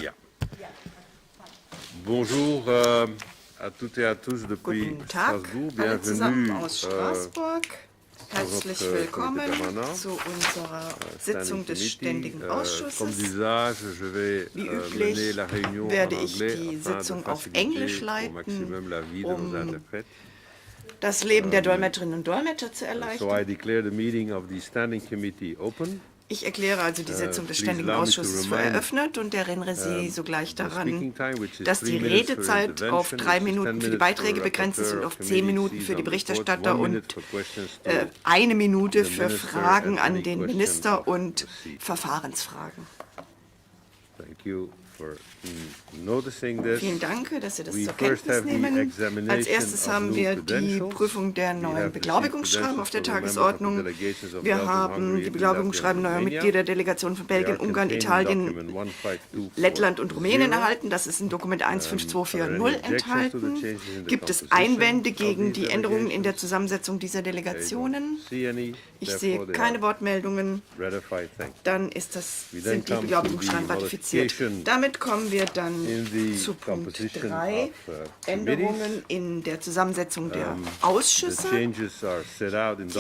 Ja. Bonjour à toutes et à tous depuis Guten Tag, Strasbourg. alle zusammen Bienvenue aus Straßburg. Herzlich willkommen zu unserer Sitzung des Ständigen Ausschusses. Wie üblich werde ich die Sitzung auf Englisch leiten, um das Leben der Dolmetscherinnen und Dolmetscher zu erleichtern. So I declare the meeting of the Standing Committee open. Ich erkläre also die Sitzung des Ständigen Ausschusses für eröffnet und erinnere Sie sogleich daran, dass die Redezeit auf 3 Minuten für die Beiträge begrenzt ist und auf 10 Minuten für die Berichterstatter und 1 Minute für Fragen an den Minister und Verfahrensfragen. Vielen Dank, dass Sie das zur Kenntnis nehmen. Als erstes haben wir die Prüfung der neuen Beglaubigungsschreiben auf der Tagesordnung. Wir haben die Beglaubigungsschreiben neuer Mitglieder der Delegationen von Belgien, Ungarn, Italien, Lettland und Rumänien erhalten. Das ist in Dokument 15240 enthalten. Gibt es Einwände gegen die Änderungen in der Zusammensetzung dieser Delegationen? Ich sehe keine Wortmeldungen. Dann sind die Beglaubigungsschreiben ratifiziert. Damit kommen wir dann zu Punkt 3, Änderungen in der Zusammensetzung der Ausschüsse.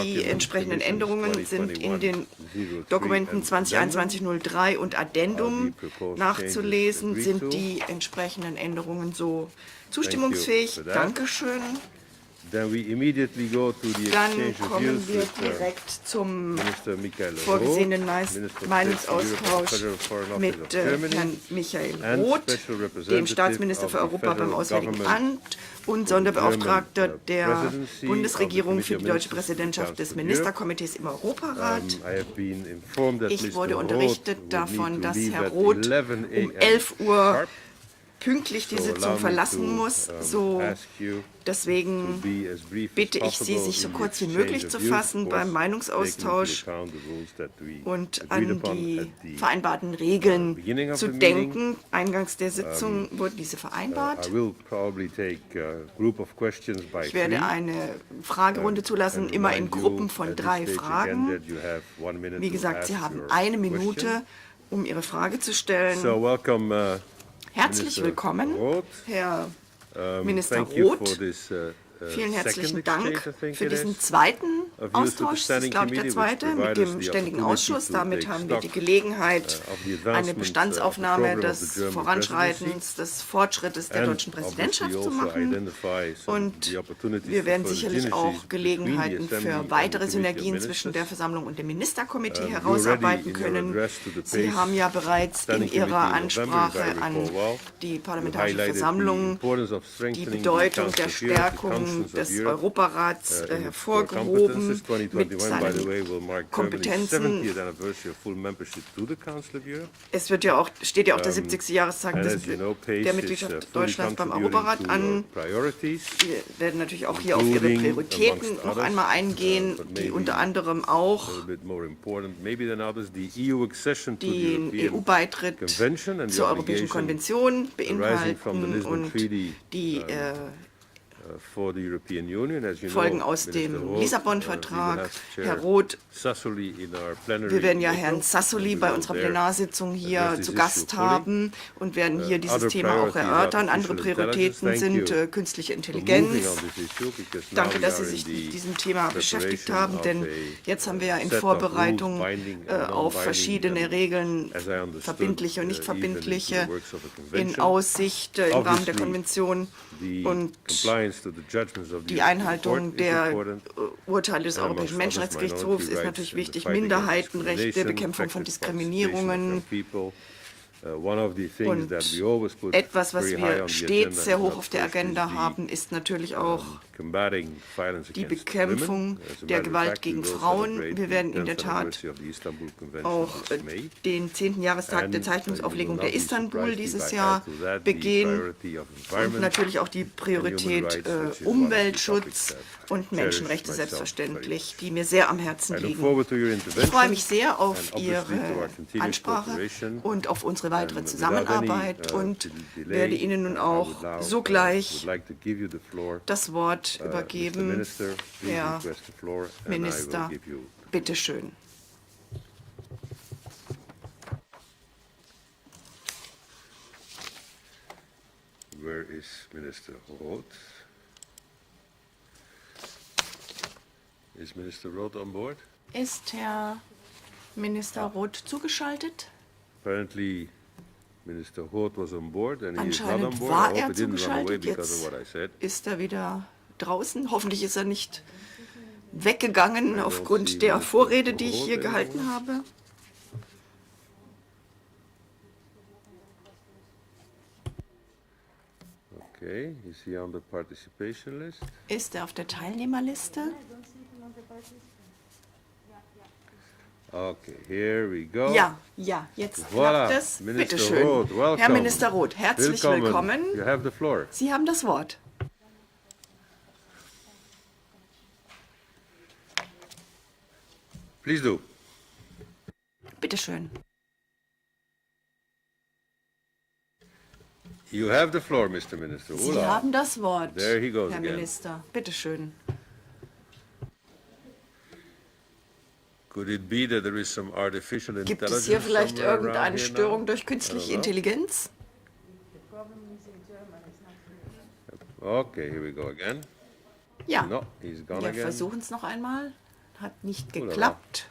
Die entsprechenden Änderungen sind in den Dokumenten 2021-03 und Addendum nachzulesen. Sind die entsprechenden Änderungen so zustimmungsfähig? Dankeschön. Dann kommen wir direkt zum vorgesehenen Meinungsaustausch mit Herrn Michael Roth, dem Staatsminister für Europa beim Auswärtigen Amt und Sonderbeauftragter der Bundesregierung für die deutsche Präsidentschaft des Ministerkomitees im Europarat. Ich wurde unterrichtet davon, dass Herr Roth um 11 Uhr pünktlich die Sitzung verlassen muss. Deswegen bitte ich Sie, sich so kurz wie möglich zu fassen beim Meinungsaustausch und an die vereinbarten Regeln zu denken. Eingangs der Sitzung wurden diese vereinbart. Ich werde eine Fragerunde zulassen, immer in Gruppen von 3 Fragen. Wie gesagt, Sie haben 1 Minute, um Ihre Frage zu stellen. Herzlich willkommen, Herr Minister Roth. Vielen herzlichen Dank für diesen zweiten Austausch. Das ist, glaube ich, der zweite mit dem Ständigen Ausschuss. Damit haben wir die Gelegenheit, eine Bestandsaufnahme des Voranschreitens, des Fortschrittes der deutschen Präsidentschaft zu machen. Und wir werden sicherlich auch Gelegenheiten für weitere Synergien zwischen der Versammlung und dem Ministerkomitee herausarbeiten können. Sie haben ja bereits in Ihrer Ansprache an die Parlamentarische Versammlung die Bedeutung der Stärkung des Europarats hervorgehoben mit seinen Kompetenzen. Es wird ja auch, steht ja auch der 70. Jahrestag der Mitgliedschaft Deutschlands beim Europarat an. Wir werden natürlich auch hier auf Ihre Prioritäten noch einmal eingehen, die unter anderem auch den EU-Beitritt zur Europäischen Konvention beinhalten und die Folgen aus dem Lissabon-Vertrag. Herr Roth, wir werden ja Herrn Sassoli bei unserer Plenarsitzung hier zu Gast haben und werden hier dieses Thema auch erörtern. Andere Prioritäten sind künstliche Intelligenz. Danke, dass Sie sich mit diesem Thema beschäftigt haben, denn jetzt haben wir ja in Vorbereitung auf verschiedene Regeln, verbindliche und nicht verbindliche, in Aussicht im Rahmen der Konvention. Und die Einhaltung der Urteile des Europäischen Menschenrechtsgerichtshofs ist natürlich wichtig. Minderheitenrechte, Bekämpfung von Diskriminierungen. Und etwas, was wir stets sehr hoch auf der Agenda haben, ist natürlich auch die Bekämpfung der Gewalt gegen Frauen. Wir werden in der Tat auch den 10. Jahrestag der Zeichnungsauflegung der Istanbul dieses Jahr begehen und natürlich auch die Priorität Umweltschutz und Menschenrechte selbstverständlich, die mir sehr am Herzen liegen. Ich freue mich sehr auf Ihre Ansprache und auf unsere weitere Zusammenarbeit und werde Ihnen nun auch sogleich das Wort übergeben. Herr Minister, bitteschön. Where is Minister Roth? Is Minister Roth on board? Ist Herr Minister Roth zugeschaltet? Apparently, Minister Roth was on board and he is not on Anscheinend board. war I hope er he didn't run away zugeschaltet, because of jetzt what I said. ist er wieder draußen. Hoffentlich ist er nicht weggegangen aufgrund der Vorrede, die ich hier gehalten habe. Okay, is he on the participation list? Ist er auf der Teilnehmerliste? Okay, here we go. Ja, jetzt Voilà, klappt es. Minister Bitte schön. Roth, welcome. Herr Minister Roth, herzlich willkommen. You have the floor. Sie haben das Wort. Please do. Bitte schön. You have the floor, Mr. Minister. Sie Hola. haben das Wort, There he goes Herr again. Minister. Bitte schön. Could it be that there is some artificial Gibt intelligence es hier vielleicht somewhere around irgendeine here now? Störung durch künstliche Intelligenz? Okay, here we go again. Ja, No, he's gone wir again. versuchen es noch einmal. Hat nicht Wunderbar. geklappt.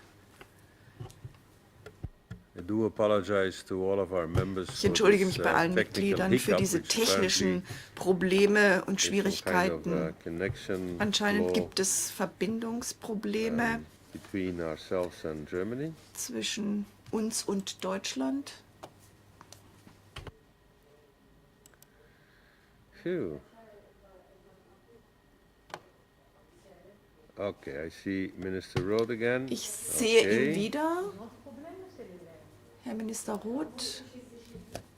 I do apologize to all of our members Ich for entschuldige this, mich bei allen technical Mitgliedern für hiccup, diese which technischen apparently Probleme und is some Schwierigkeiten. kind of, connection Anscheinend flaw, gibt es Verbindungsprobleme between ourselves and Germany. zwischen uns und Deutschland. Phew. Okay, I see Minister Roth again. Ich sehe Okay. ihn wieder. Herr Minister Roth.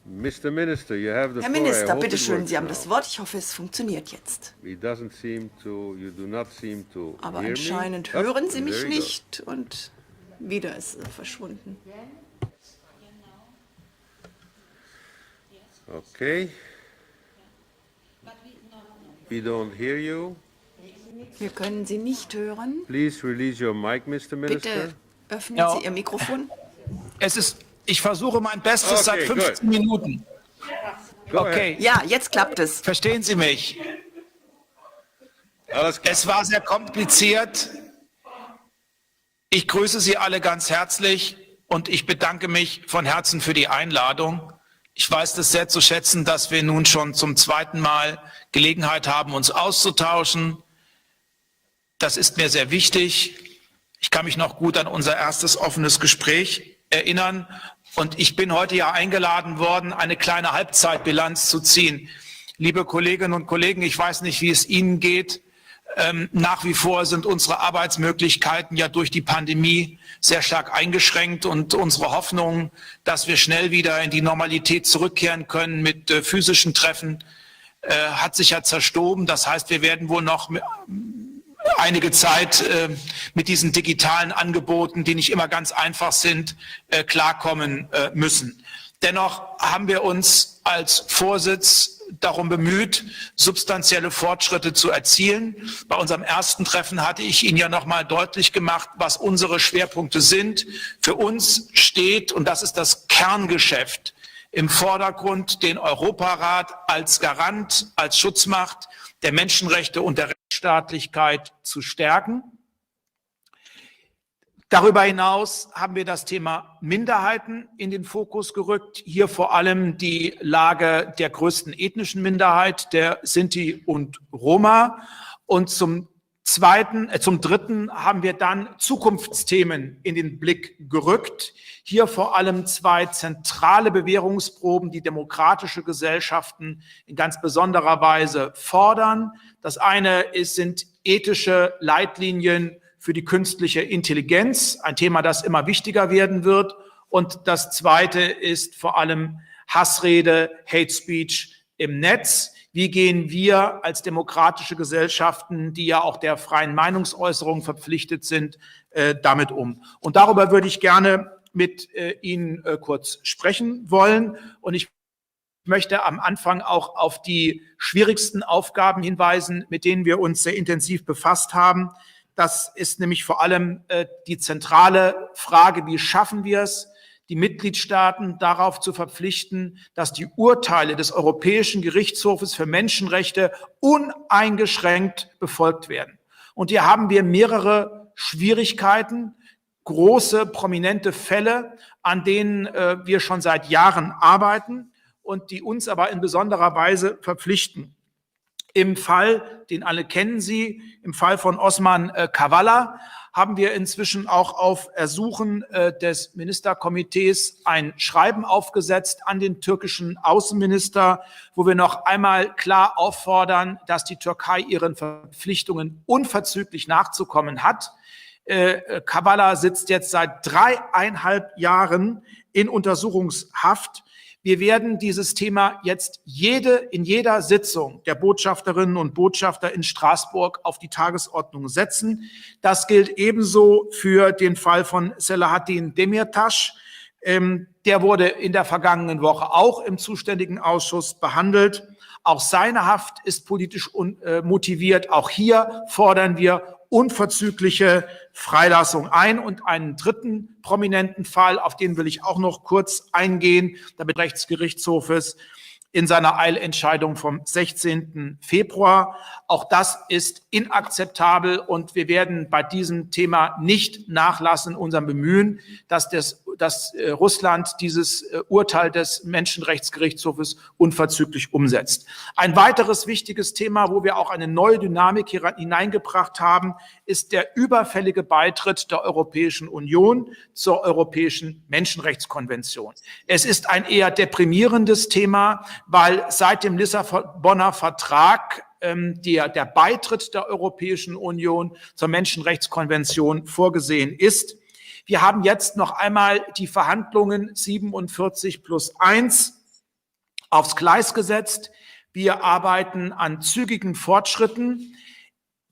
Mr. Minister, you have the Herr floor. I Minister, hope bitte it schön, works Sie haben now. das Wort. Ich hoffe, es funktioniert jetzt. You do not seem to Aber hear anscheinend me. hören Sie there mich you go. nicht und wieder ist er verschwunden. Okay. We don't hear you. Wir können Sie nicht hören. Please release your mic, Mr. Minister. Bitte öffnen Ja. Sie Ihr Mikrofon. Ich versuche mein Bestes seit Okay, 15 Minuten. Go ahead. Okay, Ja, jetzt klappt es. verstehen Sie mich? Alles klar. Es war sehr kompliziert. Ich grüße Sie alle ganz herzlich und ich bedanke mich von Herzen für die Einladung. Ich weiß das sehr zu schätzen, dass wir nun schon zum zweiten Mal Gelegenheit haben, uns auszutauschen. Das ist mir sehr wichtig. Ich kann mich noch gut an unser erstes offenes Gespräch erinnern. Und ich bin heute ja eingeladen worden, eine kleine Halbzeitbilanz zu ziehen. Liebe Kolleginnen und Kollegen, ich weiß nicht, wie es Ihnen geht. Nach wie vor sind unsere Arbeitsmöglichkeiten ja durch die Pandemie sehr stark eingeschränkt und unsere Hoffnung, dass wir schnell wieder in die Normalität zurückkehren können mit physischen Treffen, hat sich ja zerstoben. Das heißt, wir werden wohl noch einige Zeit mit diesen digitalen Angeboten, die nicht immer ganz einfach sind, klarkommen müssen. Dennoch haben wir uns als Vorsitz darum bemüht, substanzielle Fortschritte zu erzielen. Bei unserem ersten Treffen hatte ich Ihnen ja noch mal deutlich gemacht, was unsere Schwerpunkte sind. Für uns steht, und das ist das Kerngeschäft, im Vordergrund den Europarat als Garant, als Schutzmacht der Menschenrechte und der Rechtsstaatlichkeit zu stärken. Darüber hinaus haben wir das Thema Minderheiten in den Fokus gerückt. Hier vor allem die Lage der größten ethnischen Minderheit, der Sinti und Roma. Und zum Dritten haben wir dann Zukunftsthemen in den Blick gerückt. Hier vor allem zwei zentrale Bewährungsproben, die demokratische Gesellschaften in ganz besonderer Weise fordern. Das eine sind ethische Leitlinien für die künstliche Intelligenz, ein Thema, das immer wichtiger werden wird. Und das zweite ist vor allem Hassrede, Hate Speech im Netz. Wie gehen wir als demokratische Gesellschaften, die ja auch der freien Meinungsäußerung verpflichtet sind, damit um? Und darüber würde ich gerne mit Ihnen kurz sprechen wollen. Und ich möchte am Anfang auch auf die schwierigsten Aufgaben hinweisen, mit denen wir uns sehr intensiv befasst haben. Das ist nämlich vor allem die zentrale Frage, wie schaffen wir es, die Mitgliedstaaten darauf zu verpflichten, dass die Urteile des Europäischen Gerichtshofes für Menschenrechte uneingeschränkt befolgt werden. Und hier haben wir mehrere Schwierigkeiten, große, prominente Fälle, an denen wir schon seit Jahren arbeiten und die uns aber in besonderer Weise verpflichten. Im Fall, den alle kennen Sie, im Fall von Osman Kavala, haben wir inzwischen auch auf Ersuchen des Ministerkomitees ein Schreiben aufgesetzt an den türkischen Außenminister, wo wir noch einmal klar auffordern, dass die Türkei ihren Verpflichtungen unverzüglich nachzukommen hat. Kavala sitzt jetzt seit 3,5 Jahren in Untersuchungshaft. Wir werden dieses Thema jetzt in jeder Sitzung der Botschafterinnen und Botschafter in Straßburg auf die Tagesordnung setzen. Das gilt ebenso für den Fall von Selahattin Demirtas. Der wurde in der vergangenen Woche auch im zuständigen Ausschuss behandelt. Auch seine Haft ist politisch motiviert. Auch hier fordern wir unverzügliche Freilassung ein. Und einen dritten prominenten Fall, auf den will ich auch noch kurz eingehen, der Rechtsgerichtshofes in seiner Eilentscheidung vom 16. Februar. Auch das ist inakzeptabel und wir werden bei diesem Thema nicht nachlassen, unserem Bemühen, dass Russland dieses Urteil des Menschenrechtsgerichtshofes unverzüglich umsetzt. Ein weiteres wichtiges Thema, wo wir auch eine neue Dynamik hier hineingebracht haben, ist der überfällige Beitritt der Europäischen Union zur Europäischen Menschenrechtskonvention. Es ist ein eher deprimierendes Thema, weil seit dem Lissabonner Vertrag der Beitritt der Europäischen Union zur Menschenrechtskonvention vorgesehen ist. Wir haben jetzt noch einmal die Verhandlungen 47+1 aufs Gleis gesetzt. Wir arbeiten an zügigen Fortschritten.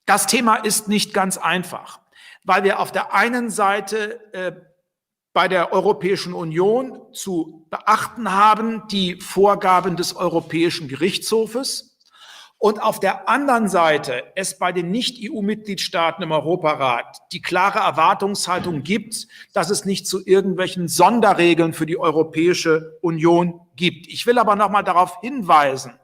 Das Thema ist nicht ganz einfach, weil wir auf der einen Seite bei der Europäischen Union zu beachten haben die Vorgaben des Europäischen Gerichtshofes und auf der anderen Seite es bei den Nicht-EU-Mitgliedstaaten im Europarat die klare Erwartungshaltung gibt, dass es nicht zu irgendwelchen Sonderregeln für die Europäische Union gibt. Ich will aber noch mal darauf hinweisen,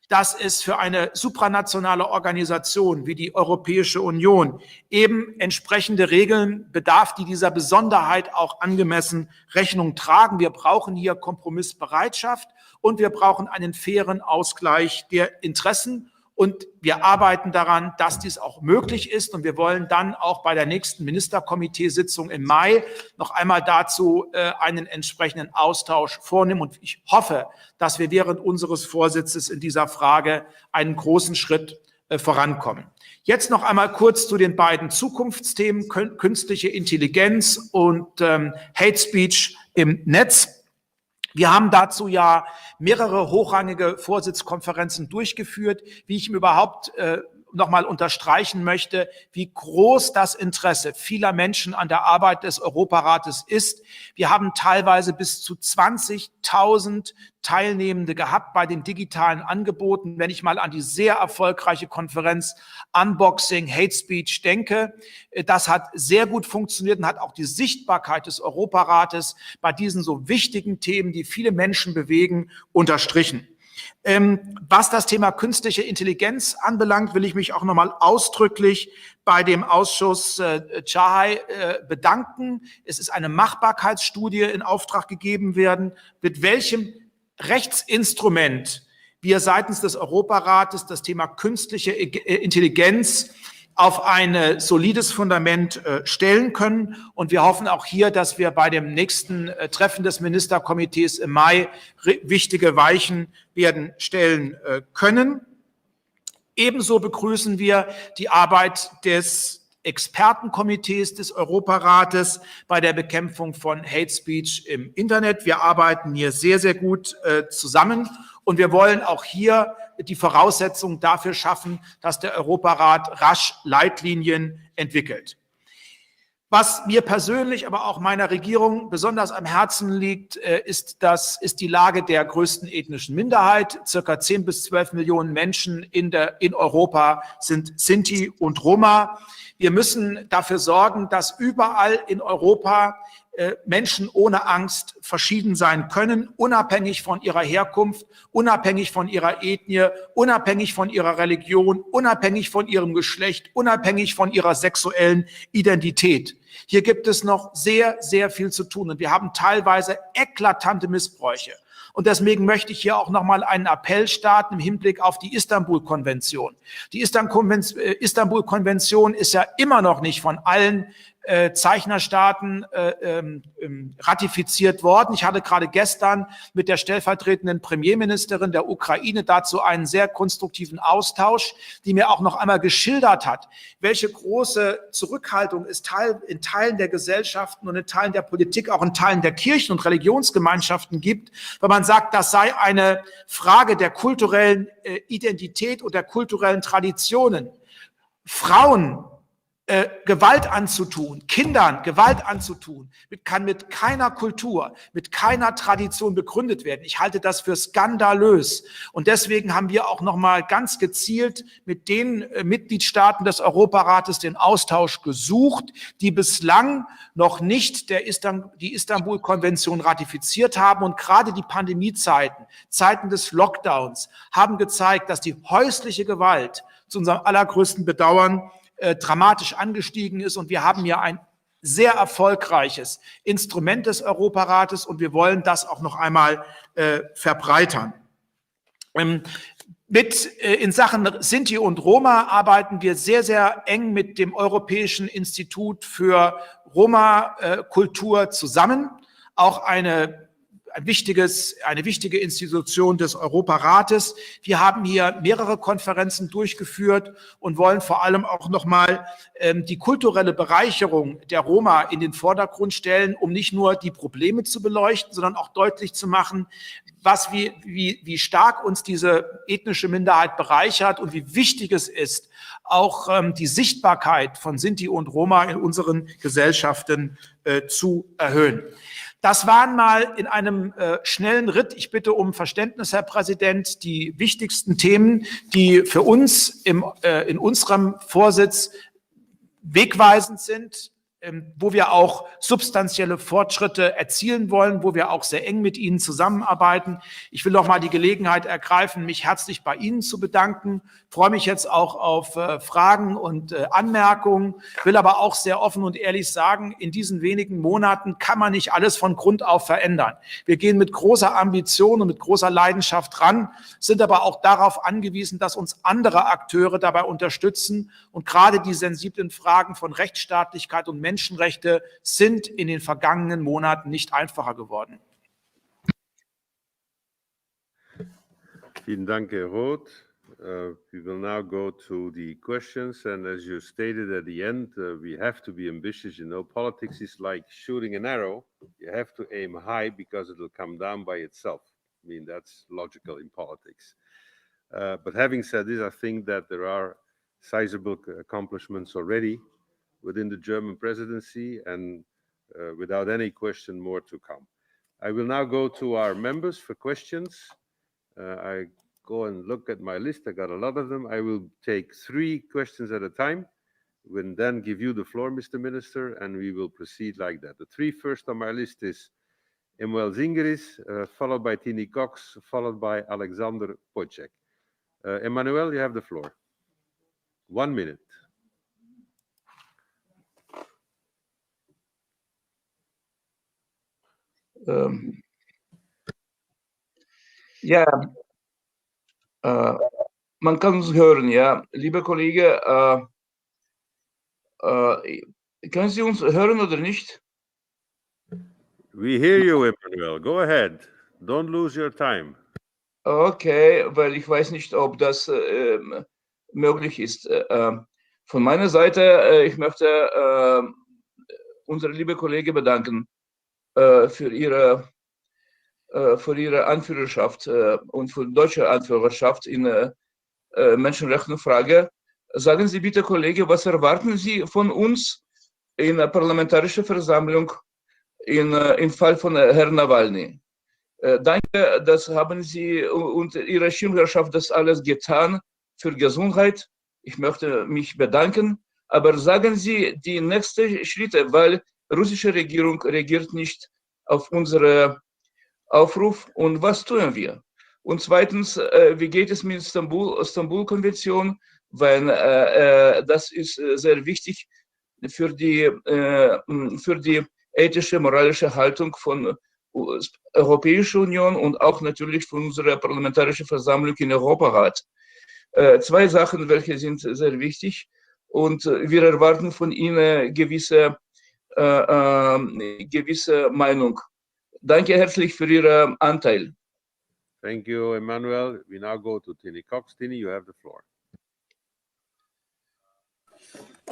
dass es für eine supranationale Organisation wie die Europäische Union eben entsprechende Regeln bedarf, die dieser Besonderheit auch angemessen Rechnung tragen. Wir brauchen hier Kompromissbereitschaft und wir brauchen einen fairen Ausgleich der Interessen. Und wir arbeiten daran, dass dies auch möglich ist. Und wir wollen dann auch bei der nächsten Ministerkomiteesitzung im Mai noch einmal dazu einen entsprechenden Austausch vornehmen. Und ich hoffe, dass wir während unseres Vorsitzes in dieser Frage einen großen Schritt vorankommen. Jetzt noch einmal kurz zu den beiden Zukunftsthemen, künstliche Intelligenz und Hate Speech im Netz. Wir haben dazu ja mehrere hochrangige Vorsitzkonferenzen durchgeführt, wie ich überhaupt noch mal unterstreichen möchte, wie groß das Interesse vieler Menschen an der Arbeit des Europarates ist. Wir haben teilweise bis zu 20.000 Teilnehmende gehabt bei den digitalen Angeboten. Wenn ich mal an die sehr erfolgreiche Konferenz Unboxing Hate Speech denke, das hat sehr gut funktioniert und hat auch die Sichtbarkeit des Europarates bei diesen so wichtigen Themen, die viele Menschen bewegen, unterstrichen. Was das Thema künstliche Intelligenz anbelangt, will ich mich auch nochmal ausdrücklich bei dem Ausschuss Cahai bedanken. Es ist eine Machbarkeitsstudie in Auftrag gegeben werden, mit welchem Rechtsinstrument wir seitens des Europarates das Thema künstliche Intelligenz auf ein solides Fundament stellen können. Und wir hoffen auch hier, dass wir bei dem nächsten Treffen des Ministerkomitees im Mai wichtige Weichen werden stellen können. Ebenso begrüßen wir die Arbeit des Expertenkomitees des Europarates bei der Bekämpfung von Hate Speech im Internet. Wir arbeiten hier sehr, sehr gut zusammen und wir wollen auch hier die Voraussetzungen dafür schaffen, dass der Europarat rasch Leitlinien entwickelt. Was mir persönlich, aber auch meiner Regierung besonders am Herzen liegt, ist die Lage der größten ethnischen Minderheit. Circa 10 bis 12 Millionen Menschen in Europa sind Sinti und Roma. Wir müssen dafür sorgen, dass überall in Europa Menschen ohne Angst verschieden sein können, unabhängig von ihrer Herkunft, unabhängig von ihrer Ethnie, unabhängig von ihrer Religion, unabhängig von ihrem Geschlecht, unabhängig von ihrer sexuellen Identität. Hier gibt es noch sehr, sehr viel zu tun und wir haben teilweise eklatante Missbräuche. Und deswegen möchte ich hier auch nochmal einen Appell starten im Hinblick auf die Istanbul-Konvention. Die Istanbul-Konvention ist ja immer noch nicht von allen Zeichnerstaaten ratifiziert worden. Ich hatte gerade gestern mit der stellvertretenden Premierministerin der Ukraine dazu einen sehr konstruktiven Austausch, die mir auch noch einmal geschildert hat, welche große Zurückhaltung es in Teilen der Gesellschaften und in Teilen der Politik, auch in Teilen der Kirchen und Religionsgemeinschaften gibt, weil man sagt, das sei eine Frage der kulturellen Identität und der kulturellen Traditionen. Frauen Gewalt anzutun, Kindern Gewalt anzutun, kann mit keiner Kultur, mit keiner Tradition begründet werden. Ich halte das für skandalös. Und deswegen haben wir auch nochmal ganz gezielt mit den Mitgliedstaaten des Europarates den Austausch gesucht, die bislang noch nicht die Istanbul-Konvention ratifiziert haben. Und gerade die Pandemiezeiten, Zeiten des Lockdowns, haben gezeigt, dass die häusliche Gewalt zu unserem allergrößten Bedauern dramatisch angestiegen ist. Und wir haben hier ein sehr erfolgreiches Instrument des Europarates und wir wollen das auch noch einmal verbreitern. In Sachen Sinti und Roma arbeiten wir sehr, sehr eng mit dem Europäischen Institut für Roma-Kultur zusammen. Auch eine wichtige Institution des Europarates. Wir haben hier mehrere Konferenzen durchgeführt und wollen vor allem auch nochmal die kulturelle Bereicherung der Roma in den Vordergrund stellen, um nicht nur die Probleme zu beleuchten, sondern auch deutlich zu machen, wie stark uns diese ethnische Minderheit bereichert und wie wichtig es ist, auch die Sichtbarkeit von Sinti und Roma in unseren Gesellschaften zu erhöhen. Das waren mal in einem schnellen Ritt, ich bitte um Verständnis, Herr Präsident, die wichtigsten Themen, die für uns in unserem Vorsitz wegweisend sind, wo wir auch substanzielle Fortschritte erzielen wollen, wo wir auch sehr eng mit Ihnen zusammenarbeiten. Ich will noch mal die Gelegenheit ergreifen, mich herzlich bei Ihnen zu bedanken. Ich freue mich jetzt auch auf Fragen und Anmerkungen, will aber auch sehr offen und ehrlich sagen, in diesen wenigen Monaten kann man nicht alles von Grund auf verändern. Wir gehen mit großer Ambition und mit großer Leidenschaft ran, sind aber auch darauf angewiesen, dass uns andere Akteure dabei unterstützen. Und gerade die sensiblen Fragen von Rechtsstaatlichkeit und Menschenrechte sind in den vergangenen Monaten nicht einfacher geworden. Vielen Dank, Herr Roth. We will now go to the questions, and as you stated at the end, we have to be ambitious. You know, politics is like shooting an arrow. You have to aim high because it will come down by itself. I mean, that's logical in politics. But having said this, I think that there are sizable accomplishments already within the German presidency, and without any question, more to come. I will now go to our members for questions. I go and look at my list. I got a lot of them. I will take 3 questions at a time. We'll then give you the floor, Mr. Minister, and we will proceed like that. The 3 first on my list is Emmanuel Zingeris, followed by Tini Cox, followed by Alexander Pojcek. Emmanuel, you have the floor. 1 minute. Ja, man kann uns hören, ja. Lieber Kollege, können Sie uns hören oder nicht? We hear you, Emmanuel. Go ahead. Don't lose your time. Okay, weil ich weiß nicht, ob das möglich ist. Von meiner Seite, ich möchte unsere liebe Kollege bedanken für ihre Anführerschaft und für deutsche Anführerschaft in Menschenrechtsfrage. Sagen Sie bitte, Kollege, was erwarten Sie von uns in der Parlamentarischen Versammlung im Fall von Herrn Nawalny? Danke, das haben Sie und Ihre Schirmherrschaft das alles getan für Gesundheit. Ich möchte mich bedanken. Aber sagen Sie die nächsten Schritte, weil russische Regierung reagiert nicht auf unseren Aufruf und was tun wir? Und zweitens, wie geht es mit Istanbul-Konvention? Weil das ist sehr wichtig für die ethische, moralische Haltung von Europäischer Union und auch natürlich für unsere Parlamentarische Versammlung in Europarat. Zwei Sachen, welche sind sehr wichtig und wir erwarten von Ihnen gewisse Meinung. Danke herzlich für Ihren Anteil. Thank you, Emmanuel. We now go to Tini Cox. Tini, you have the floor.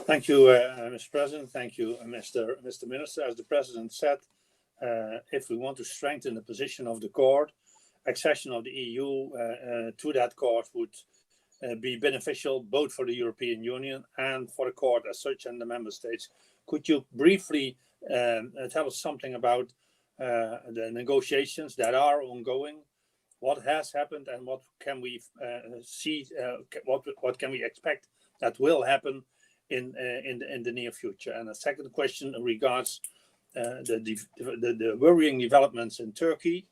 Thank you, Mr. President. Thank you, Mr. Minister. As the President said, if we want to strengthen the position of the court, accession of the EU to that court would be beneficial both for the European Union and for the court as such and the member states. Could you briefly tell us something about the negotiations that are ongoing? What has happened and what can we see? What can we expect that will happen in the near future? And a second question regards the worrying developments in Turkey,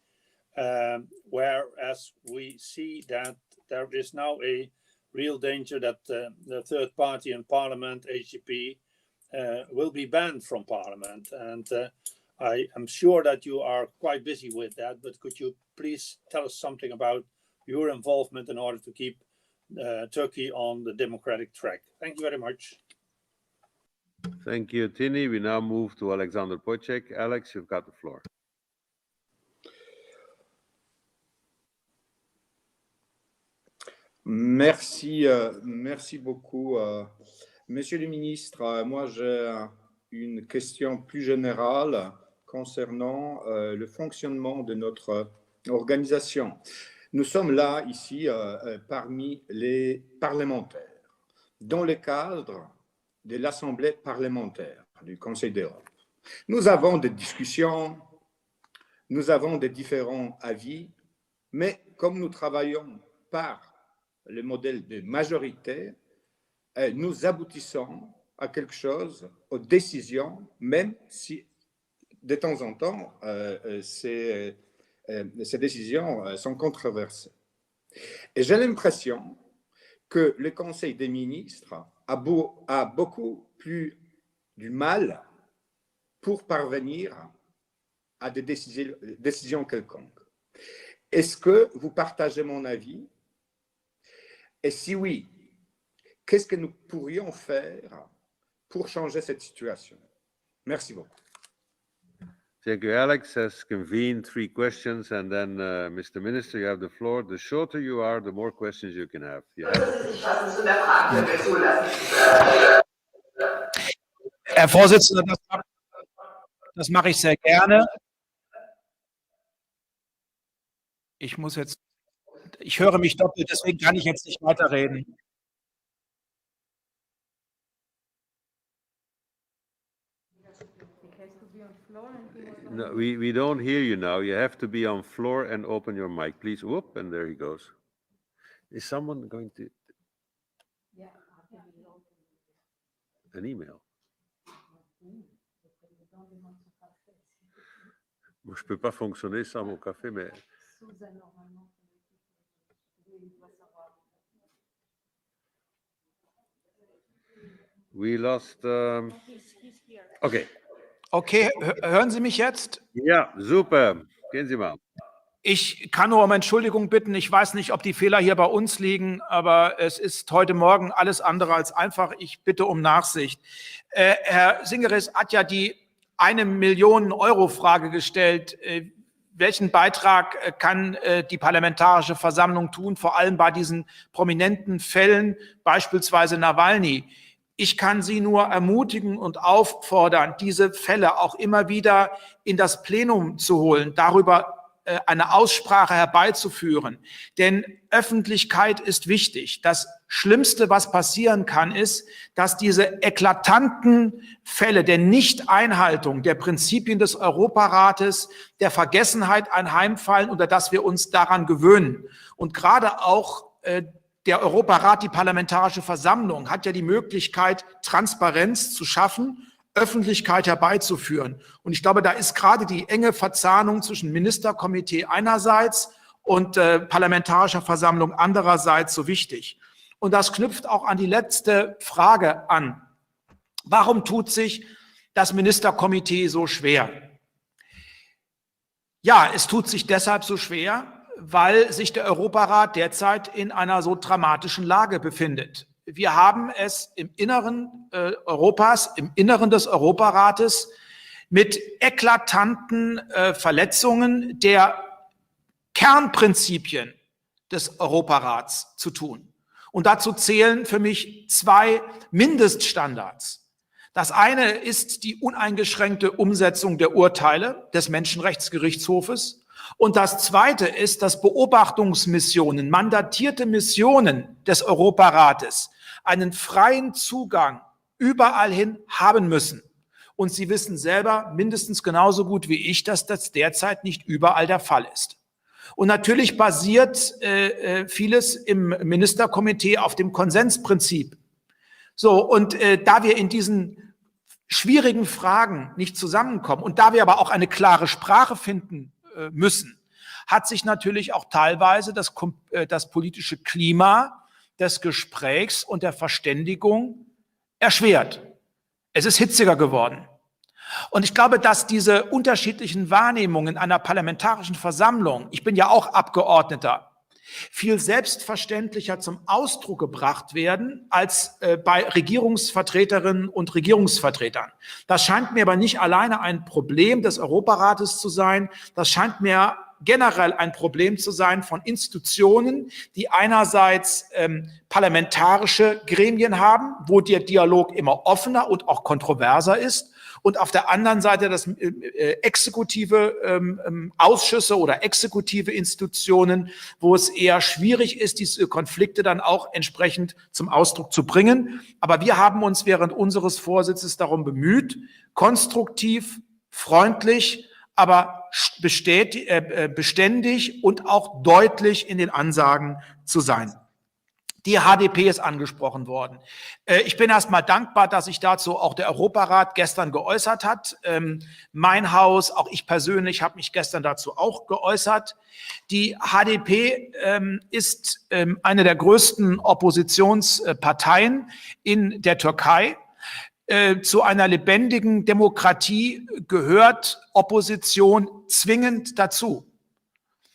whereas we see that there is now a real danger that the third party in Parliament, HDP, will be banned from Parliament. And I am sure that you are quite busy with that, but could you please tell us something about your involvement in order to keep Turkey on the democratic track? Thank you very much. Thank you, Tini. We now move to Alexander Pejcinovic. Alex, you've got the floor. Merci, merci beaucoup. Monsieur le ministre, moi j'ai une question plus générale concernant le fonctionnement de notre organisation. Nous sommes là, ici, parmi les parlementaires, dans le cadre de l'Assemblée parlementaire du Conseil d'Europe. Nous avons des discussions, nous avons des différents avis, mais comme nous travaillons par le modèle de majorité, nous aboutissons à quelque chose, aux décisions, même si de temps en temps, ces décisions sont controversées. Et j'ai l'impression que le Conseil des ministres a beaucoup plus du mal pour parvenir à des décisions quelconques. Est-ce que vous partagez mon avis? Et si oui, qu'est-ce que nous pourrions faire pour changer cette situation? Merci beaucoup. Thank you. Alex has convened 3 questions, and then, Mr. Minister, you have the floor. The shorter you are, the more questions you can have. Herr Vorsitzender, das mache ich sehr gerne. Ich höre mich doppelt, deswegen kann ich jetzt nicht weiterreden. No, we don't hear you now. You have to be on floor and open your mic, please. Whoop, and there he goes. Is someone going to... An email? Moi, je ne peux pas fonctionner sans mon café, mais... We lost... Okay. Okay, hören Sie mich jetzt? Ja, super. Gehen Sie mal. Ich kann nur um Entschuldigung bitten. Ich weiß nicht, ob die Fehler hier bei uns liegen, aber es ist heute Morgen alles andere als einfach. Ich bitte um Nachsicht. Herr Singeris hat ja die 1 Million Euro Frage gestellt. Welchen Beitrag kann die Parlamentarische Versammlung tun, vor allem bei diesen prominenten Fällen, beispielsweise Nawalny? Ich kann Sie nur ermutigen und auffordern, diese Fälle auch immer wieder in das Plenum zu holen, darüber eine Aussprache herbeizuführen. Denn Öffentlichkeit ist wichtig. Das Schlimmste, was passieren kann, ist, dass diese eklatanten Fälle der Nichteinhaltung der Prinzipien des Europarates der Vergessenheit anheimfallen oder dass wir uns daran gewöhnen. Und gerade auch der Europarat, die Parlamentarische Versammlung, hat ja die Möglichkeit, Transparenz zu schaffen, Öffentlichkeit herbeizuführen. Und ich glaube, da ist gerade die enge Verzahnung zwischen Ministerkomitee einerseits und Parlamentarischer Versammlung andererseits so wichtig. Und das knüpft auch an die letzte Frage an. Warum tut sich das Ministerkomitee so schwer? Ja, es tut sich deshalb so schwer, weil sich der Europarat derzeit in einer so dramatischen Lage befindet. Wir haben es im Inneren Europas, im Inneren des Europarates mit eklatanten Verletzungen der Kernprinzipien des Europarats zu tun. Und dazu zählen für mich zwei Mindeststandards. Das eine ist die uneingeschränkte Umsetzung der Urteile des Menschenrechtsgerichtshofes. Und das zweite ist, dass Beobachtungsmissionen, mandatierte Missionen des Europarates einen freien Zugang überall hin haben müssen. Und Sie wissen selber mindestens genauso gut wie ich, dass das derzeit nicht überall der Fall ist. Und natürlich basiert vieles im Ministerkomitee auf dem Konsensprinzip. So, und da wir in diesen schwierigen Fragen nicht zusammenkommen und da wir aber auch eine klare Sprache finden müssen, hat sich natürlich auch teilweise das politische Klima des Gesprächs und der Verständigung erschwert. Es ist hitziger geworden. Und ich glaube, dass diese unterschiedlichen Wahrnehmungen einer parlamentarischen Versammlung, ich bin ja auch Abgeordneter, viel selbstverständlicher zum Ausdruck gebracht werden als bei Regierungsvertreterinnen und Regierungsvertretern. Das scheint mir aber nicht alleine ein Problem des Europarates zu sein. Das scheint mir generell ein Problem zu sein von Institutionen, die einerseits parlamentarische Gremien haben, wo der Dialog immer offener und auch kontroverser ist, und auf der anderen Seite das exekutive Ausschüsse oder exekutive Institutionen, wo es eher schwierig ist, diese Konflikte dann auch entsprechend zum Ausdruck zu bringen. Aber wir haben uns während unseres Vorsitzes darum bemüht, konstruktiv, freundlich, aber beständig und auch deutlich in den Ansagen zu sein. Die HDP ist angesprochen worden. Ich bin erstmal dankbar, dass sich dazu auch der Europarat gestern geäußert hat. Mein Haus, auch ich persönlich, habe mich gestern dazu auch geäußert. Die HDP ist eine der größten Oppositionsparteien in der Türkei. Zu einer lebendigen Demokratie gehört Opposition zwingend dazu.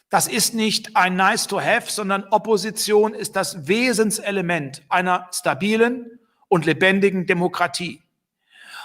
Das ist nicht ein nice to have, sondern Opposition ist das Wesenselement einer stabilen und lebendigen Demokratie.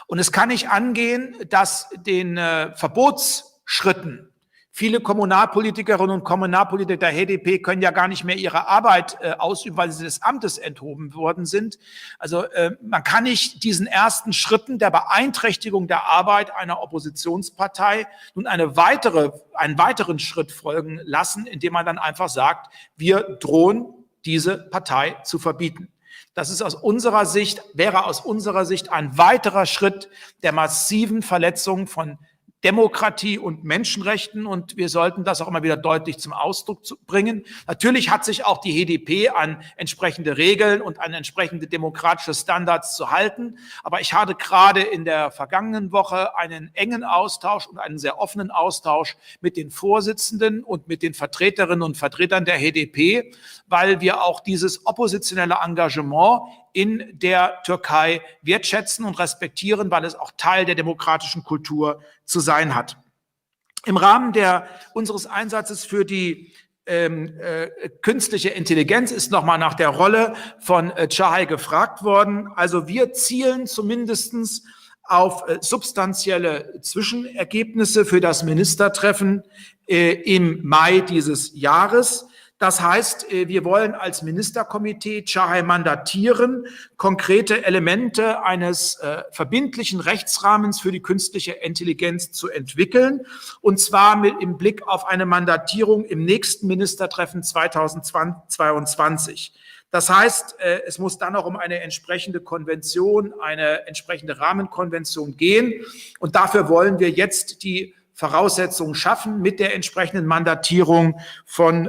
Und es kann nicht angehen, dass den Verbotsschritten viele Kommunalpolitikerinnen und Kommunalpolitiker der HDP können ja gar nicht mehr ihre Arbeit ausüben, weil sie des Amtes enthoben worden sind. Also man kann nicht diesen ersten Schritten der Beeinträchtigung der Arbeit einer Oppositionspartei nun einen weiteren Schritt folgen lassen, indem man dann einfach sagt, wir drohen, diese Partei zu verbieten. Das ist wäre aus unserer Sicht ein weiterer Schritt der massiven Verletzung von Demokratie und Menschenrechten, und wir sollten das auch immer wieder deutlich zum Ausdruck bringen. Natürlich hat sich auch die HDP an entsprechende Regeln und an entsprechende demokratische Standards zu halten, aber ich hatte gerade in der vergangenen Woche einen engen Austausch und einen sehr offenen Austausch mit den Vorsitzenden und mit den Vertreterinnen und Vertretern der HDP, weil wir auch dieses oppositionelle Engagement in der Türkei wertschätzen und respektieren, weil es auch Teil der demokratischen Kultur zu sein hat. Im Rahmen unseres Einsatzes für die künstliche Intelligenz ist nochmal nach der Rolle von Çağay gefragt worden. Also wir zielen zumindest auf substanzielle Zwischenergebnisse für das Ministertreffen im Mai dieses Jahres. Das heißt, wir wollen als Ministerkomitee Çağay mandatieren, konkrete Elemente eines verbindlichen Rechtsrahmens für die künstliche Intelligenz zu entwickeln, und zwar im Blick auf eine Mandatierung im nächsten Ministertreffen 2022. Das heißt, es muss dann auch um eine entsprechende Konvention, eine entsprechende Rahmenkonvention gehen, und dafür wollen wir jetzt die Voraussetzungen schaffen mit der entsprechenden Mandatierung von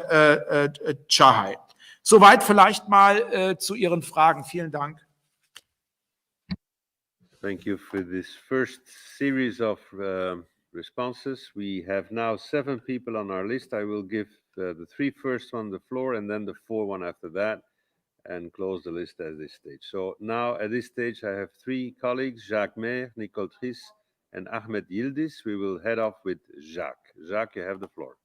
Çağay. Soweit vielleicht mal zu Ihren Fragen. Vielen Dank. Thank you for this first series of responses. We have now 7 people on our list. I will give the 3 first on the floor and then the 4 one after that, and close the list at this stage. So now at this stage, I have 3 colleagues, Jacques Meyer, Nicole Tris, and Ahmed Yildiz. We will head off with Jacques. Jacques, you have the floor.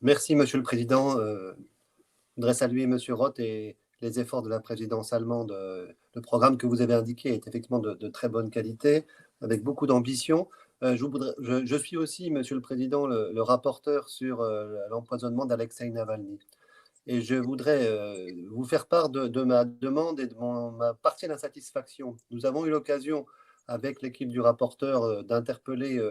Merci, Monsieur le Président. Je voudrais saluer Monsieur Roth et les efforts de la présidence allemande. Le programme que vous avez indiqué est effectivement de très bonne qualité, avec beaucoup d'ambition. Je suis aussi, Monsieur le Président, le rapporteur sur l'empoisonnement d'Alexei Navalny. Et je voudrais vous faire part de ma demande et de ma partielle insatisfaction. Nous avons eu l'occasion, avec l'équipe du rapporteur, d'interpeller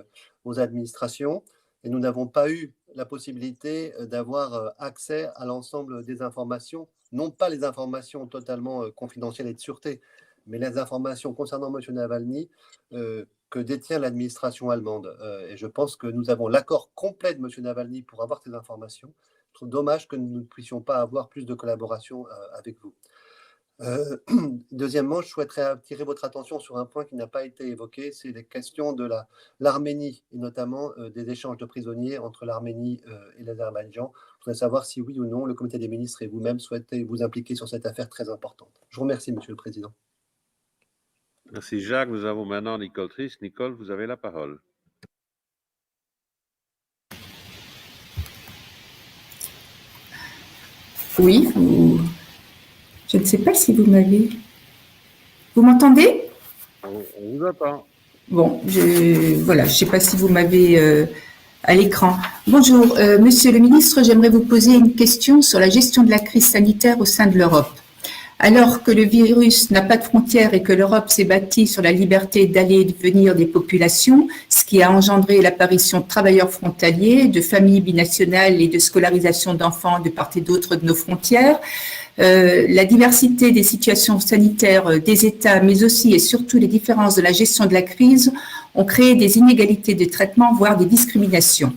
aux administrations, et nous n'avons pas eu la possibilité d'avoir accès à l'ensemble des informations, non pas les informations totalement confidentielles et de sûreté, mais les informations concernant M. Navalny que détient l'administration allemande. Et je pense que nous avons l'accord complet de M. Navalny pour avoir ces informations. Je trouve dommage que nous ne puissions pas avoir plus de collaboration avec vous. Deuxièmement, je souhaiterais attirer votre attention sur un point qui n'a pas été évoqué, c'est les questions de l'Arménie, et notamment des échanges de prisonniers entre l'Arménie et l'Azerbaïdjan. Je voudrais savoir si oui ou non le comité des ministres et vous-même souhaitez vous impliquer sur cette affaire très importante. Je vous remercie, Monsieur le Président. Merci Jacques. Nous avons maintenant Nicole Tris. Nicole, vous avez la parole. Oui, je ne sais pas si vous m'avez... Vous m'entendez? On vous attend. Bon, voilà, je ne sais pas si vous m'avez à l'écran. Bonjour, Monsieur le Ministre, j'aimerais vous poser une question sur la gestion de la crise sanitaire au sein de l'Europe. Alors que le virus n'a pas de frontières et que l'Europe s'est bâtie sur la liberté d'aller et de venir des populations, ce qui a engendré l'apparition de travailleurs frontaliers, de familles binationales et de scolarisation d'enfants de part et d'autre de nos frontières, la diversité des situations sanitaires des États, mais aussi et surtout les différences de la gestion de la crise ont créé des inégalités de traitement, voire des discriminations.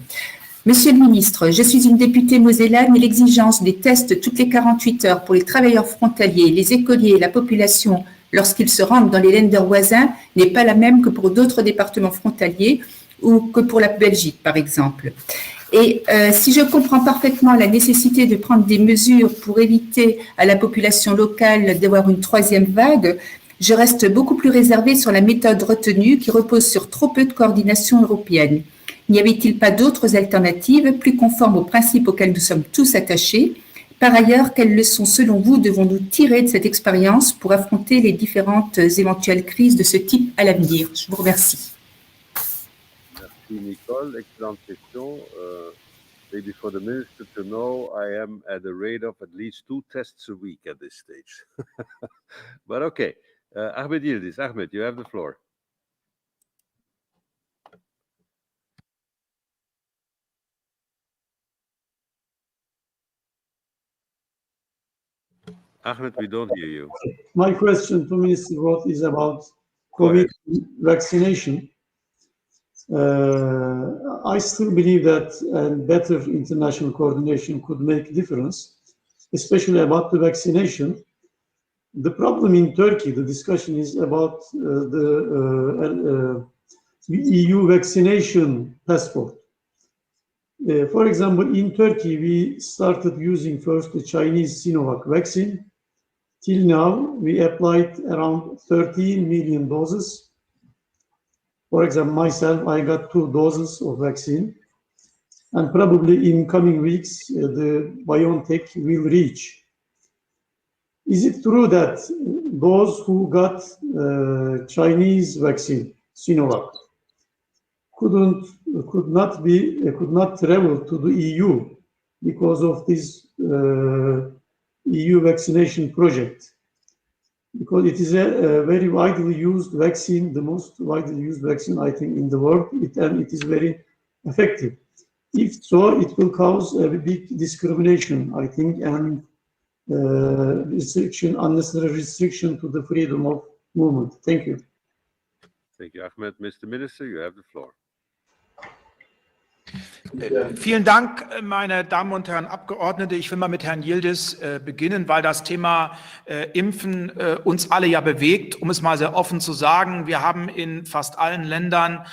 Monsieur le ministre, je suis une députée mosellane et l'exigence des tests toutes les 48 heures pour les travailleurs frontaliers, les écoliers et la population lorsqu'ils se rendent dans les lenders voisins n'est pas la même que pour d'autres départements frontaliers ou que pour la Belgique, par exemple. Et si je comprends parfaitement la nécessité de prendre des mesures pour éviter à la population locale d'avoir une 3e vague, je reste beaucoup plus réservée sur la méthode retenue qui repose sur trop peu de coordination européenne. N'y avait-il pas d'autres alternatives plus conformes aux principes auxquels nous sommes tous attachés? Par ailleurs, quelles leçons, selon vous, devons-nous tirer de cette expérience pour affronter les différentes éventuelles crises de ce type à l'avenir? Je vous remercie. Merci Nicole, excellente question. Maybe for the minister to know, I am at a rate of at least 2 tests a week at this stage. But okay, Ahmed Yildiz. Ahmed, you have the floor. Ahmed, we don't hear you. My question to Minister Roth is about COVID vaccination. I still believe that better international coordination could make a difference, especially about the vaccination. The problem in Turkey, the discussion is about the EU vaccination passport. For example, in Turkey, we started using first the Chinese Sinovac vaccine. Till now, we applied around 13 million doses. For example, myself, I got 2 doses of vaccine. And probably in coming weeks, the BioNTech will reach. Is it true that those who got Chinese vaccine, Sinovac, could not travel to the EU because of this EU vaccination project? Because it is a very widely used vaccine, the most widely used vaccine, I think, in the world, and it is very effective. If so, it will cause a big discrimination, I think, and unnecessary restriction to the freedom of movement. Thank you. Thank you, Ahmed. Mr. Minister, you have the floor. Vielen Dank, meine Damen und Herren Abgeordnete. Ich will mal mit Herrn Yildiz beginnen, weil das Thema Impfen uns alle ja bewegt. Um es mal sehr offen zu sagen, wir haben in fast allen Ländern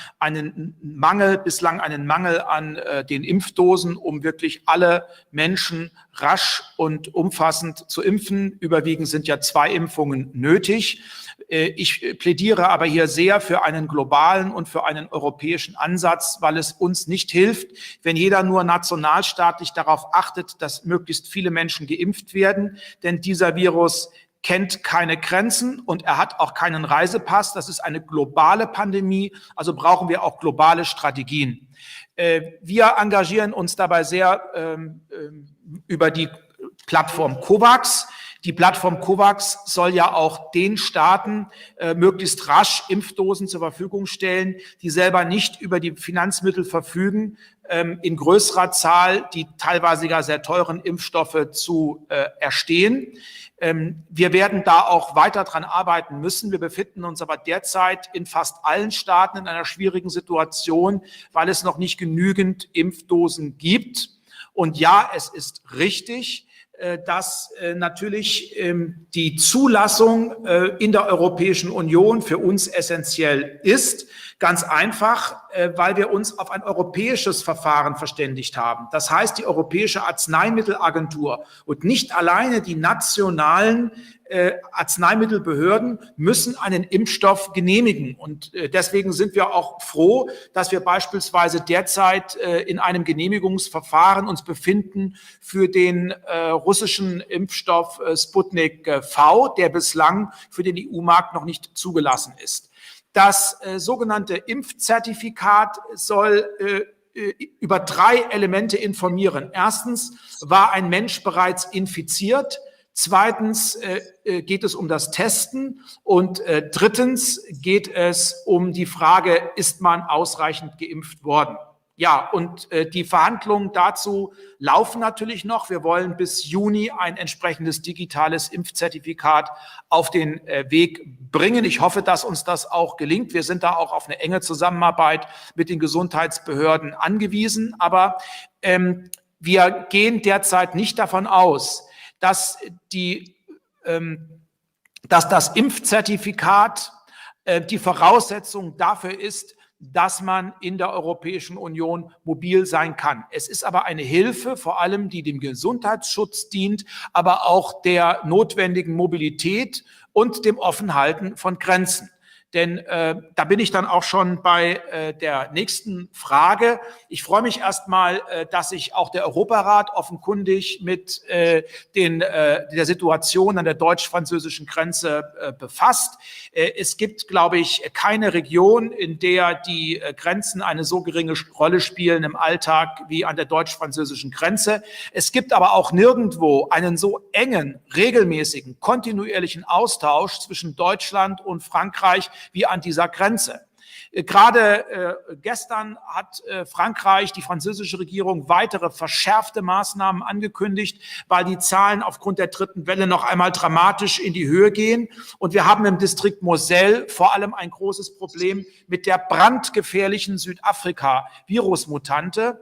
bislang einen Mangel an den Impfdosen, um wirklich alle Menschen rasch und umfassend zu impfen. Überwiegend sind ja 2 Impfungen nötig. Ich plädiere aber hier sehr für einen globalen und für einen europäischen Ansatz, weil es uns nicht hilft, wenn jeder nur nationalstaatlich darauf achtet, dass möglichst viele Menschen geimpft werden. Denn dieser Virus kennt keine Grenzen und er hat auch keinen Reisepass. Das ist eine globale Pandemie, also brauchen wir auch globale Strategien. Wir engagieren uns dabei sehr über die Plattform COVAX. Die Plattform COVAX soll ja auch den Staaten möglichst rasch Impfdosen zur Verfügung stellen, die selber nicht über die Finanzmittel verfügen, in größerer Zahl die teilweise ja sehr teuren Impfstoffe zu erstehen. Wir werden da auch weiter dran arbeiten müssen. Wir befinden uns aber derzeit in fast allen Staaten in einer schwierigen Situation, weil es noch nicht genügend Impfdosen gibt. Und ja, es ist richtig, dass natürlich die Zulassung in der Europäischen Union für uns essentiell ist. Ganz einfach, weil wir uns auf ein europäisches Verfahren verständigt haben. Das heißt, die Europäische Arzneimittelagentur und nicht alleine die nationalen Arzneimittelbehörden müssen einen Impfstoff genehmigen. Und deswegen sind wir auch froh, dass wir beispielsweise derzeit in einem Genehmigungsverfahren uns befinden für den russischen Impfstoff Sputnik V, der bislang für den EU-Markt noch nicht zugelassen ist. Das sogenannte Impfzertifikat soll über 3 Elemente informieren. Erstens, war ein Mensch bereits infiziert? Zweitens geht es um das Testen und drittens geht es um die Frage, ist man ausreichend geimpft worden? Ja, und die Verhandlungen dazu laufen natürlich noch. Wir wollen bis Juni ein entsprechendes digitales Impfzertifikat auf den Weg bringen. Ich hoffe, dass uns das auch gelingt. Wir sind da auch auf eine enge Zusammenarbeit mit den Gesundheitsbehörden angewiesen. Aber wir gehen derzeit nicht davon aus, dass das Impfzertifikat die Voraussetzung dafür ist, dass man in der Europäischen Union mobil sein kann. Es ist aber eine Hilfe, vor allem die dem Gesundheitsschutz dient, aber auch der notwendigen Mobilität und dem Offenhalten von Grenzen. Denn da bin ich dann auch schon bei der nächsten Frage. Ich freue mich erstmal, dass sich auch der Europarat offenkundig mit der Situation an der deutsch-französischen Grenze befasst. Es gibt, glaube ich, keine Region, in der die Grenzen eine so geringe Rolle spielen im Alltag wie an der deutsch-französischen Grenze. Es gibt aber auch nirgendwo einen so engen, regelmäßigen, kontinuierlichen Austausch zwischen Deutschland und Frankreich wie an dieser Grenze. Gerade gestern hat Frankreich, die französische Regierung, weitere verschärfte Maßnahmen angekündigt, weil die Zahlen aufgrund der 3. Welle noch einmal dramatisch in die Höhe gehen. Und wir haben im Distrikt Moselle vor allem ein großes Problem mit der brandgefährlichen Südafrika-Virusmutante.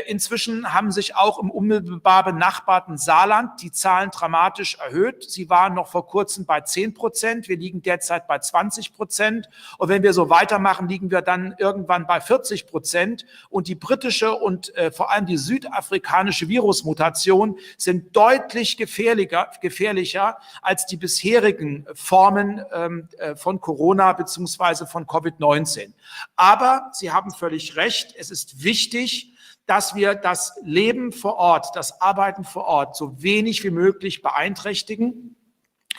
Inzwischen haben sich auch im unmittelbar benachbarten Saarland die Zahlen dramatisch erhöht. Sie waren noch vor kurzem bei 10%. Wir liegen derzeit bei 20%. Und wenn wir so weitermachen, liegen wir dann irgendwann bei 40%. Und die britische und vor allem die südafrikanische Virusmutation sind deutlich gefährlicher als die bisherigen Formen von Corona bzw. von Covid-19. Aber Sie haben völlig recht, es ist wichtig, dass wir das Leben vor Ort, das Arbeiten vor Ort so wenig wie möglich beeinträchtigen.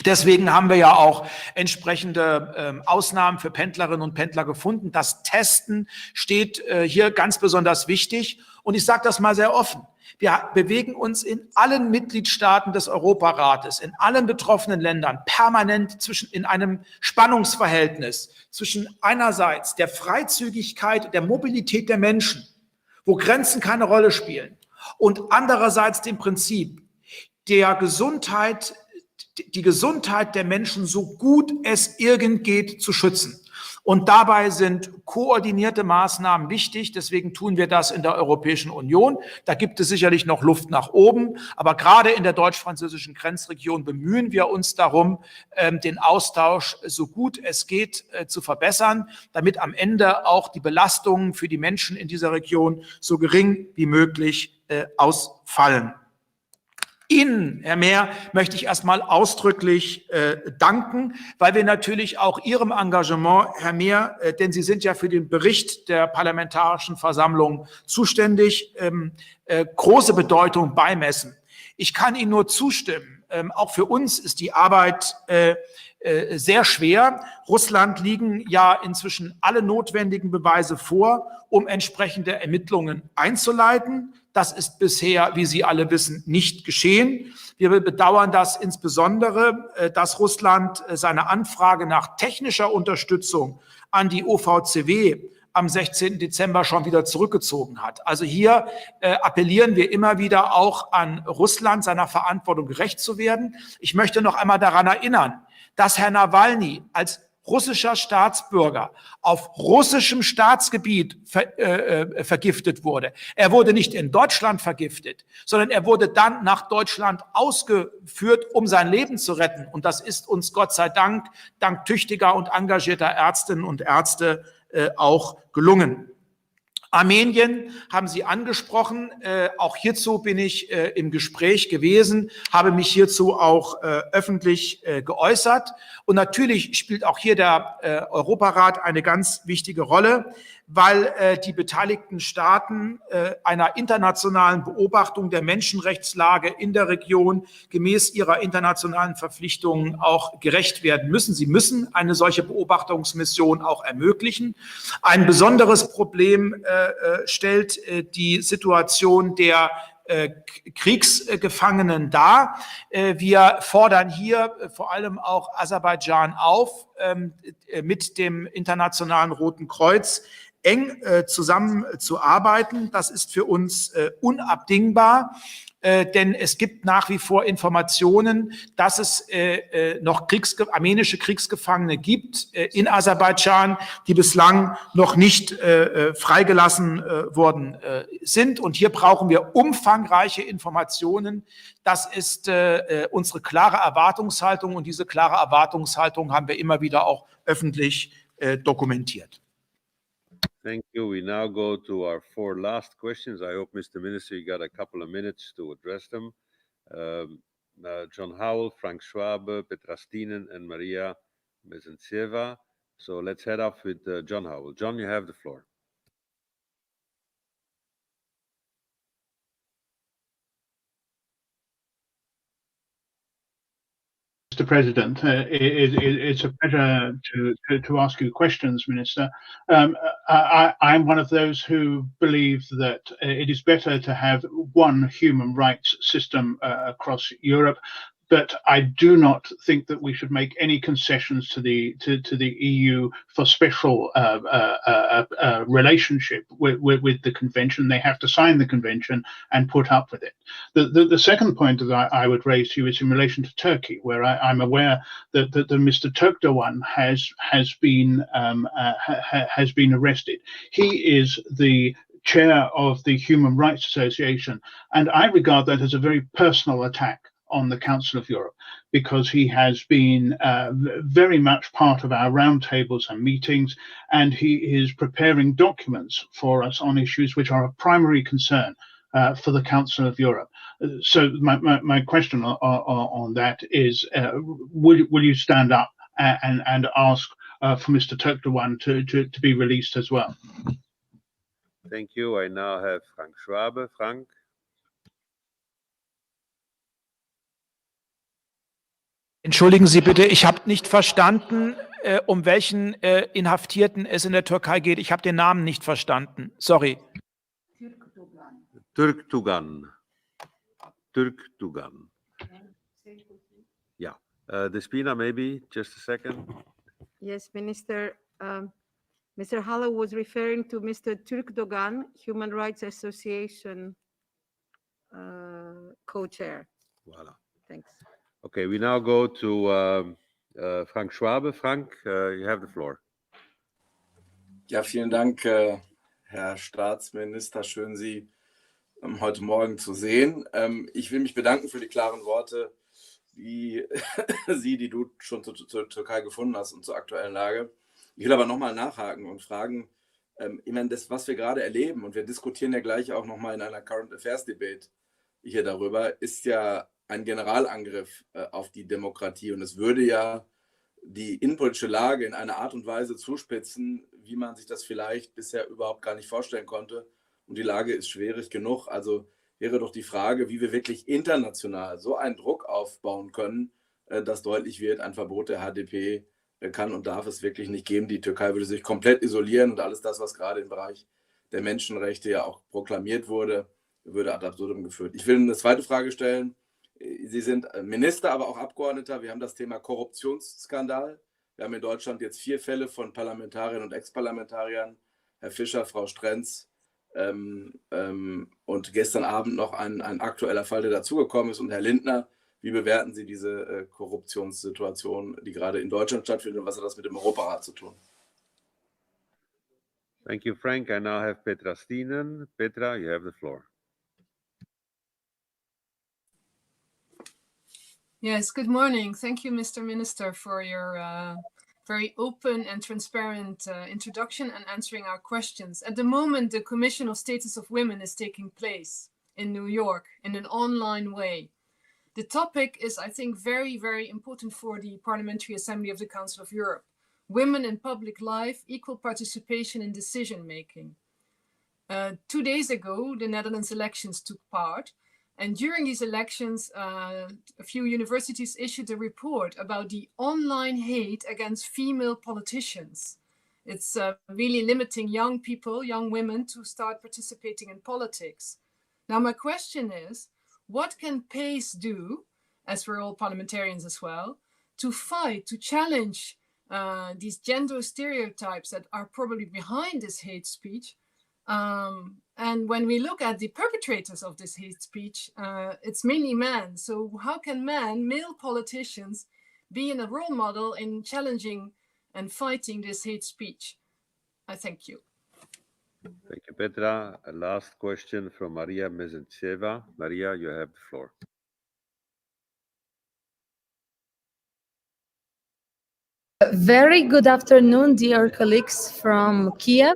Deswegen haben wir ja auch entsprechende Ausnahmen für Pendlerinnen und Pendler gefunden. Das Testen steht hier ganz besonders wichtig. Und ich sage das mal sehr offen. Wir bewegen uns in allen Mitgliedstaaten des Europarates, in allen betroffenen Ländern permanent in einem Spannungsverhältnis zwischen einerseits der Freizügigkeit, der Mobilität der Menschen, wo Grenzen keine Rolle spielen, und andererseits dem Prinzip der die Gesundheit der Menschen so gut es irgend geht zu schützen. Und dabei sind koordinierte Maßnahmen wichtig. Deswegen tun wir das in der Europäischen Union. Da gibt es sicherlich noch Luft nach oben. Aber gerade in der deutsch-französischen Grenzregion bemühen wir uns darum, den Austausch so gut es geht zu verbessern, damit am Ende auch die Belastungen für die Menschen in dieser Region so gering wie möglich ausfallen. Ihnen, Herr Mehr, möchte ich erstmal ausdrücklich danken, weil wir natürlich auch Ihrem Engagement, Herr Mehr, denn Sie sind ja für den Bericht der Parlamentarischen Versammlung zuständig, große Bedeutung beimessen. Ich kann Ihnen nur zustimmen. Auch für uns ist die Arbeit sehr schwer. Russland liegen ja inzwischen alle notwendigen Beweise vor, um entsprechende Ermittlungen einzuleiten. Das ist bisher, wie Sie alle wissen, nicht geschehen. Wir bedauern das insbesondere, dass Russland seine Anfrage nach technischer Unterstützung an die OVCW am 16. Dezember schon wieder zurückgezogen hat. Also hier appellieren wir immer wieder auch an Russland, seiner Verantwortung gerecht zu werden. Ich möchte noch einmal daran erinnern, dass Herr Nawalny als russischer Staatsbürger auf russischem Staatsgebiet vergiftet wurde. Er wurde nicht in Deutschland vergiftet, sondern er wurde dann nach Deutschland ausgeführt, um sein Leben zu retten. Und das ist uns Gott sei Dank, dank tüchtiger und engagierter Ärztinnen und Ärzte auch gelungen. Armenien haben Sie angesprochen. Auch hierzu bin ich im Gespräch gewesen, habe mich hierzu auch öffentlich geäußert. Und natürlich spielt auch hier der Europarat eine ganz wichtige Rolle, weil die beteiligten Staaten einer internationalen Beobachtung der Menschenrechtslage in der Region gemäß ihrer internationalen Verpflichtungen auch gerecht werden müssen. Sie müssen eine solche Beobachtungsmission auch ermöglichen. Ein besonderes Problem stellt die Situation der Kriegsgefangenen dar. Wir fordern hier vor allem auch Aserbaidschan auf, mit dem Internationalen Roten Kreuz eng zusammenzuarbeiten. Das ist für uns unabdingbar, denn es gibt nach wie vor Informationen, dass es noch armenische Kriegsgefangene gibt in Aserbaidschan, die bislang noch nicht freigelassen worden sind. Und hier brauchen wir umfangreiche Informationen. Das ist unsere klare Erwartungshaltung, und diese klare Erwartungshaltung haben wir immer wieder auch öffentlich dokumentiert. Thank you. We now go to our 4 last questions. I hope, Mr. Minister, you got a couple of minutes to address them. John Howell, Frank Schwabe, Petra Stienen, and Marija Mezentseva. So let's head off with John Howell. John, you have the floor. Mr. President, it's a pleasure to ask you questions, Minister. I'm one of those who believe that it is better to have one human rights system across Europe, but I do not think that we should make any concessions to the EU for special relationship with the convention. They have to sign the convention and put up with it. The second point that I would raise to you is in relation to Turkey, where I'm aware that Mr. Turkdoğan has been arrested. He is the chair of the Human Rights Association, and I regard that as a very personal attack on the Council of Europe, because he has been very much part of our roundtables and meetings, and he is preparing documents for us on issues which are of primary concern for the Council of Europe. So my question on that is, will you stand up and ask for Mr. Turkdoğan to be released as well? Thank you. I now have Frank Schwabe. Frank. Entschuldigen Sie bitte, ich habe nicht verstanden, um welchen Inhaftierten es in der Türkei geht. Ich habe den Namen nicht verstanden. Sorry. Turkdoğan. Yeah. Despina, maybe just a second. Yes, Minister. Mr. Haller was referring to Mr. Turkdoğan, Human Rights Association co-chair. Voilà. Thanks. Okay, we now go to Frank Schwabe. Frank, you have the floor. Ja, vielen Dank, Herr Staatsminister. Schön, Sie heute Morgen zu sehen. Ich will mich bedanken für die klaren Worte, die du schon zur Türkei gefunden hast und zur aktuellen Lage. Ich will aber nochmal nachhaken und fragen, ich meine, das, was wir gerade erleben, und wir diskutieren ja gleich auch nochmal in einer Current Affairs Debate hier darüber, ist ja ein Generalangriff auf die Demokratie. Und es würde ja die innenpolitische Lage in einer Art und Weise zuspitzen, wie man sich das vielleicht bisher überhaupt gar nicht vorstellen konnte. Und die Lage ist schwierig genug. Also wäre doch die Frage, wie wir wirklich international so einen Druck aufbauen können, dass deutlich wird, ein Verbot der HDP kann und darf es wirklich nicht geben. Die Türkei würde sich komplett isolieren und alles das, was gerade im Bereich der Menschenrechte ja auch proklamiert wurde, würde ad absurdum geführt. Ich will eine zweite Frage stellen. Sie sind Minister, aber auch Abgeordneter. Wir haben das Thema Korruptionsskandal. Wir haben in Deutschland jetzt 4 Fälle von Parlamentariern und Ex-Parlamentariern, Herr Fischer, Frau Strenz, und gestern Abend noch ein aktueller Fall, der dazugekommen ist. Und Herr Lindner, wie bewerten Sie diese Korruptionssituation, die gerade in Deutschland stattfindet, und was hat das mit dem Europarat zu tun? Thank you, Frank. I now have Petra Stienen. Petra, you have the floor. Yes, good morning. Thank you, Mr. Minister, for your very open and transparent introduction and answering our questions. At the moment, the Commission on Status of Women is taking place in New York in an online way. The topic is, I think, very, very important for the Parliamentary Assembly of the Council of Europe. Women in public life, equal participation in decision-making. 2 days ago, the Netherlands elections took part. And during these elections, a few universities issued a report about the online hate against female politicians. It's really limiting young people, young women, to start participating in politics. Now, my question is, what can PACE do, as we're all parliamentarians as well, to fight, to challenge these gender stereotypes that are probably behind this hate speech? And when we look at the perpetrators of this hate speech, it's mainly men. So how can men, male politicians, be in a role model in challenging and fighting this hate speech? I thank you. Thank you, Petra. A last question from Marija Mezentseva. Marija, you have the floor. Very good afternoon, dear colleagues from Kiev,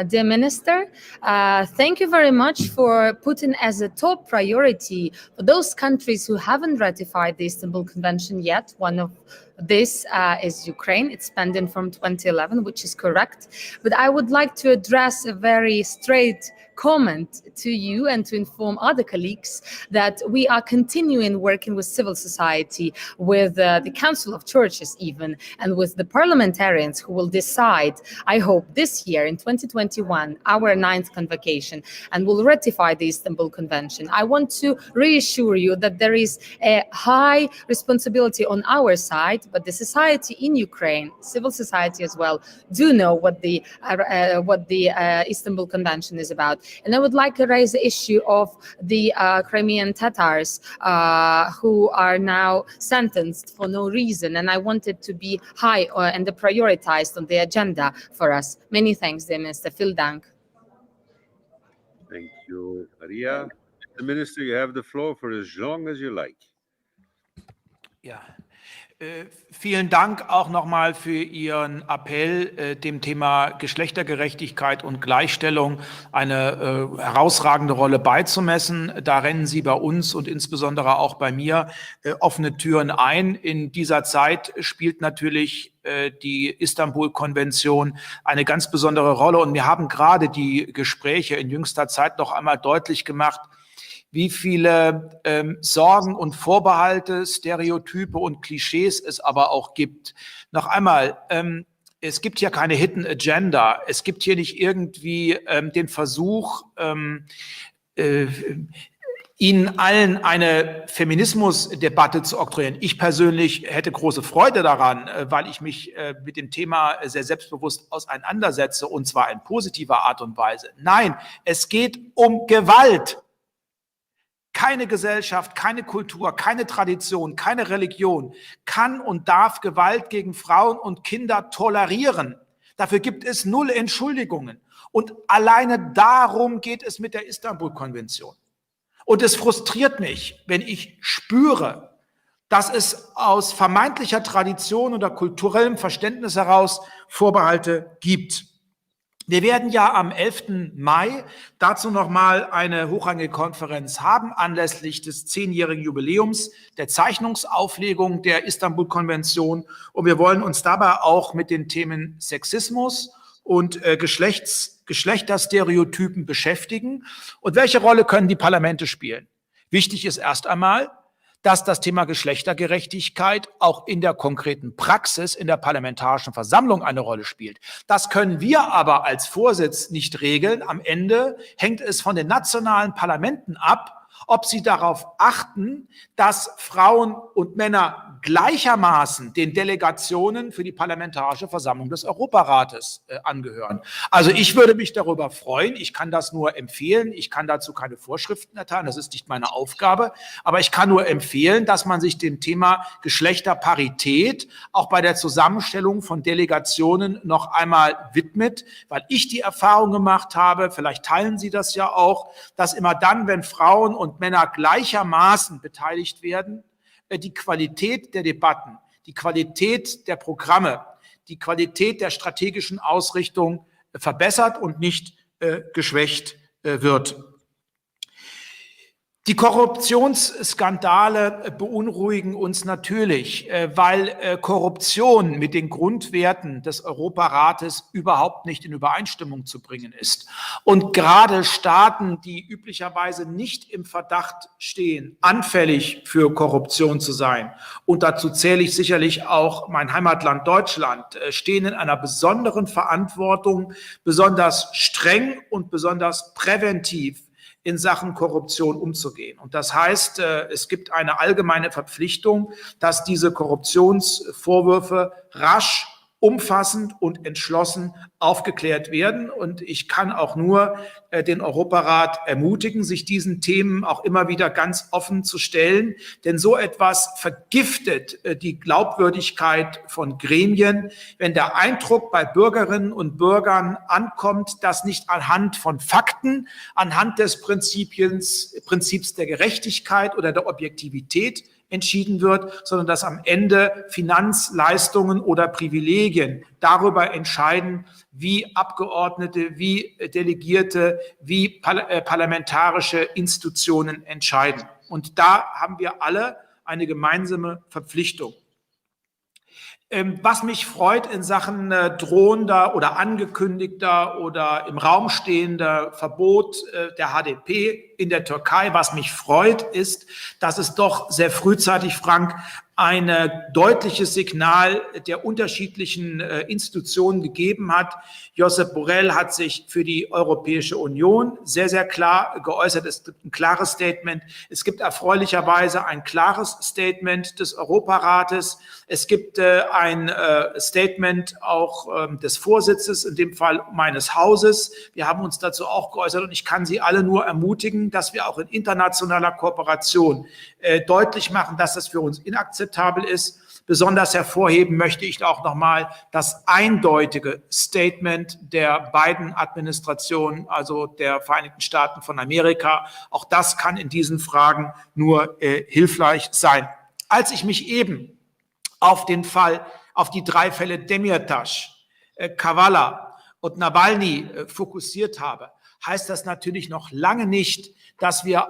dear Minister. Thank you very much for putting as a top priority for those countries who haven't ratified the Istanbul Convention yet. One of this is Ukraine. It's pending from 2011, which is correct. But I would like to address a very straight comment to you and to inform other colleagues that we are continuing working with civil society, with the Council of Churches even, and with the parliamentarians who will decide, I hope this year in 2021, our 9th convocation, and will ratify the Istanbul Convention. I want to reassure you that there is a high responsibility on our side, but the society in Ukraine, civil society as well, do know what the Istanbul Convention is about. And I would like to raise the issue of the Crimean Tatars who are now sentenced for no reason. And I want it to be high and prioritized on the agenda for us. Many thanks, dear Minister. Vielen Dank. Thank you, Marija. The Minister, you have the floor for as long as you like. Ja. Vielen Dank auch nochmal für Ihren Appell, dem Thema Geschlechtergerechtigkeit und Gleichstellung eine herausragende Rolle beizumessen. Da rennen Sie bei uns und insbesondere auch bei mir offene Türen ein. In dieser Zeit spielt natürlich die Istanbul-Konvention eine ganz besondere Rolle. Und mir haben gerade die Gespräche in jüngster Zeit noch einmal deutlich gemacht, wie viele Sorgen und Vorbehalte, Stereotype und Klischees es aber auch gibt. Noch einmal, es gibt hier keine Hidden Agenda. Es gibt hier nicht irgendwie den Versuch, Ihnen allen eine Feminismusdebatte zu oktroyieren. Ich persönlich hätte große Freude daran, weil ich mich mit dem Thema sehr selbstbewusst auseinandersetze, und zwar in positiver Art und Weise. Nein, es geht um Gewalt. Keine Gesellschaft, keine Kultur, keine Tradition, keine Religion kann und darf Gewalt gegen Frauen und Kinder tolerieren. Dafür gibt es 0 Entschuldigungen. Und alleine darum geht es mit der Istanbul-Konvention. Und es frustriert mich, wenn ich spüre, dass es aus vermeintlicher Tradition oder kulturellem Verständnis heraus Vorbehalte gibt. Wir werden ja am 11. Mai dazu nochmal eine hochrangige Konferenz haben, anlässlich des 10-jährigen Jubiläums der Zeichnungsauflegung der Istanbul-Konvention. Und wir wollen uns dabei auch mit den Themen Sexismus und Geschlechterstereotypen beschäftigen. Und welche Rolle können die Parlamente spielen? Wichtig ist erst einmal, dass das Thema Geschlechtergerechtigkeit auch in der konkreten Praxis in der Parlamentarischen Versammlung eine Rolle spielt. Das können wir aber als Vorsitz nicht regeln. Am Ende hängt es von den nationalen Parlamenten ab, ob sie darauf achten, dass Frauen und Männer gleichermaßen den Delegationen für die Parlamentarische Versammlung des Europarates angehören. Also ich würde mich darüber freuen, ich kann das nur empfehlen, ich kann dazu keine Vorschriften erteilen, das ist nicht meine Aufgabe, aber ich kann nur empfehlen, dass man sich dem Thema Geschlechterparität auch bei der Zusammenstellung von Delegationen noch einmal widmet, weil ich die Erfahrung gemacht habe, vielleicht teilen Sie das ja auch, dass immer dann, wenn Frauen und Männer gleichermaßen beteiligt werden, die Qualität der Debatten, die Qualität der Programme, die Qualität der strategischen Ausrichtung verbessert und nicht geschwächt wird. Die Korruptionsskandale beunruhigen uns natürlich, weil Korruption mit den Grundwerten des Europarates überhaupt nicht in Übereinstimmung zu bringen ist. Und gerade Staaten, die üblicherweise nicht im Verdacht stehen, anfällig für Korruption zu sein, und dazu zähle ich sicherlich auch mein Heimatland Deutschland, stehen in einer besonderen Verantwortung, besonders streng und besonders präventiv in Sachen Korruption umzugehen. Und das heißt, es gibt eine allgemeine Verpflichtung, dass diese Korruptionsvorwürfe rasch, umfassend und entschlossen aufgeklärt werden. Und ich kann auch nur den Europarat ermutigen, sich diesen Themen auch immer wieder ganz offen zu stellen. Denn so etwas vergiftet die Glaubwürdigkeit von Gremien, wenn der Eindruck bei Bürgerinnen und Bürgern ankommt, dass nicht anhand von Fakten, anhand des Prinzips der Gerechtigkeit oder der Objektivität entschieden wird, sondern dass am Ende Finanzleistungen oder Privilegien darüber entscheiden, wie Abgeordnete, wie Delegierte, wie parlamentarische Institutionen entscheiden. Und da haben wir alle eine gemeinsame Verpflichtung. Was mich freut in Sachen drohender oder angekündigter oder im Raum stehender Verbot der HDP in der Türkei, was mich freut, ist, dass es doch sehr frühzeitig, Frank, ein deutliches Signal der unterschiedlichen Institutionen gegeben hat. Josep Borrell hat sich für die Europäische Union sehr, sehr klar geäußert. Es gibt ein klares Statement. Es gibt erfreulicherweise ein klares Statement des Europarates. Es gibt ein Statement auch des Vorsitzes, in dem Fall meines Hauses. Wir haben uns dazu auch geäußert und ich kann Sie alle nur ermutigen, dass wir auch in internationaler Kooperation deutlich machen, dass das für uns inakzeptabel ist. Besonders hervorheben möchte ich auch nochmal das eindeutige Statement der beiden Administrationen, also der Vereinigten Staaten von Amerika. Auch das kann in diesen Fragen nur hilfreich sein. Als ich mich eben auf die 3 Fälle Demirtas, Kavala und Nawalny fokussiert habe, heißt das natürlich noch lange nicht, dass wir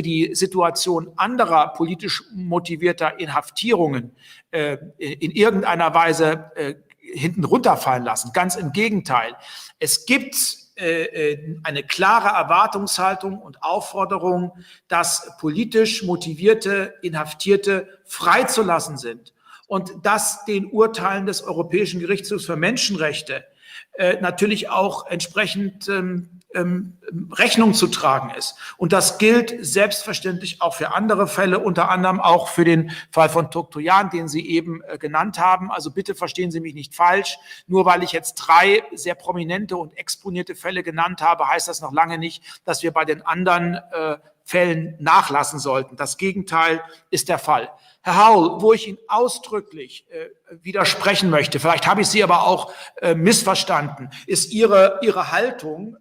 die Situation anderer politisch motivierter Inhaftierungen in irgendeiner Weise hinten runterfallen lassen. Ganz im Gegenteil. Es gibt eine klare Erwartungshaltung und Aufforderung, dass politisch motivierte Inhaftierte freizulassen sind und dass den Urteilen des Europäischen Gerichtshofs für Menschenrechte natürlich auch entsprechend Rechnung zu tragen ist. Und das gilt selbstverständlich auch für andere Fälle, unter anderem auch für den Fall von Toktoyan, den Sie eben genannt haben. Also bitte verstehen Sie mich nicht falsch. Nur weil ich jetzt 3 sehr prominente und exponierte Fälle genannt habe, heißt das noch lange nicht, dass wir bei den anderen Fällen nachlassen sollten. Das Gegenteil ist der Fall. Herr Howell, wo ich Ihnen ausdrücklich widersprechen möchte, vielleicht habe ich Sie aber auch missverstanden, ist Ihre Haltung,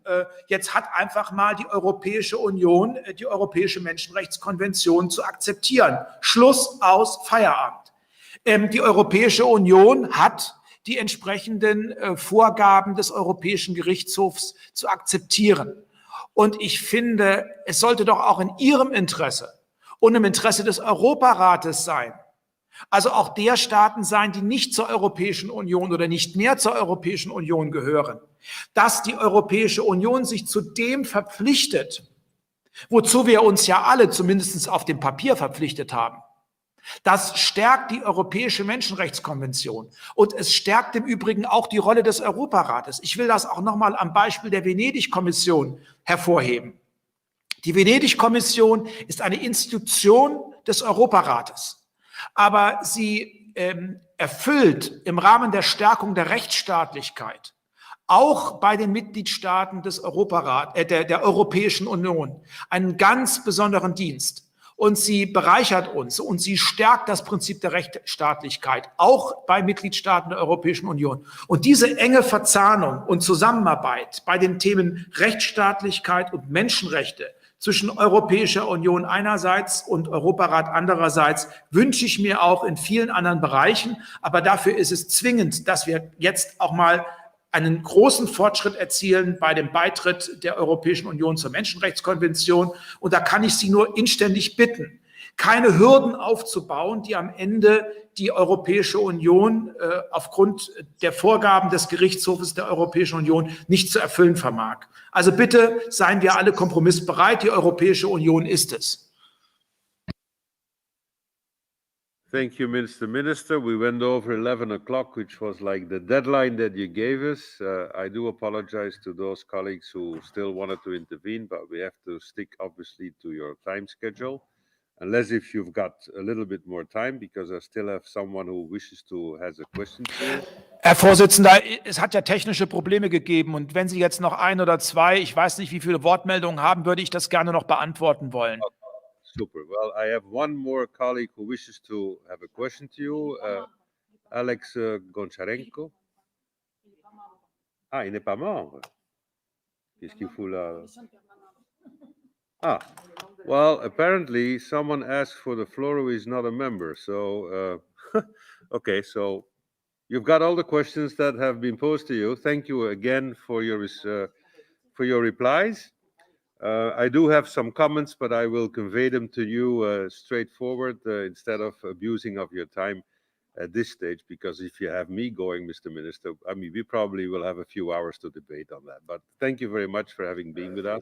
jetzt hat einfach mal die Europäische Union die Europäische Menschenrechtskonvention zu akzeptieren. Schluss, aus, Feierabend. Die Europäische Union hat die entsprechenden Vorgaben des Europäischen Gerichtshofs zu akzeptieren. Und ich finde, es sollte doch auch in Ihrem Interesse und im Interesse des Europarates sein, also auch der Staaten sein, die nicht zur Europäischen Union oder nicht mehr zur Europäischen Union gehören, dass die Europäische Union sich zu dem verpflichtet, wozu wir uns ja alle zumindest auf dem Papier verpflichtet haben. Das stärkt die Europäische Menschenrechtskonvention und es stärkt im Übrigen auch die Rolle des Europarates. Ich will das auch nochmal am Beispiel der Venedig-Kommission hervorheben. Die Venedig-Kommission ist eine Institution des Europarates, aber sie erfüllt im Rahmen der Stärkung der Rechtsstaatlichkeit auch bei den Mitgliedstaaten des der Europäischen Union einen ganz besonderen Dienst. Und sie bereichert uns und sie stärkt das Prinzip der Rechtsstaatlichkeit, auch bei Mitgliedstaaten der Europäischen Union. Und diese enge Verzahnung und Zusammenarbeit bei den Themen Rechtsstaatlichkeit und Menschenrechte zwischen Europäischer Union einerseits und Europarat andererseits wünsche ich mir auch in vielen anderen Bereichen. Aber dafür ist es zwingend, dass wir jetzt auch mal einen großen Fortschritt erzielen bei dem Beitritt der Europäischen Union zur Menschenrechtskonvention. Und da kann ich Sie nur inständig bitten, keine Hürden aufzubauen, die am Ende die Europäische Union aufgrund der Vorgaben des Gerichtshofes der Europäischen Union nicht zu erfüllen vermag. Also bitte seien wir alle kompromissbereit. Die Europäische Union ist es. Thank you, Mr. Minister. We went over 11 o'clock, which was like the deadline that you gave us. I do apologize to those colleagues who still wanted to intervene, but we have to stick obviously to your time schedule. Unless if you've got a little bit more time, because I still have someone who wishes to has a question to you. Herr Vorsitzender, es hat ja technische Probleme gegeben und wenn Sie jetzt noch ein oder zwei, ich weiß nicht, wie viele Wortmeldungen haben, würde ich das gerne noch beantworten wollen. Super. Well, I have one more colleague who wishes to have a question to you, Alex Goncharenko. Ah, il n'est pas membre. Qu'est-ce qu'il fout là? Ah, well, apparently someone asked for the floor who is not a member. So, okay, so you've got all the questions that have been posed to you. Thank you again for your replies. I do have some comments, but I will convey them to you straightforward instead of abusing of your time at this stage, because if you have me going, Mr. Minister, I mean, we probably will have a few hours to debate on that. But thank you very much for having been with us.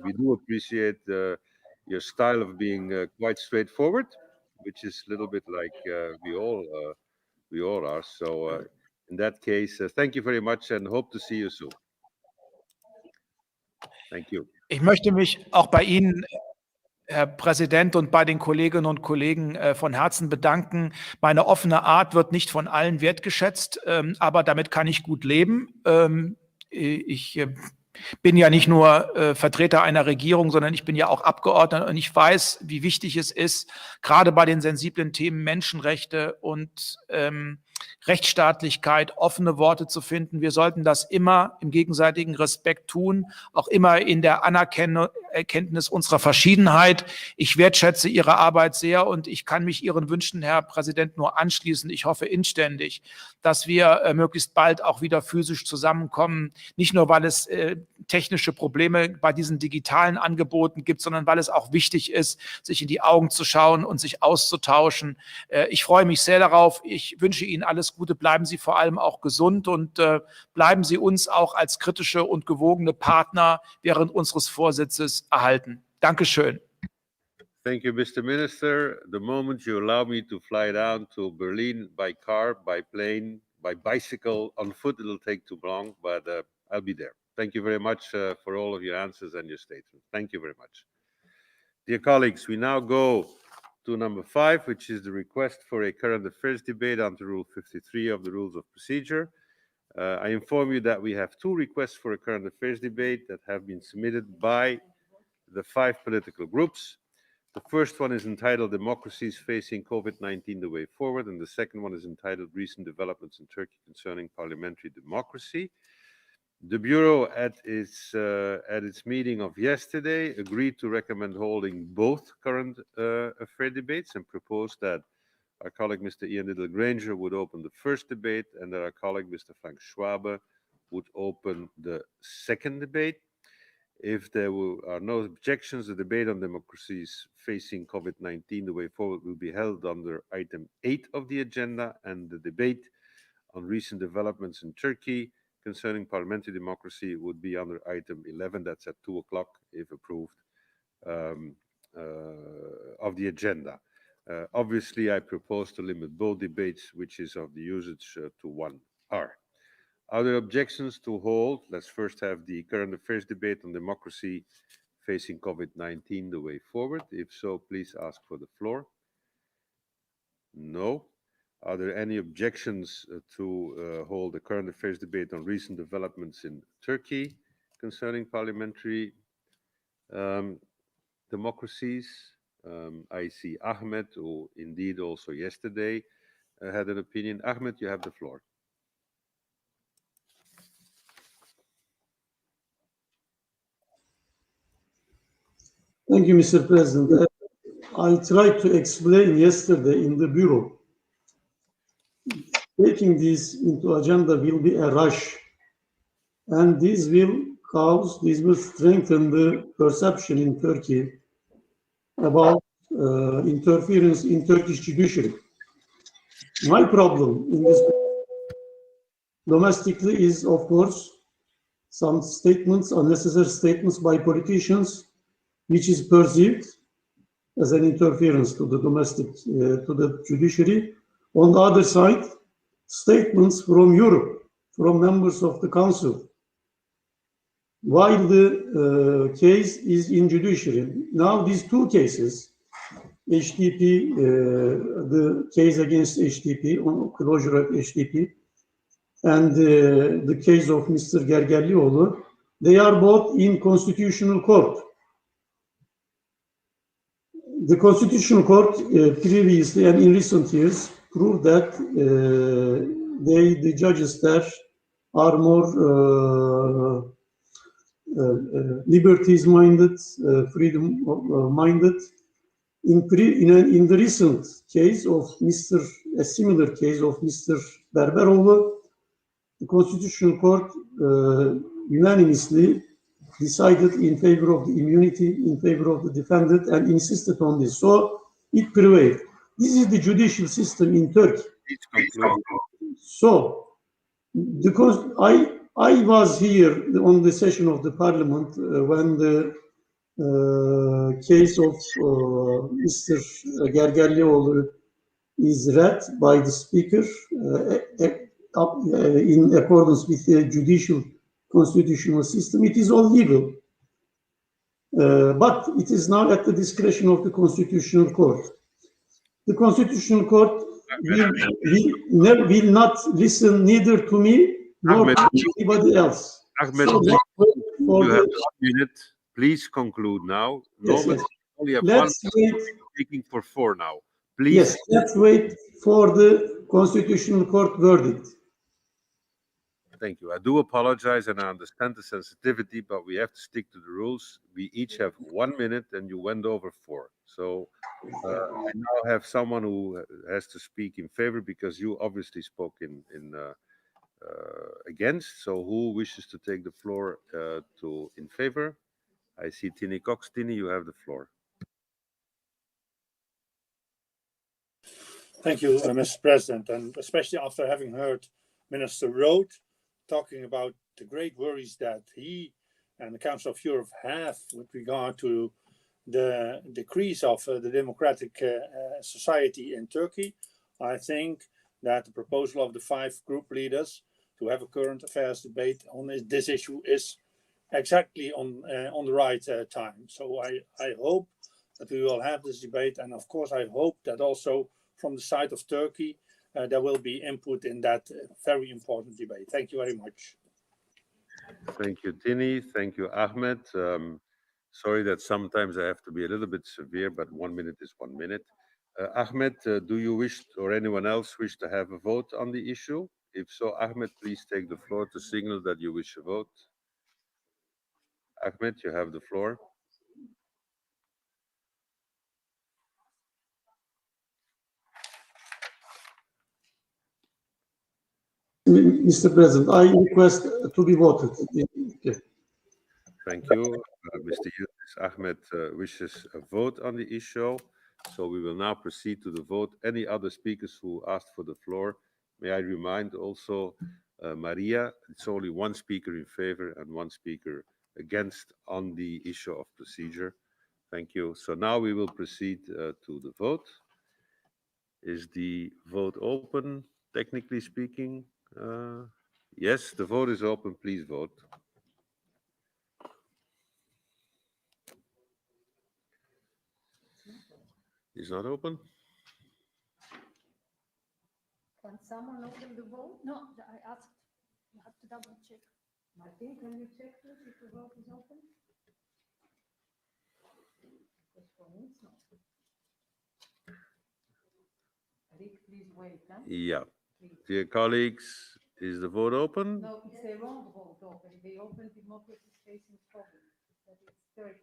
We do appreciate your style of being quite straightforward, which is a little bit like we all are. So in that case, thank you very much and hope to see you soon. Thank you. Ich möchte mich auch bei Ihnen, Herr Präsident, und bei den Kolleginnen und Kollegen von Herzen bedanken. Meine offene Art wird nicht von allen wertgeschätzt, aber damit kann ich gut leben. Ich bin ja nicht nur Vertreter einer Regierung, sondern ich bin ja auch Abgeordneter und ich weiß, wie wichtig es ist, gerade bei den sensiblen Themen Menschenrechte und Rechtsstaatlichkeit offene Worte zu finden. Wir sollten das immer im gegenseitigen Respekt tun, auch immer in der Erkenntnis unserer Verschiedenheit. Ich wertschätze Ihre Arbeit sehr und ich kann mich Ihren Wünschen, Herr Präsident, nur anschließen. Ich hoffe inständig, dass wir möglichst bald auch wieder physisch zusammenkommen. Nicht nur, weil es technische Probleme bei diesen digitalen Angeboten gibt, sondern weil es auch wichtig ist, sich in die Augen zu schauen und sich auszutauschen. Ich freue mich sehr darauf. Ich wünsche Ihnen alles Gute. Bleiben Sie vor allem auch gesund und bleiben Sie uns auch als kritische und gewogene Partner während unseres Vorsitzes erhalten. Dankeschön. Thank you, Mr. Minister. The moment you allow me to fly down to Berlin by car, by plane, by bicycle, on foot, it'll take too long, but I'll be there. Thank you very much for all of your answers and your statements. Thank you very much. Dear colleagues, we now go to number 5, which is the request for a current affairs debate under Rule 53 of the Rules of Procedure. I inform you that we have 2 requests for a current affairs debate that have been submitted by the 5 political groups. The first one is entitled Democracies Facing COVID-19, the Way Forward, and the second one is entitled Recent Developments in Turkey Concerning Parliamentary Democracy. The Bureau at its meeting of yesterday agreed to recommend holding both current affair debates and proposed that our colleague Mr. Ian Liddell-Granger would open the first debate and that our colleague Mr. Frank Schwabe would open the second debate. If there are no objections, the debate on democracies facing COVID-19, the way forward, will be held under item 8 of the agenda, and the debate on recent developments in Turkey concerning parliamentary democracy would be under item 11. That's at 2 o'clock, if approved, of the agenda. Obviously, I propose to limit both debates, which is of the usage, to 1 hour. Are there objections to hold? Let's first have the current affairs debate on democracy facing COVID-19, the way forward. If so, please ask for the floor. No. Are there any objections to hold the current affairs debate on recent developments in Turkey concerning parliamentary democracies? I see Ahmed, who indeed also yesterday had an opinion. Ahmed, you have the floor. Thank you, Mr. President. I tried to explain yesterday in the Bureau. Taking this into agenda will be a rush, and this will strengthen the perception in Turkey about interference in Turkish judiciary. My problem in this domestically is, of course, some statements, unnecessary statements by politicians, which is perceived as an interference to the domestic, to the judiciary. On the other side, statements from Europe, from members of the Council, while the case is in judiciary. Now these 2 cases, HDP, the case against HDP, on closure of HDP, and the case of Mr. Gergerlioğlu, they are both in Constitutional Court. The Constitutional Court previously and in recent years proved that the judges there are more liberties-minded, freedom-minded. In the recent case of a similar case of Mr. Berberoğlu, the Constitutional Court unanimously decided in favor of the immunity, in favor of the defendant, and insisted on this. So it prevailed. This is the judicial system in Turkey. So, because I was here on the session of the parliament when the case of Mr. Gergerlioğlu is read by the speaker in accordance with the judicial constitutional system. It is all legal, but it is now at the discretion of the Constitutional Court. The Constitutional Court will not listen neither to me nor to anybody else. Ahmed, So you have 1 minute. Please conclude now. Yes, Normally, only have let's 1 wait. speaking for 4 now. Please. Yes, let's wait for the Constitutional Court verdict. Thank you. I do apologize, and I understand the sensitivity, but we have to stick to the rules. We each have 1 minute, and you went over 4. So I now have someone who has to speak in favor, because you obviously spoke against. So who wishes to take the floor in favor? I see Tini Cox. Tini, you have the floor. Thank you, Mr. President, and especially after having heard Minister Roth talking about the great worries that he and the Council of Europe have with regard to the decrease of the democratic society in Turkey. I think that the proposal of the 5 group leaders to have a current affairs debate on this issue is exactly on the right time. So I hope that we will have this debate, and of course I hope that also from the side of Turkey there will be input in that very important debate. Thank you very much. Thank you, Tini. Thank you, Ahmed. Sorry that sometimes I have to be a little bit severe, but 1 minute is 1 minute. Ahmed, do you wish, or anyone else wish to have a vote on the issue? If so, Ahmed, please take the floor to signal that you wish to vote. Ahmed, you have the floor. Mr. President, I request to be voted. Okay. Thank you. Mr. Yunus Ahmed wishes a vote on the issue. So we will now proceed to the vote. Any other speakers who asked for the floor? May I remind also Marija, it's only one speaker in favor and one speaker against on the issue of procedure. Thank you. So now we will proceed to the vote. Is the vote open, technically speaking? Yes, the vote is open. Please vote. Is not open? Can someone open the vote? No, I asked. You have to double check. Martin, can you check please if the vote is open? Because for me it's not. Rik, please wait. Huh? Yeah. Please. Dear colleagues, is the vote open? No, it's the wrong vote open. They open democracies facing problems. That is Turkey.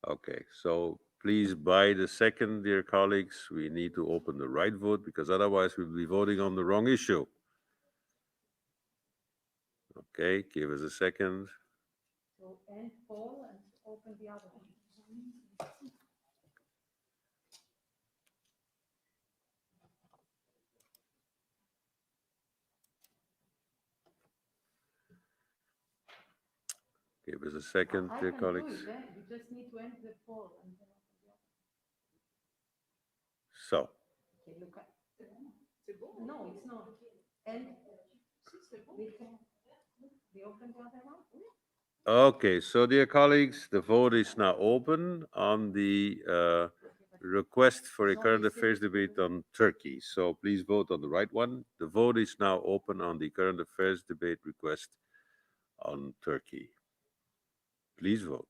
Okay, so please by the second, dear colleagues, we need to open the right vote because otherwise we'll be voting on the wrong issue. Okay, give us a second. So end poll and open the other one. Give us a second, dear colleagues. Do it, eh? You just need to end the poll and then open the other. So, Okay, look at. No, it's not. And they open the other one. okay, so dear colleagues, the vote is now open on the request for a current affairs debate on Turkey. So please vote on the right one. The vote is now open on the current affairs debate request on Turkey. Please vote.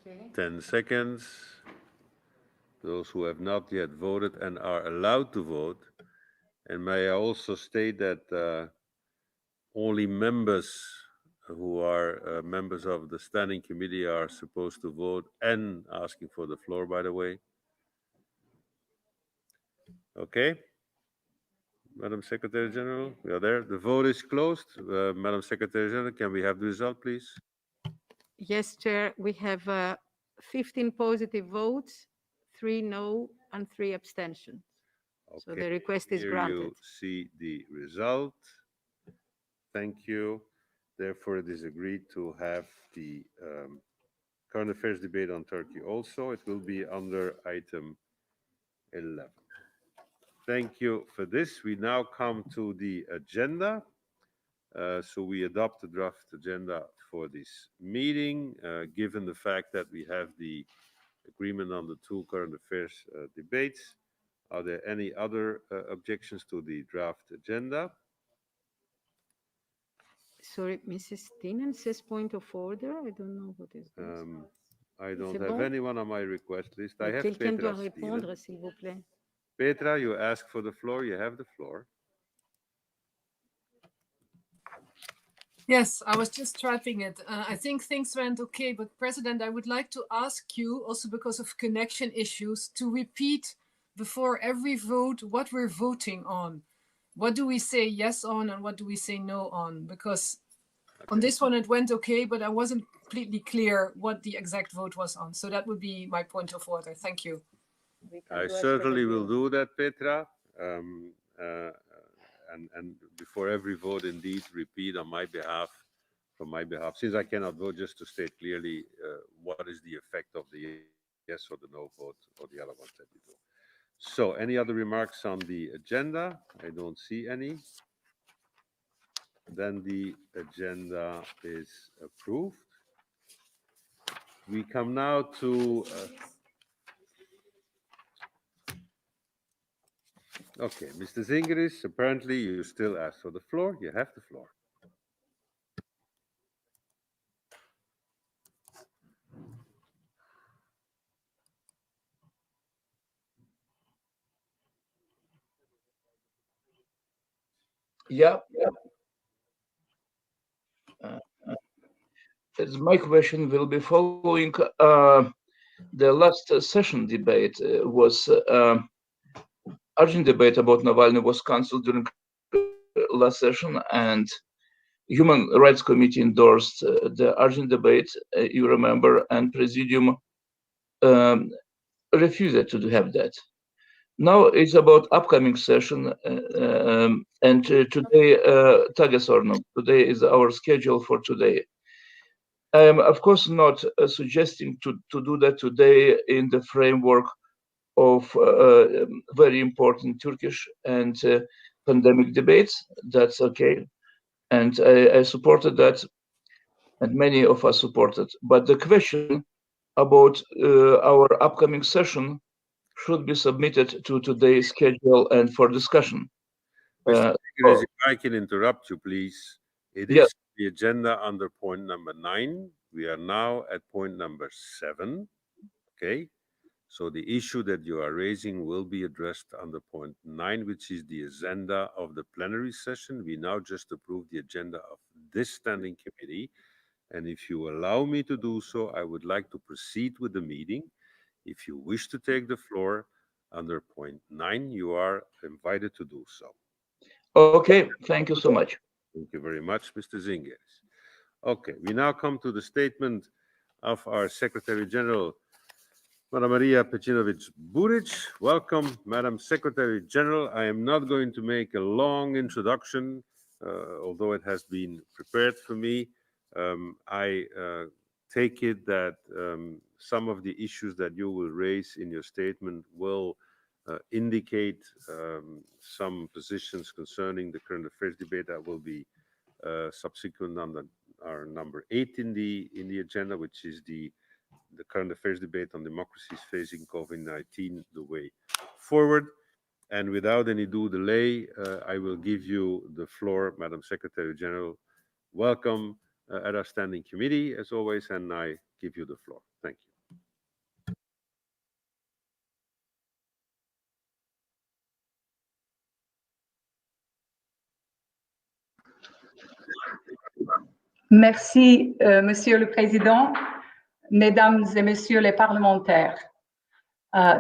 Okay. 10 seconds. Those who have not yet voted and are allowed to vote. And may I also state that only members who are members of the standing committee are supposed to vote and asking for the floor, by the way. Okay. Madam Secretary General, we are there. The vote is closed. Madam Secretary General, can we have the result, please? Yes, Chair, we have 15 positive votes, 3 no, and 3 abstentions. Okay. So the request is Here granted. you see the result. Thank you. Therefore, it is agreed to have the current affairs debate on Turkey also. It will be under item 11. Thank you for this. We now come to the agenda. So we adopt the draft agenda for this meeting, given the fact that we have the agreement on the 2 current affairs debates. Are there any other objections to the draft agenda? Sorry, Mrs. Tinen says point of order. I don't know what is this. I don't have anyone on my request list. I have Quelqu'un doit Petra répondre, Stevens. s'il vous plaît. Petra, you ask for the floor. You have the floor. Yes, I was just typing it. I think things went okay, but President, I would like to ask you, also because of connection issues, to repeat before every vote what we're voting on. What do we say yes on and what do we say no on? Because on this one it went okay, but I wasn't completely clear what the exact vote was on. So that would be my point of order. Thank you. I certainly will do that, Petra. And before every vote, indeed, repeat on my behalf, from my behalf, since I cannot vote, just to state clearly what is the effect of the yes or the no vote or the other ones that you do. So any other remarks on the agenda? I don't see any. Then the agenda is approved. We come now to... okay, Mr. Zingeris, apparently you still ask for the floor. You have the floor. Yeah. My question will be following the last session debate was urgent debate about Navalny was cancelled during last session, and Human Rights Committee endorsed the urgent debate, you remember, and Presidium refused to have that. Now it's about upcoming session, and today, Tagesordnung, today is our schedule for today. I am, of course, not suggesting to do that today in the framework of very important Turkish and pandemic debates. That's okay. And I supported that, and many of us supported. But the question about our upcoming session should be submitted to today's schedule and for discussion. Mr. If I can interrupt you, please. It is the agenda under point number 9. We are now at point number 7. Okay. So the issue that you are raising will be addressed under point 9, which is the agenda of the plenary session. We now just approved the agenda of this standing committee. And if you allow me to do so, I would like to proceed with the meeting. If you wish to take the floor under point 9, you are invited to do so. Okay, thank you so much. Thank you very much, Mr. Zingeris. Okay, we now come to the statement of our Secretary General, Madam Marija Pejcinovic-Buric. Welcome, Madam Secretary General. I am not going to make a long introduction, although it has been prepared for me. I take it that some of the issues that you will raise in your statement will indicate some positions concerning the current affairs debate that will be subsequent on our number 8 in the agenda, which is the current affairs debate on democracies facing COVID-19, the way forward. And without any due delay, I will give you the floor, Madam Secretary General. Welcome at our standing committee, as always, and I give you the floor. Thank you. Merci, Monsieur le Président, Mesdames et Messieurs les parlementaires.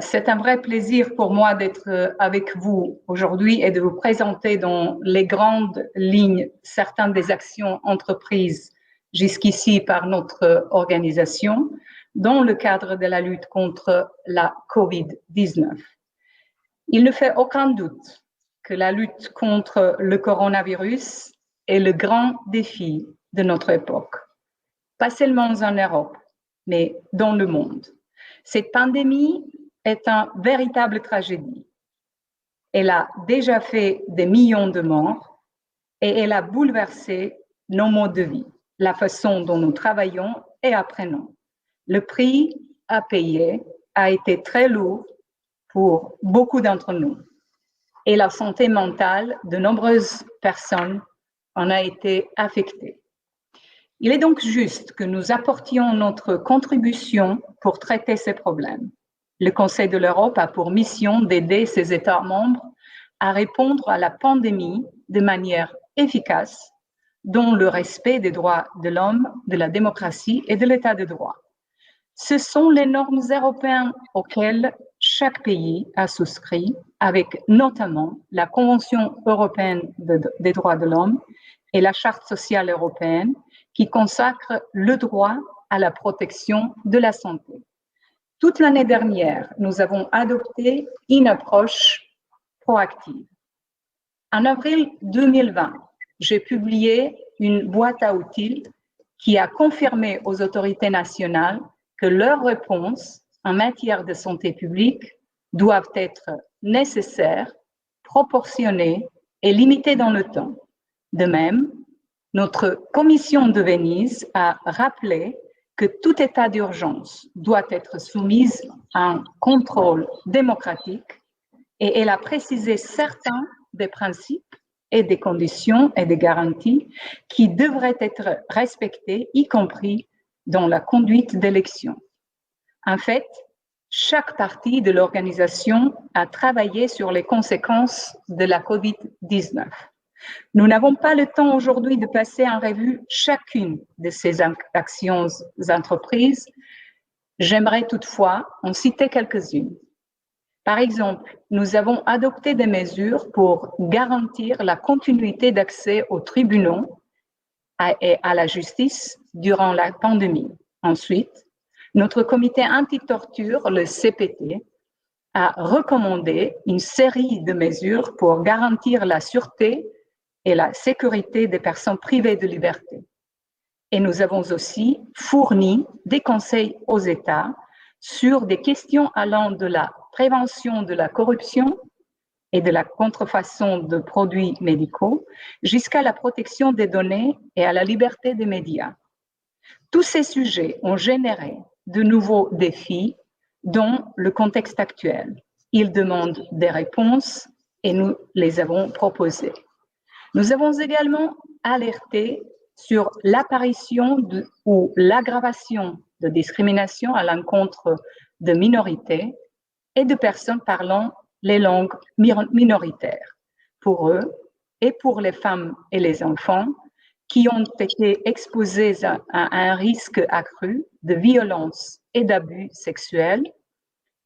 C'est un vrai plaisir pour moi d'être avec vous aujourd'hui et de vous présenter dans les grandes lignes certaines des actions entreprises jusqu'ici par notre organisation dans le cadre de la lutte contre la COVID-19. Il ne fait aucun doute que la lutte contre le coronavirus est le grand défi de notre époque, pas seulement en Europe, mais dans le monde. Cette pandémie est une véritable tragédie. Elle a déjà fait des millions de morts et elle a bouleversé nos modes de vie, la façon dont nous travaillons et apprenons. Le prix à payer a été très lourd pour beaucoup d'entre nous et la santé mentale de nombreuses personnes en a été affectée. Il est donc juste que nous apportions notre contribution pour traiter ces problèmes. Le Conseil de l'Europe a pour mission d'aider ses États membres à répondre à la pandémie de manière efficace, dans le respect des droits de l'homme, de la démocratie et de l'état de droit. Ce sont les normes européennes auxquelles chaque pays a souscrit, avec notamment la Convention européenne des droits de l'homme et la Charte sociale européenne, qui consacre le droit à la protection de la santé. Toute l'année dernière, nous avons adopté une approche proactive. En avril 2020, j'ai publié une boîte à outils qui a confirmé aux autorités nationales que leur réponse en matière de santé publique doivent être nécessaires, proportionnées et limitées dans le temps. De même, notre commission de Venise a rappelé que tout état d'urgence doit être soumis à un contrôle démocratique et elle a précisé certains des principes et des conditions et des garanties qui devraient être respectés, y compris dans la conduite d'élections. En fait, chaque partie de l'organisation a travaillé sur les conséquences de la COVID-19. Nous n'avons pas le temps aujourd'hui de passer en revue chacune de ces actions entreprises. J'aimerais toutefois en citer quelques-unes. Par exemple, nous avons adopté des mesures pour garantir la continuité d'accès aux tribunaux et à la justice durant la pandémie. Ensuite, notre comité anti-torture, le CPT, a recommandé une série de mesures pour garantir la sûreté et la sécurité des personnes privées de liberté. Et nous avons aussi fourni des conseils aux États sur des questions allant de la prévention de la corruption et de la contrefaçon de produits médicaux jusqu'à la protection des données et à la liberté des médias. Tous ces sujets ont généré de nouveaux défis dans le contexte actuel. Ils demandent des réponses et nous les avons proposées. Nous avons également alerté sur l'apparition ou l'aggravation de discrimination à l'encontre de minorités et de personnes parlant les langues minoritaires, pour eux et pour les femmes et les enfants qui ont été exposés à un risque accru de violence et d'abus sexuels.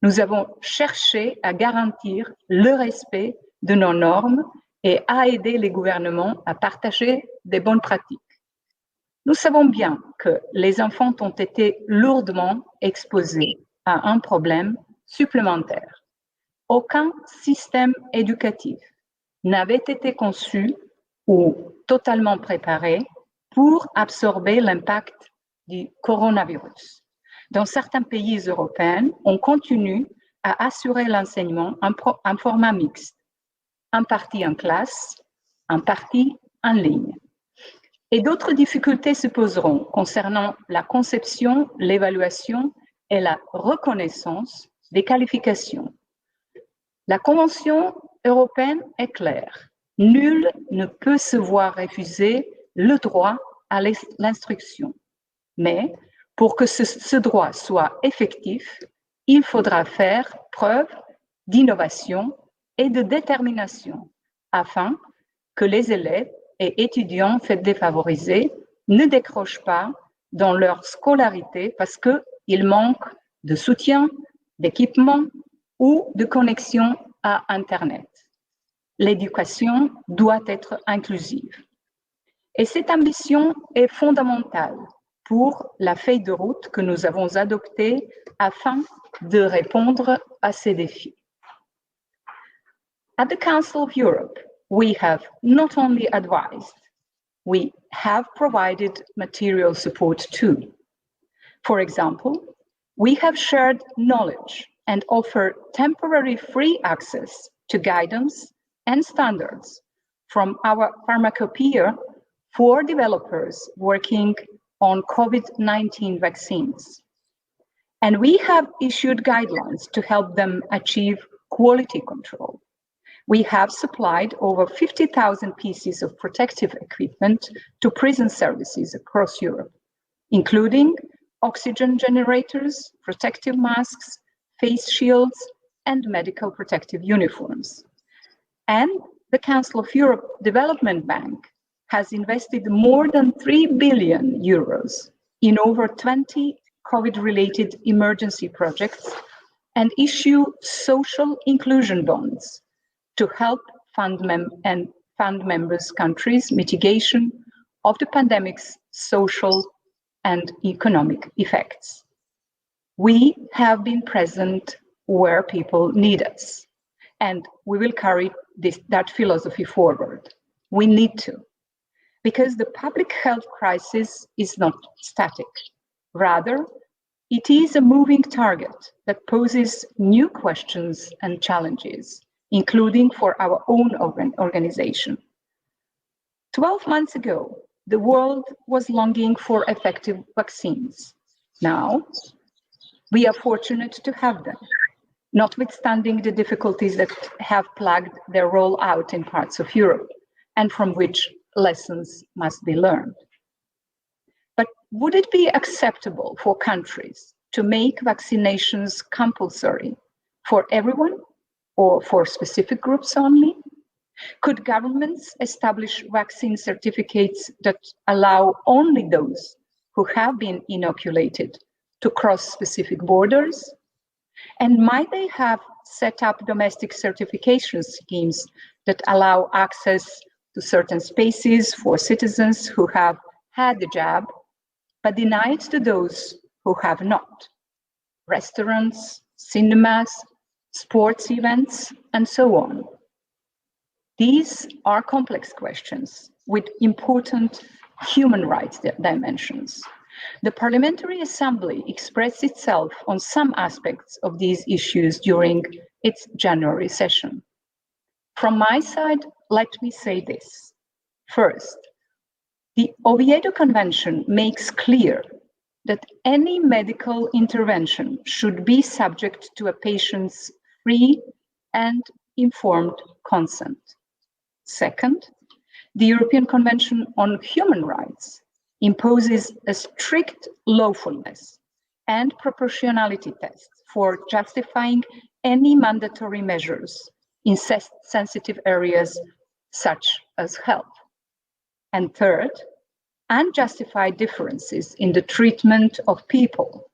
Nous avons cherché à garantir le respect de nos normes et à aider les gouvernements à partager des bonnes pratiques. Nous savons bien que les enfants ont été lourdement exposés à un problème supplémentaire. Aucun système éducatif n'avait été conçu ou totalement préparé pour absorber l'impact du coronavirus. Dans certains pays européens, on continue à assurer l'enseignement en format mixte, en partie en classe, en partie en ligne. Et d'autres difficultés se poseront concernant la conception, l'évaluation et la reconnaissance des qualifications. La Convention européenne est claire. Nul ne peut se voir refuser le droit à l'instruction. Mais pour que ce droit soit effectif, il faudra faire preuve d'innovation et de détermination afin que les élèves et étudiants défavorisés ne décrochent pas dans leur scolarité parce qu'ils manquent de soutien, d'équipement ou de connexion à Internet. L'éducation doit être inclusive. Et cette ambition est fondamentale pour la feuille de route que nous avons adoptée afin de répondre à ces défis. At the Council of Europe, we have not only advised, we have provided material support too. For example, we have shared knowledge and offer temporary free access to guidance and standards from our pharmacopoeia for developers working on COVID-19 vaccines. And we have issued guidelines to help them achieve quality control. We have supplied over 50,000 pieces of protective equipment to prison services across Europe, including oxygen generators, protective masks, face shields, and medical protective uniforms. And the Council of Europe Development Bank has invested more than 3 billion euros in over 20 COVID-related emergency projects and issue social inclusion bonds to help fund members' countries' mitigation of the pandemic's social and economic effects. We have been present where people need us, and we will carry that philosophy forward. We need to, because the public health crisis is not static. Rather, it is a moving target that poses new questions and challenges, including for our own organization. 12 months ago, the world was longing for effective vaccines. Now, we are fortunate to have them, notwithstanding the difficulties that have plagued their rollout in parts of Europe, and from which lessons must be learned. But would it be acceptable for countries to make vaccinations compulsory for everyone or for specific groups only? Could governments establish vaccine certificates that allow only those who have been inoculated to cross specific borders? And might they have set up domestic certification schemes that allow access to certain spaces for citizens who have had the jab, but deny it to those who have not? Restaurants, cinemas, sports events, and so on. These are complex questions with important human rights dimensions. The Parliamentary Assembly expressed itself on some aspects of these issues during its January session. From my side, let me say this. First, the Oviedo Convention makes clear that any medical intervention should be subject to a patient's free and informed consent. Second, the European Convention on Human Rights imposes a strict lawfulness and proportionality test for justifying any mandatory measures in sensitive areas such as health. And third, unjustified differences in the treatment of people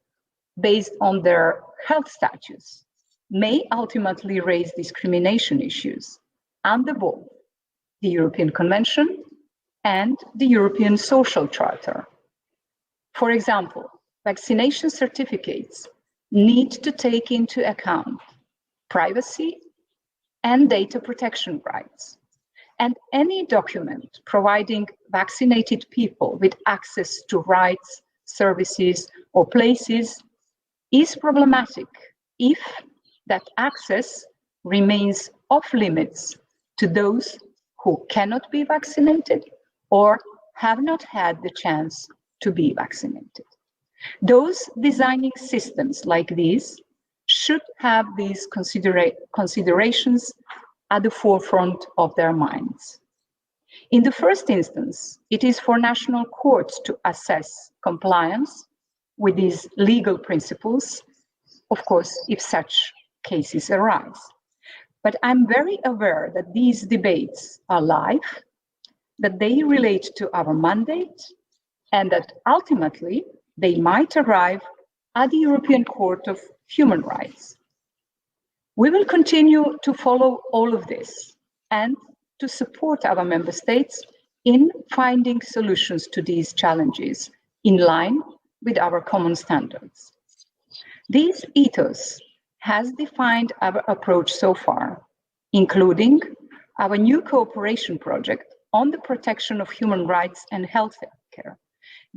based on their health status may ultimately raise discrimination issues under both the European Convention and the European Social Charter. For example, vaccination certificates need to take into account privacy and data protection rights. And any document providing vaccinated people with access to rights, services, or places is problematic if that access remains off limits to those who cannot be vaccinated or have not had the chance to be vaccinated. Those designing systems like these should have these considerations at the forefront of their minds. In the first instance, it is for national courts to assess compliance with these legal principles, of course, if such cases arise. But I'm very aware that these debates are live, that they relate to our mandate, and that ultimately they might arrive at the European Court of Human Rights. We will continue to follow all of this and to support our member states in finding solutions to these challenges in line with our common standards. This ethos has defined our approach so far, including our new cooperation project on the protection of human rights and health care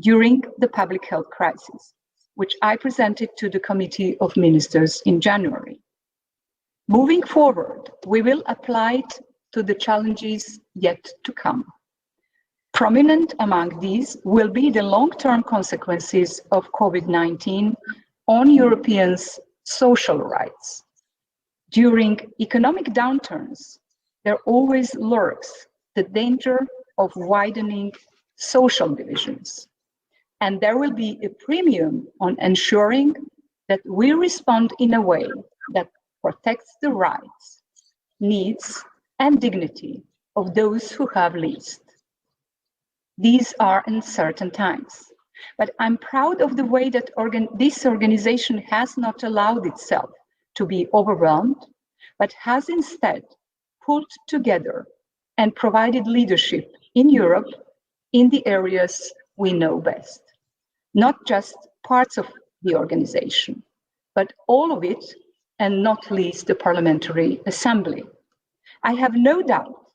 during the public health crisis, which I presented to the Committee of Ministers in January. Moving forward, we will apply it to the challenges yet to come. Prominent among these will be the long-term consequences of COVID-19 on Europeans' social rights. During economic downturns, there always lurks the danger of widening social divisions. And there will be a premium on ensuring that we respond in a way that protects the rights, needs, and dignity of those who have least. These are uncertain times, but I'm proud of the way that this organization has not allowed itself to be overwhelmed, but has instead pulled together and provided leadership in Europe in the areas we know best. Not just parts of the organization, but all of it, and not least the Parliamentary Assembly. I have no doubt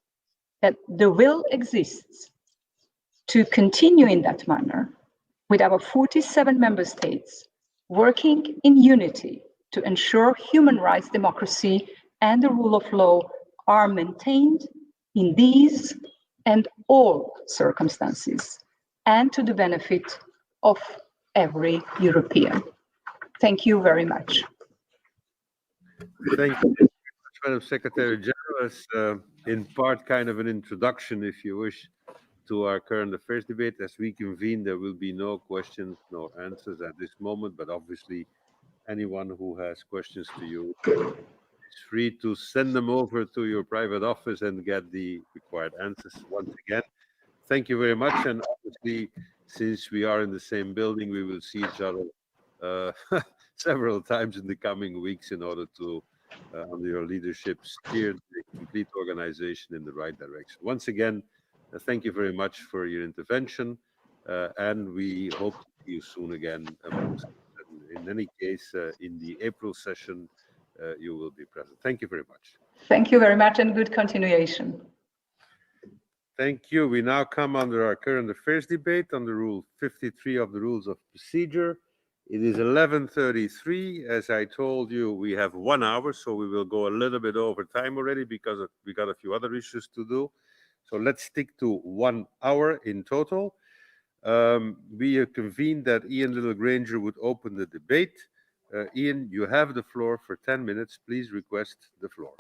that the will exists to continue in that manner with our 47 member states working in unity to ensure human rights, democracy, and the rule of law are maintained in these and all circumstances, and to the benefit of every European. Thank you very much. Thank you very much, Madam Secretary General. As in part kind of an introduction, if you wish, to our current affairs debate. As we convene, there will be no questions, no answers at this moment, but obviously anyone who has questions to you is free to send them over to your private office and get the required answers. Once again, thank you very much. And obviously, since we are in the same building, we will see each other several times in the coming weeks in order to, under your leadership, steer the complete organization in the right direction. Once again, thank you very much for your intervention, and we hope to see you soon again amongst us. In any case, in the April session, you will be present. Thank you very much. Thank you very much and good continuation. Thank you. We now come under our current affairs debate under Rule 53 of the Rules of Procedure. It is 11:33. As I told you, we have 1 hour, so we will go a little bit over time already because we got a few other issues to do. So let's stick to 1 hour in total. We convened that Ian Little-Granger would open the debate. Ian, you have the floor for 10 minutes. Please request the floor.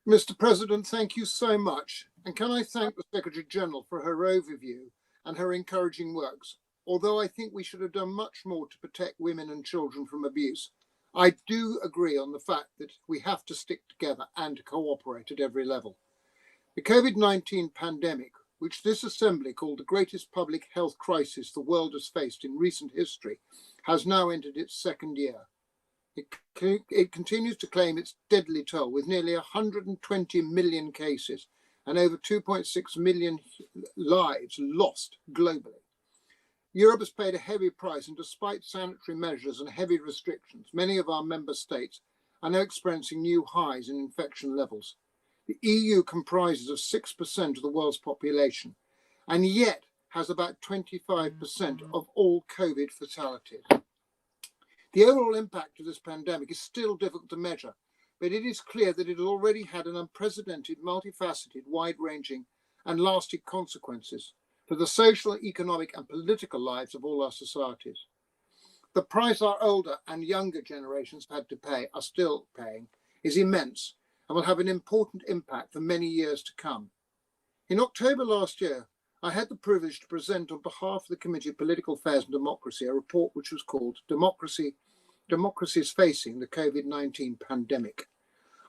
Mr. President, thank you so much. And can I thank the Secretary General for her overview and her encouraging works, although I think we should have done much more to protect women and children from abuse. I do agree on the fact that we have to stick together and cooperate at every level. The COVID-19 pandemic, which this Assembly called the greatest public health crisis the world has faced in recent history, has now entered its second year. It continues to claim its deadly toll with nearly 120 million cases and over 2.6 million lives lost globally. Europe has paid a heavy price, and despite sanitary measures and heavy restrictions, many of our member states are now experiencing new highs in infection levels. The EU comprises of 6% of the world's population, and yet has about 25% of all COVID fatalities. The overall impact of this pandemic is still difficult to measure, but it is clear that it has already had an unprecedented, multifaceted, wide-ranging and lasting consequences for the social, economic and political lives of all our societies. The price our older and younger generations had to pay, are still paying, is immense and will have an important impact for many years to come. In October last year, I had the privilege to present on behalf of the Committee of Political Affairs and Democracy a report which was called Democracies Facing the COVID-19 Pandemic.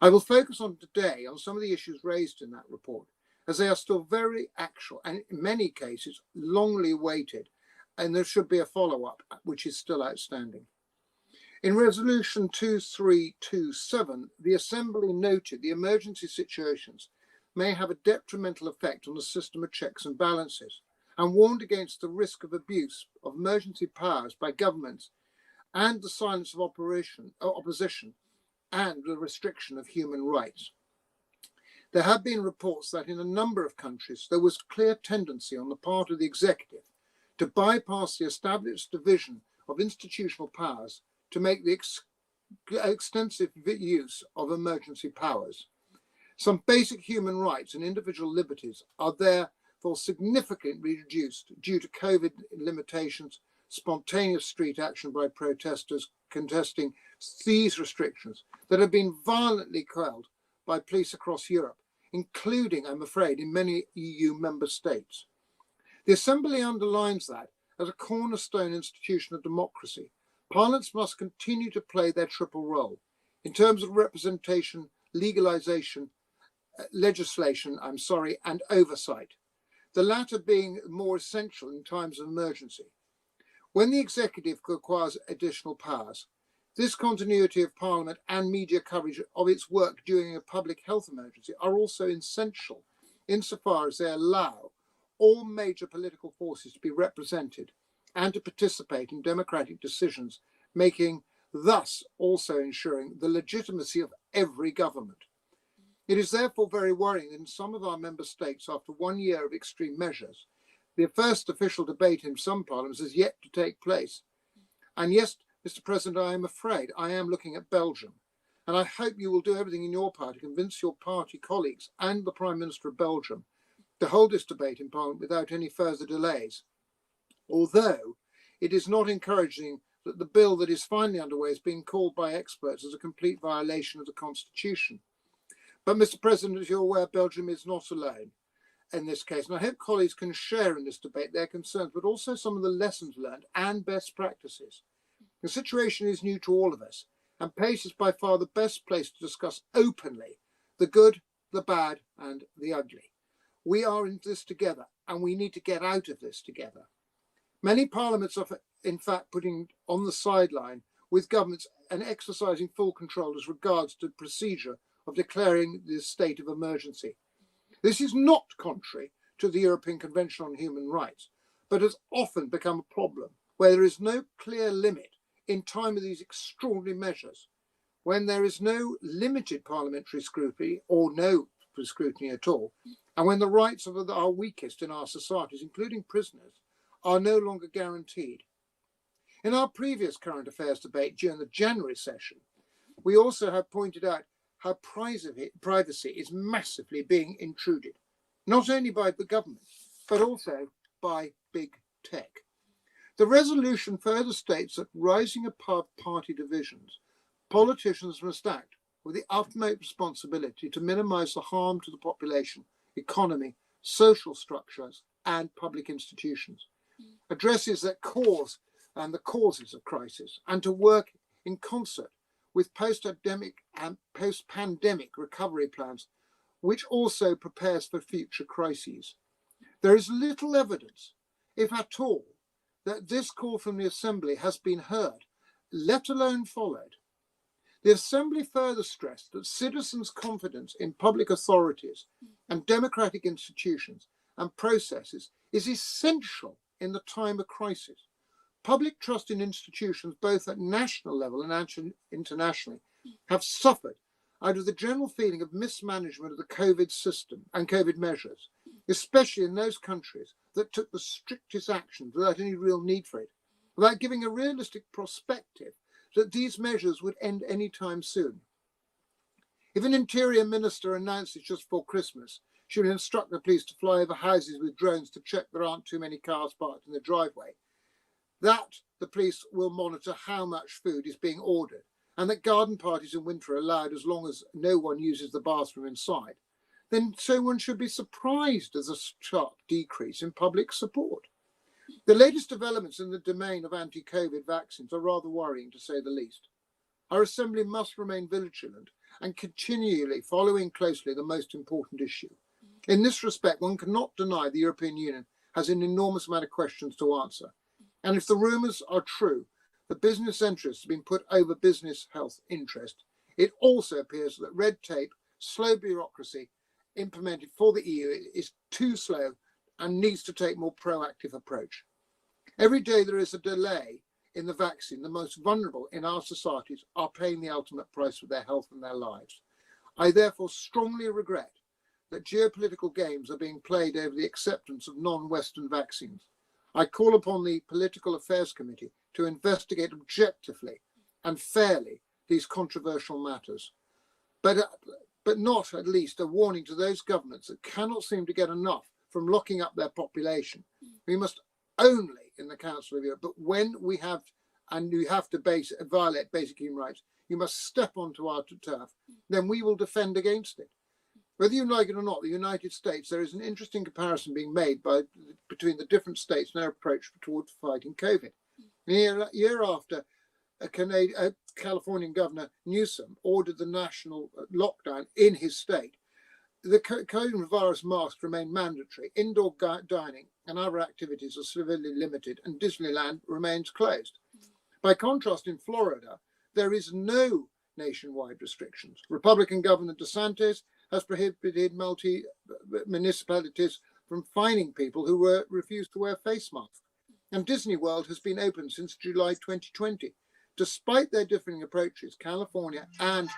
I will focus on today on some of the issues raised in that report, as they are still very actual and in many cases longly awaited, and there should be a follow-up which is still outstanding. In Resolution 2327, the Assembly noted the emergency situations may have a detrimental effect on the system of checks and balances, and warned against the risk of abuse of emergency powers by governments and the silence of opposition and the restriction of human rights. There have been reports that in a number of countries there was clear tendency on the part of the executive to bypass the established division of institutional powers to make the extensive use of emergency powers. Some basic human rights and individual liberties are therefore significantly reduced due to COVID limitations, spontaneous street action by protesters contesting these restrictions that have been violently quelled by police across Europe, including, I'm afraid, in many EU member states. The Assembly underlines that, as a cornerstone institution of democracy, parliaments must continue to play their triple role in terms of representation, legislation, and oversight, the latter being more essential in times of emergency. When the executive acquires additional powers, this continuity of Parliament and media coverage of its work during a public health emergency are also essential insofar as they allow all major political forces to be represented and to participate in democratic decisions making, thus also ensuring the legitimacy of every government. It is therefore very worrying that in some of our member states, after 1 year of extreme measures, The first official debate in some parliaments is yet to take place. And yes, Mr. President, I am afraid I am looking at Belgium. And I hope you will do everything in your power to convince your party colleagues and the Prime Minister of Belgium to hold this debate in Parliament without any further delays. Although it is not encouraging that the bill that is finally underway is being called by experts as a complete violation of the Constitution. But Mr. President, as you're aware, Belgium is not alone in this case. And I hope colleagues can share in this debate their concerns, but also some of the lessons learned and best practices. The situation is new to all of us, and PACE is by far the best place to discuss openly the good, the bad, and the ugly. We are in this together, and we need to get out of this together. Many parliaments are, in fact, putting on the sideline with governments and exercising full control as regards to the procedure of declaring this state of emergency. This is not contrary to the European Convention on Human Rights, but has often become a problem where there is no clear limit in time of these extraordinary measures, when there is no limited parliamentary scrutiny or no scrutiny at all, and when the rights of our weakest in our societies, including prisoners, are no longer guaranteed. In our previous current affairs debate during the January session, we also have pointed out how privacy is massively being intruded, not only by the government, but also by big tech. The resolution further states that rising above party divisions, politicians must act with the utmost responsibility to minimize the harm to the population, economy, social structures, and public institutions. Addresses that cause and the causes of crisis, and to work in concert with post-pandemic recovery plans, which also prepares for future crises. There is little evidence, if at all, that this call from the Assembly has been heard, let alone followed. The Assembly further stressed that citizens' confidence in public authorities and democratic institutions and processes is essential in the time of crisis. Public trust in institutions, both at national level and internationally, have suffered out of the general feeling of mismanagement of the COVID system and COVID measures, especially in those countries that took the strictest action without any real need for it, without giving a realistic perspective that these measures would end any time soon. If an interior minister announces just before Christmas she would instruct the police to fly over houses with drones to check there aren't too many cars parked in the driveway, that the police will monitor how much food is being ordered, and that garden parties in winter are allowed as long as no one uses the bathroom inside, then so one should be surprised at the sharp decrease in public support. The latest developments in the domain of anti-COVID vaccines are rather worrying, to say the least. Our Assembly must remain vigilant and continually following closely the most important issue. In this respect, one cannot deny the European Union has an enormous amount of questions to answer. And if the rumours are true, the business interests have been put over business health interest, it also appears that red tape, slow bureaucracy implemented for the EU is too slow and needs to take a more proactive approach. Every day there is a delay in the vaccine, the most vulnerable in our societies are paying the ultimate price with their health and their lives. I therefore strongly regret that geopolitical games are being played over the acceptance of non-Western vaccines. I call upon the Political Affairs Committee to investigate objectively and fairly these controversial matters, but not at least a warning to those governments that cannot seem to get enough from locking up their population. We must only, in the Council of Europe, but when we have, and you have to violate basic human rights, you must step onto our turf, then we will defend against it. Whether you like it or not, the United States, there is an interesting comparison being made between the different states and their approach towards fighting COVID. A year after a Californian governor, Newsom, ordered the national lockdown in his state, the coronavirus masks remain mandatory, indoor dining and other activities are severely limited, and Disneyland remains closed. By contrast, in Florida, there is no nationwide restrictions. Republican Governor DeSantis has prohibited municipalities from fining people who refuse to wear face masks. And Disney World has been open since July 2020. Despite their differing approaches, California and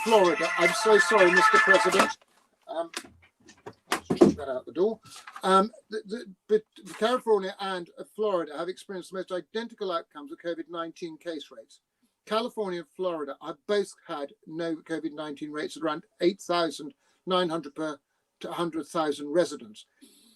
Florida, I'm so sorry, Mr. President. that out the door. But California and Florida have experienced the most identical outcomes of COVID-19 case rates. California and Florida have both had no COVID-19 rates at around 8,900 per 100,000 residents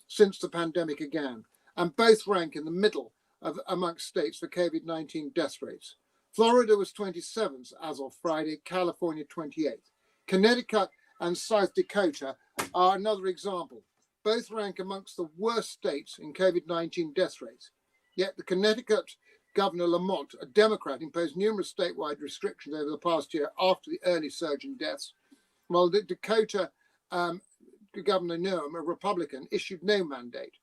since the pandemic began, and both rank in the middle of amongst states for COVID-19 death rates. Florida was 27th as of Friday, California 28th. Connecticut and South Dakota are another example. Both rank amongst the worst states in COVID-19 death rates. Yet the Connecticut Governor Lamont, a Democrat, imposed numerous statewide restrictions over the past year after the early surge in deaths, while the Dakota Governor Newsom, a Republican, issued no mandate.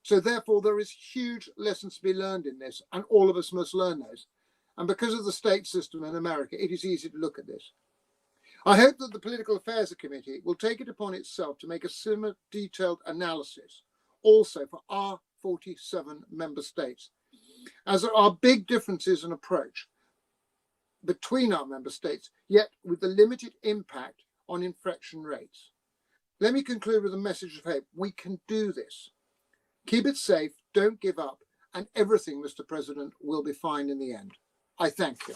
So therefore, there is huge lessons to be learned in this, and all of us must learn those. And because of the state system in America, it is easy to look at this. I hope that the Political Affairs Committee will take it upon itself to make a similar detailed analysis also for our 47 member states, as there are big differences in approach between our member states, yet with the limited impact on infection rates. Let me conclude with a message of hope. We can do this. Keep it safe, don't give up, and everything, Mr. President, will be fine in the end. I thank you.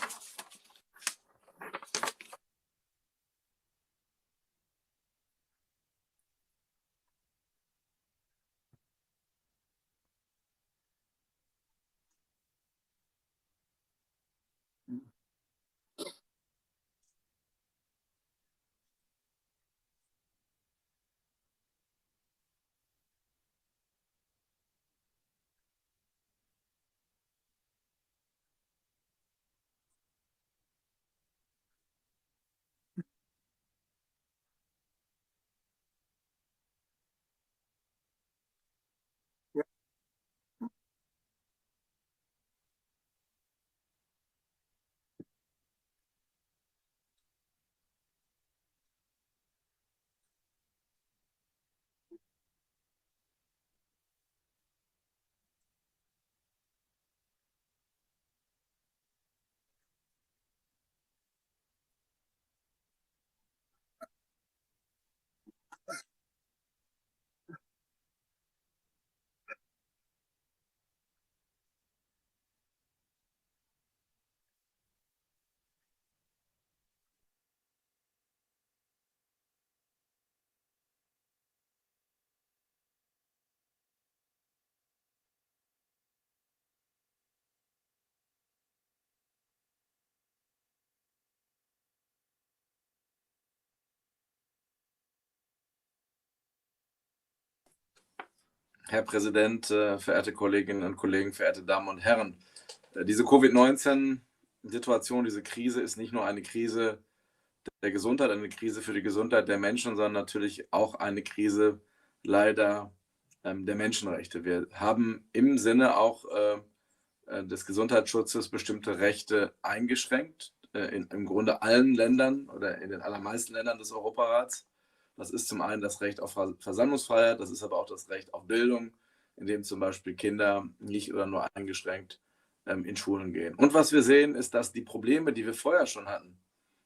Herr Präsident, verehrte Kolleginnen und Kollegen, verehrte Damen und Herren. Diese Covid-19-Situation, diese Krise ist nicht nur eine Krise der Gesundheit, eine Krise für die Gesundheit der Menschen, sondern natürlich auch eine Krise leider der Menschenrechte. Wir haben im Sinne auch des Gesundheitsschutzes bestimmte Rechte eingeschränkt, im Grunde allen Ländern oder in den allermeisten Ländern des Europarats. Das ist zum einen das Recht auf Versammlungsfreiheit, das ist aber auch das Recht auf Bildung, in dem zum Beispiel Kinder nicht oder nur eingeschränkt in Schulen gehen. Und was wir sehen, ist, dass die Probleme, die wir vorher schon hatten,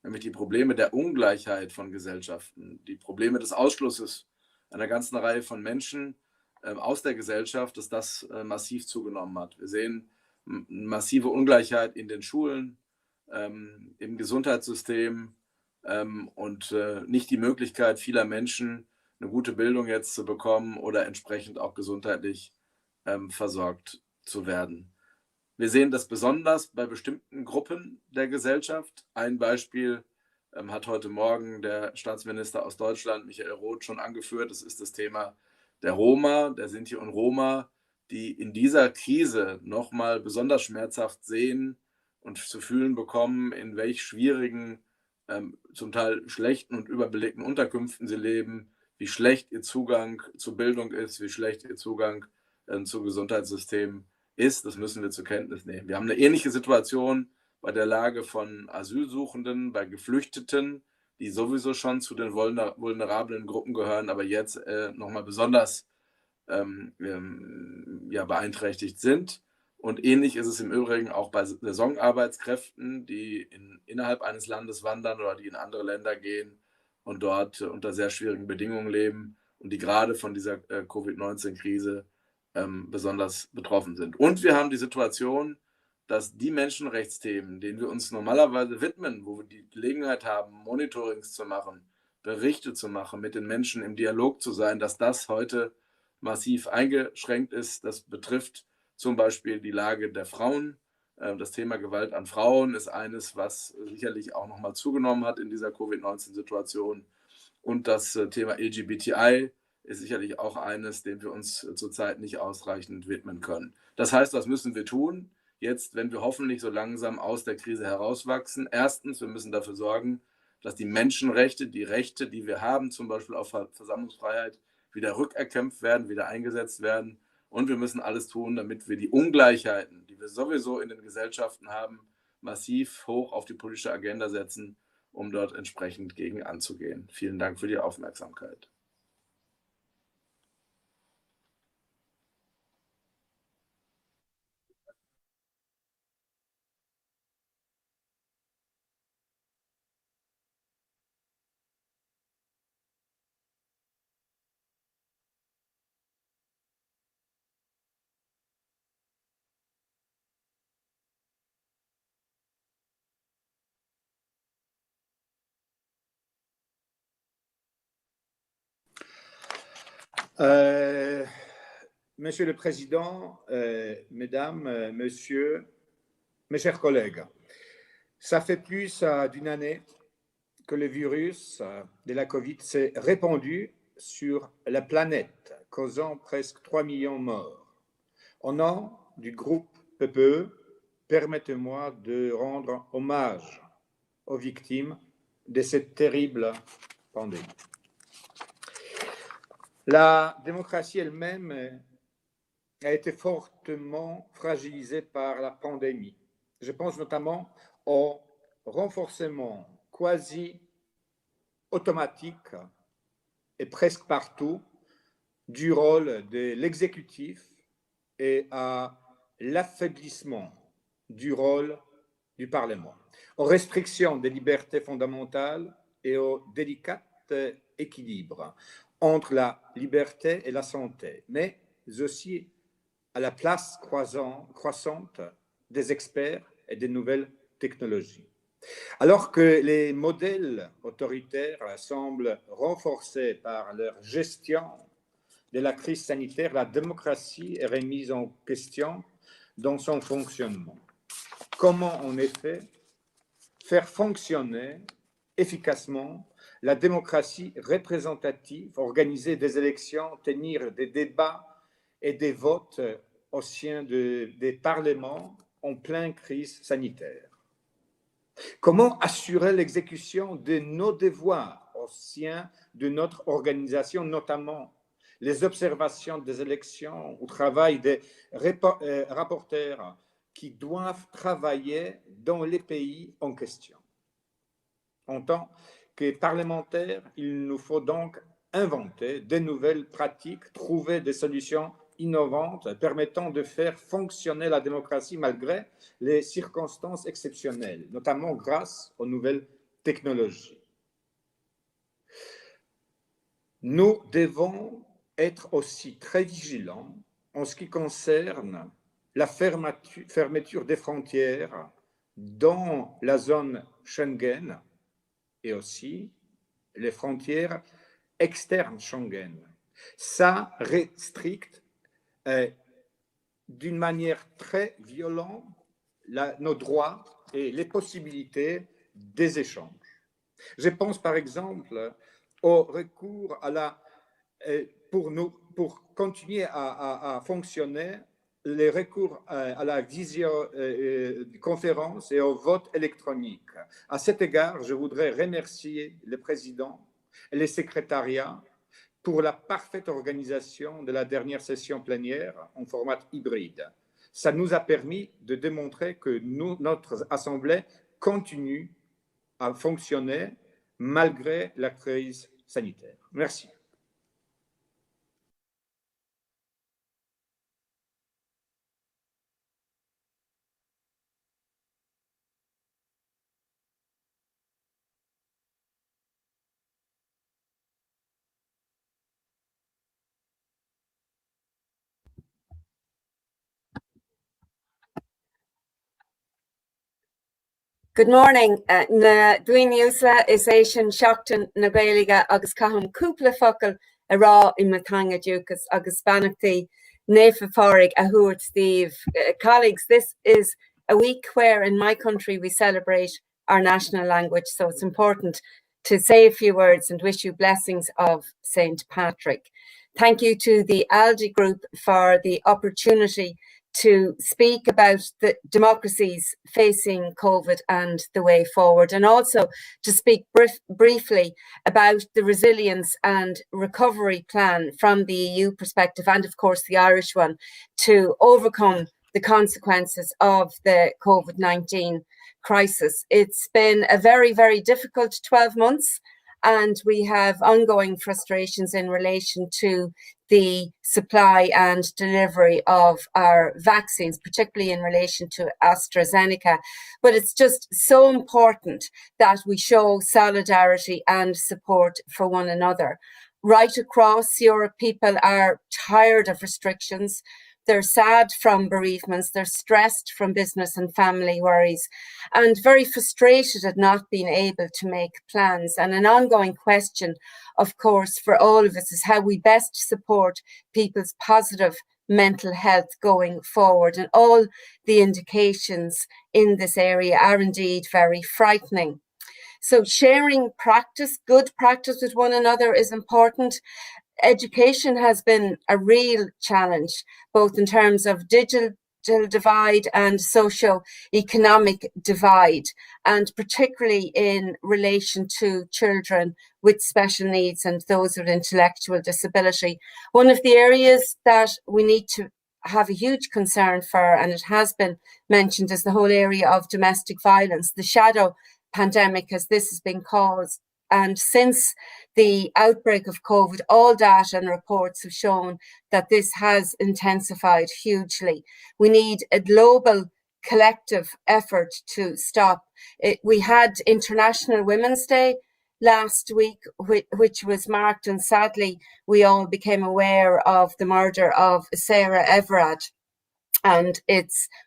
nämlich die Probleme der Ungleichheit von Gesellschaften, die Probleme des Ausschlusses einer ganzen Reihe von Menschen aus der Gesellschaft, dass das massiv zugenommen hat. Wir sehen massive Ungleichheit in den Schulen, im Gesundheitssystem, und nicht die Möglichkeit vieler Menschen, eine gute Bildung jetzt zu bekommen oder entsprechend auch gesundheitlich versorgt zu werden. Wir sehen das besonders bei bestimmten Gruppen der Gesellschaft. Ein Beispiel hat heute Morgen der Staatsminister aus Deutschland, Michael Roth, schon angeführt. Das ist das Thema der Roma, der Sinti und Roma, die in dieser Krise nochmal besonders schmerzhaft sehen und zu fühlen bekommen, in welch schwierigen zum Teil schlechten und überbelegten Unterkünften sie leben, wie schlecht ihr Zugang zu Bildung ist, wie schlecht ihr Zugang zum Gesundheitssystem ist. Das müssen wir zur Kenntnis nehmen. Wir haben eine ähnliche Situation bei der Lage von Asylsuchenden, bei Geflüchteten, die sowieso schon zu den vulnerablen Gruppen gehören, aber jetzt nochmal besonders beeinträchtigt sind. Und ähnlich ist es im Übrigen auch bei Saisonarbeitskräften, die innerhalb eines Landes wandern oder die in andere Länder gehen und dort unter sehr schwierigen Bedingungen leben. und die gerade von dieser Covid-19-Krise besonders betroffen sind. Und wir haben die Situation, dass die Menschenrechtsthemen, denen wir uns normalerweise widmen, wo wir die Gelegenheit haben, Monitorings zu machen, Berichte zu machen, mit den Menschen im Dialog zu sein, dass das heute massiv eingeschränkt ist. Das betrifft zum Beispiel die Lage der Frauen. Das Thema Gewalt an Frauen ist eines, was sicherlich auch nochmal zugenommen hat in dieser Covid-19-Situation. Und das Thema LGBTI ist sicherlich auch eines, dem wir uns zurzeit nicht ausreichend widmen können. Das heißt, was müssen wir tun? Jetzt, wenn wir hoffentlich so langsam aus der Krise herauswachsen. Erstens, wir müssen dafür sorgen, dass die Menschenrechte, die Rechte, die wir haben, zum Beispiel auf Versammlungsfreiheit, wieder rückerkämpft werden, wieder eingesetzt werden. Und wir müssen alles tun, damit wir die Ungleichheiten, die wir sowieso in den Gesellschaften haben, massiv hoch auf die politische Agenda setzen, um dort entsprechend gegen anzugehen. Vielen Dank für die Aufmerksamkeit. Monsieur le Président, Mesdames, Messieurs, mes chers collègues, ça fait plus d'une année que le virus de la Covid s'est répandu sur la planète, causant presque 3 millions de morts. Au nom du groupe PPE, permettez-moi de rendre hommage aux victimes de cette terrible pandémie. La démocratie elle-même a été fortement fragilisée par la pandémie. Je pense notamment au renforcement quasi automatique et presque partout du rôle de l'exécutif et à l'affaiblissement du rôle du Parlement, aux restrictions des libertés fondamentales et au délicat équilibre entre la liberté et la santé, mais aussi à la place croissante des experts et des nouvelles technologies. Alors que les modèles autoritaires semblent renforcés par leur gestion de la crise sanitaire, la démocratie est remise en question dans son fonctionnement. Comment, en effet, faire fonctionner efficacement la démocratie représentative, organiser des élections, tenir des débats et des votes au sein des parlements en pleine crise sanitaire? Comment assurer l'exécution de nos devoirs au sein de notre organisation, notamment les observations des élections au travail des rapporteurs qui doivent travailler dans les pays en question? En tant que parlementaires, il nous faut donc inventer de nouvelles pratiques, trouver des solutions innovantes permettant de faire fonctionner la démocratie malgré les circonstances exceptionnelles, notamment grâce aux nouvelles technologies. Nous devons être aussi très vigilants en ce qui concerne la fermeture des frontières dans la zone Schengen et aussi les frontières externes Schengen. Ça restricte d'une manière très violente nos droits et les possibilités des échanges. Je pense par exemple au recours à pour continuer à fonctionner, les recours à la visioconférence et au vote électronique. À cet égard, je voudrais remercier le président et les secrétariats pour la parfaite organisation de la dernière session plénière en format hybride. Ça nous a permis de démontrer que notre Assemblée continue à fonctionner malgré la crise sanitaire. Merci. Good morning. Na Dwyn Yusla is Asian Shockton na Gaeliga agus Kaham Kupla Focal a raw in Matanga Dukas agus Banachti Nefa Forig a Hurt Steve. Colleagues, this is a week where in my country we celebrate our national language, so it's important to say a few words and wish you blessings of St. Patrick. Thank you to the ALDE group for the opportunity to speak about the democracies facing COVID and the way forward, and also to speak briefly about the resilience and recovery plan from the EU perspective, and of course the Irish one, to overcome the consequences of the COVID-19 crisis. It's been a very, very difficult 12 months, and we have ongoing frustrations in relation to the supply and delivery of our vaccines, particularly in relation to AstraZeneca. But it's just so important that we show solidarity and support for one another. Right across Europe, people are tired of restrictions. They're sad from bereavements, they're stressed from business and family worries, and very frustrated at not being able to make plans. And an ongoing question, of course, for all of us is how we best support people's positive mental health going forward. And all the indications in this area are indeed very frightening. So sharing practice, good practice with one another is important. Education has been a real challenge, both in terms of digital divide and socio-economic divide, and particularly in relation to children with special needs and those with intellectual disability. One of the areas that we need to have a huge concern for, and it has been mentioned, is the whole area of domestic violence, the shadow pandemic, as this has been called. And since the outbreak of COVID, all data and reports have shown that this has intensified hugely. We need a global collective effort to stop it. We had International Women's Day last week, which was marked, and sadly, we all became aware of the murder of Sarah Everard. And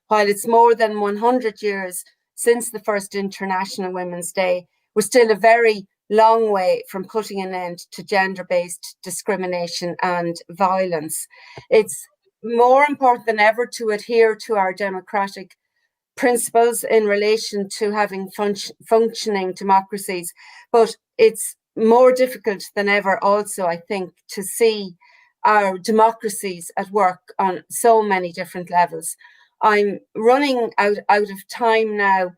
while it's more than 100 years since the first International Women's Day, we're still a very long way from putting an end to gender-based discrimination and violence. It's more important than ever to adhere to our democratic principles in relation to having functioning democracies, but it's more difficult than ever also, I think, to see our democracies at work on so many different levels. I'm running out of time now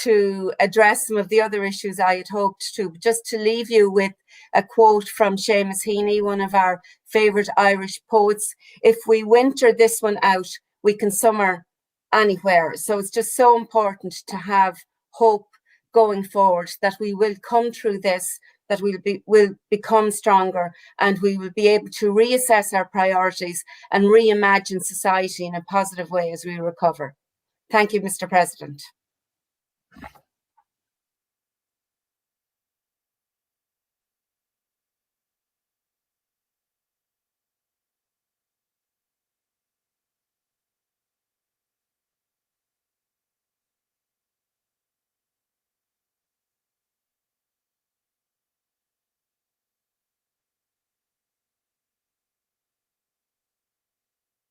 to address some of the other issues I had hoped to, but just to leave you with a quote from Seamus Heaney, one of our favourite Irish poets: "If we winter this one out, we can summer anywhere." So it's just so important to have hope going forward that we will come through this, that we'll become stronger, and we will be able to reassess our priorities and reimagine society in a positive way as we recover. Thank you, Mr. President.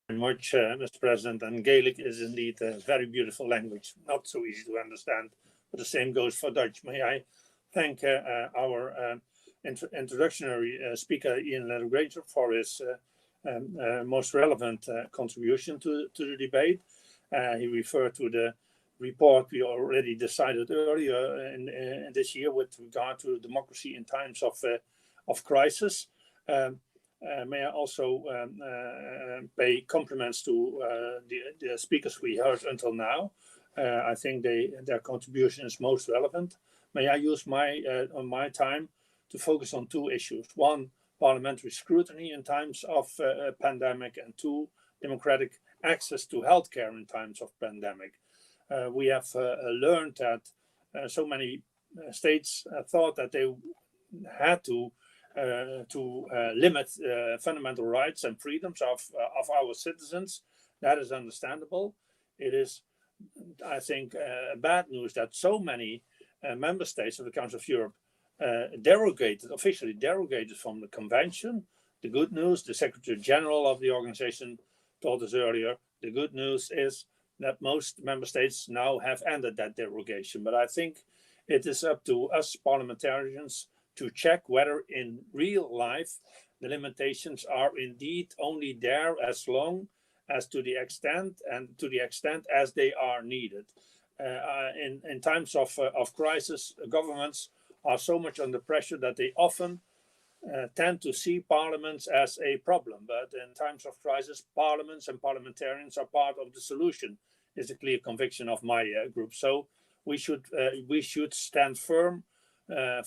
Very much, Mr. President, and Gaelic is indeed a very beautiful language, not so easy to understand, but the same goes for Dutch. May I thank our introductory speaker, Ian Ledder-Granger, for his most relevant contribution to the debate. He referred to the report we already decided earlier in this year with regard to democracy in times of crisis. May I also pay compliments to the speakers we heard until now. I think their contribution is most relevant. May I use my time to focus on two issues: one, parliamentary scrutiny in times of pandemic, and two, democratic access to healthcare in times of pandemic. We have learned that so many states thought that they had to limit fundamental rights and freedoms of our citizens. That is understandable. It is I think, bad news that so many member states of the Council of Europe officially derogated from the convention. The good news, the Secretary General of the organization told us earlier, the good news is that most member states now have ended that derogation. But I think it is up to us parliamentarians to check whether in real life the limitations are indeed only there as long as to the extent as they are needed. In times of crisis, governments are so much under pressure that they often tend to see parliaments as a problem. But in times of crisis, parliaments and parliamentarians are part of the solution, is a clear conviction of my group. So we should stand firm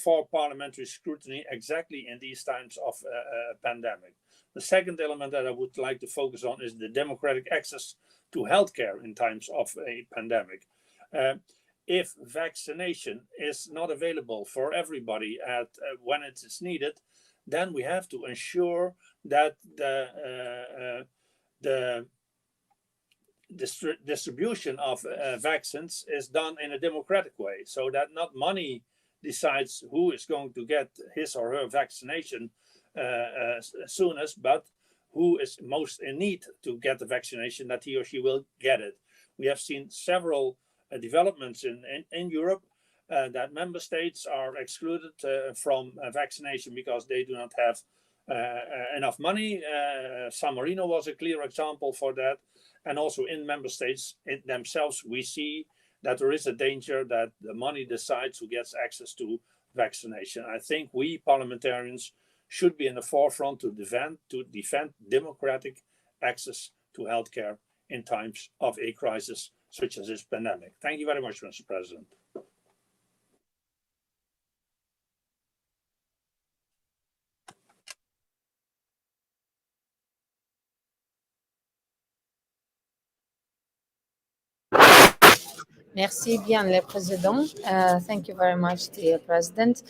for parliamentary scrutiny exactly in these times of pandemic. The second element that I would like to focus on is the democratic access to healthcare in times of a pandemic. If vaccination is not available for everybody when it is needed, then we have to ensure that the distribution of vaccines is done in a democratic way, so that not money decides who is going to get his or her vaccination soonest, but who is most in need to get the vaccination, that he or she will get it. We have seen several developments in Europe that member states are excluded from vaccination because they do not have enough money. San Marino was a clear example for that. And also in member states themselves, we see that there is a danger that the money decides who gets access to vaccination. I think we parliamentarians should be in the forefront to defend democratic access to healthcare in times of a crisis such as this pandemic. Thank you very much, Mr. President. Merci bien, le Président. Thank you very much, dear President.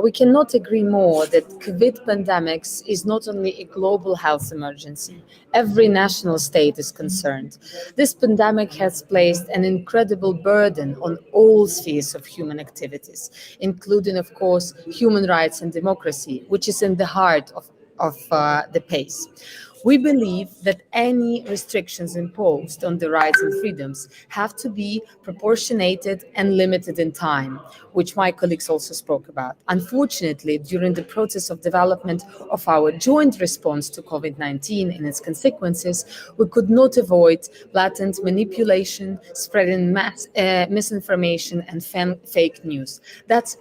We cannot agree more that COVID pandemic is not only a global health emergency. Every national state is concerned. This pandemic has placed an incredible burden on all spheres of human activities, including, of course, human rights and democracy, which is in the heart of the PACE. We believe that any restrictions imposed on the rights and freedoms have to be proportionated and limited in time, which my colleagues also spoke about. Unfortunately, during the process of development of our joint response to COVID-19 and its consequences, we could not avoid blatant manipulation, spreading misinformation and fake news. That's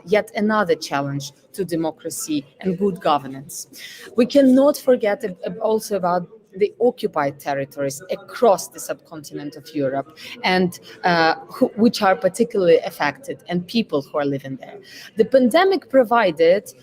yet another challenge to democracy and good governance. We cannot forget also about the occupied territories across the subcontinent of Europe, and which are particularly affected, and people who are living there. The pandemic provided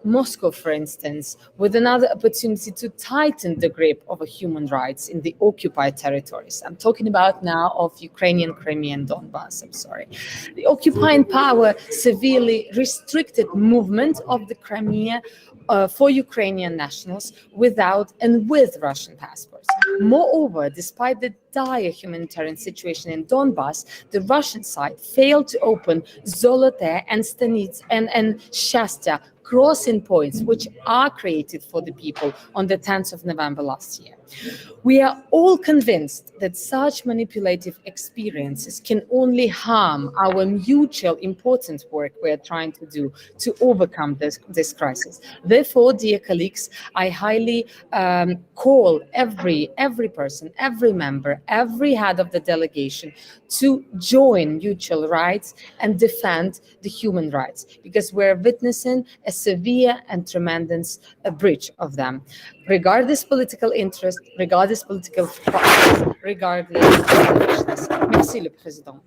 Moscow, for instance, with another opportunity to tighten the grip of human rights in the occupied territories. I'm talking about now of Ukrainian Crimea and Donbass, I'm sorry. The occupying power severely restricted movement of the Crimea for Ukrainian nationals without and with Russian passports. Moreover, despite the dire humanitarian situation in Donbass, the Russian side failed to open Zolote and Stanitsa and Shastya crossing points, which are created for the people on the 10th of November last year. We are all convinced that such manipulative experiences can only harm our mutual important work we are trying to do to overcome this crisis. Therefore, dear colleagues, I highly call every person, every member, every head of the delegation to join mutual rights and defend the human rights, because we're witnessing a severe and tremendous breach of them, regardless political interest, regardless political party, regardless of selfishness. Merci, le Président.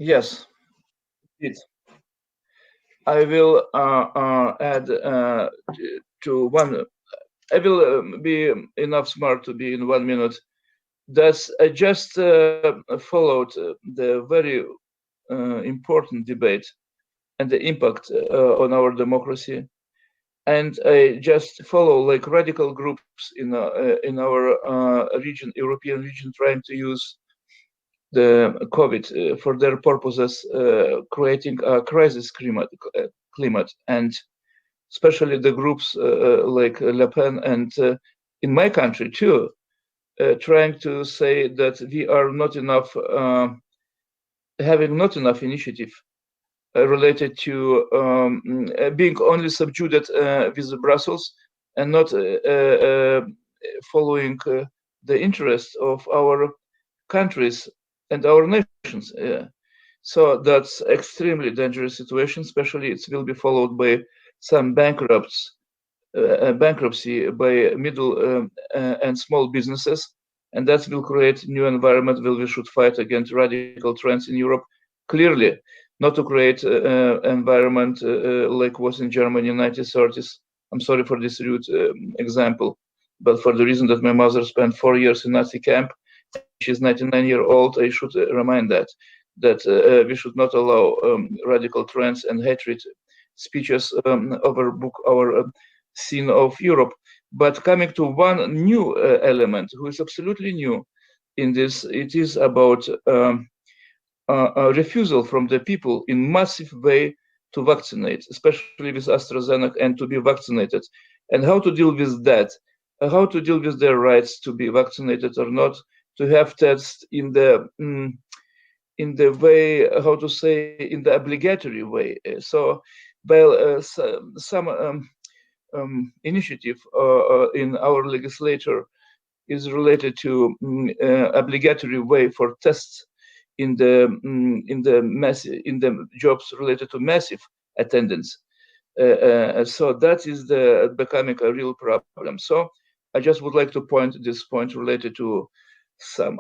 Yes, I will add to one. I will be enough smart to be in 1 minute. Thus, I just followed the very important debate and the impact on our democracy, and I just follow like radical groups in our region, European region, trying to use the COVID for their purposes, creating a crisis climate, and especially the groups like Le Pen and in my country too, trying to say that we are not enough, having not enough initiative related to being only subdued with Brussels and not following the interests of our countries and our nations. So that's extremely dangerous situation, especially it will be followed by some bankruptcy by middle and small businesses, and that will create new environment where we should fight against radical trends in Europe, clearly not to create environment like was in Germany in 1930s. I'm sorry for this rude example, but for the reason that my mother spent 4 years in Nazi camp, she's 99 years old, I should remind that we should not allow radical trends and hatred speeches overbook our scene of Europe. But coming to one new element, who is absolutely new in this, it is about a refusal from the people in massive way to vaccinate, especially with AstraZeneca, and to be vaccinated. And how to deal with that, how to deal with their rights to be vaccinated or not, to have tests in the way, how to say, in the obligatory way. So, well, some initiative in our legislature is related to obligatory way for tests in the jobs related to massive attendance. So that is becoming a real problem. So I just would like to point this point related to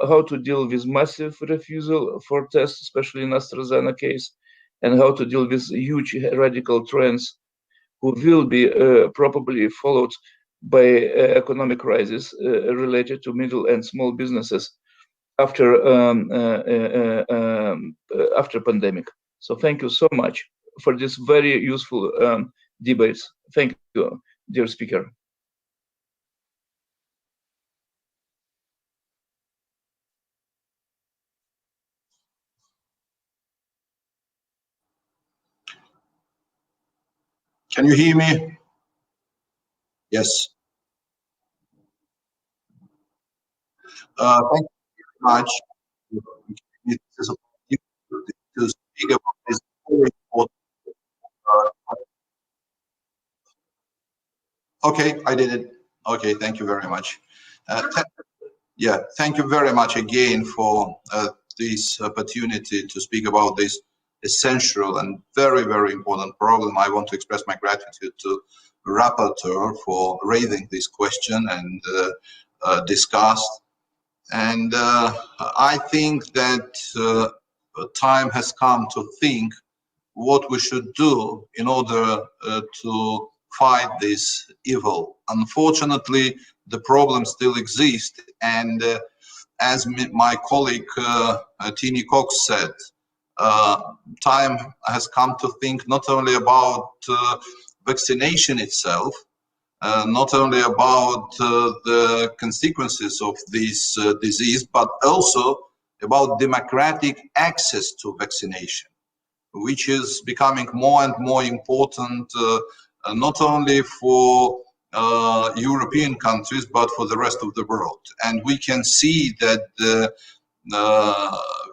how to deal with massive refusal for tests, especially in AstraZeneca case, and how to deal with huge radical trends who will be probably followed by economic crisis related to middle and small businesses after pandemic. So thank you so much for this very useful debates. Thank you, dear speaker. Can you hear me? Yes. Thank you very much. It is a opportunity to speak about this very important. Okay, I did it. Okay, thank you very much. Yeah, thank you very much again for this opportunity to speak about this essential and very, very important problem. I want to express my gratitude to the rapporteur for raising this question and discussed. And I think that time has come to think what we should do in order to fight this evil. Unfortunately, the problem still exists, and as my colleague Tini Cox said, time has come to think not only about vaccination itself, not only about the consequences of this disease, but also about democratic access to vaccination, which is becoming more and more important, not only for European countries, but for the rest of the world. And we can see that the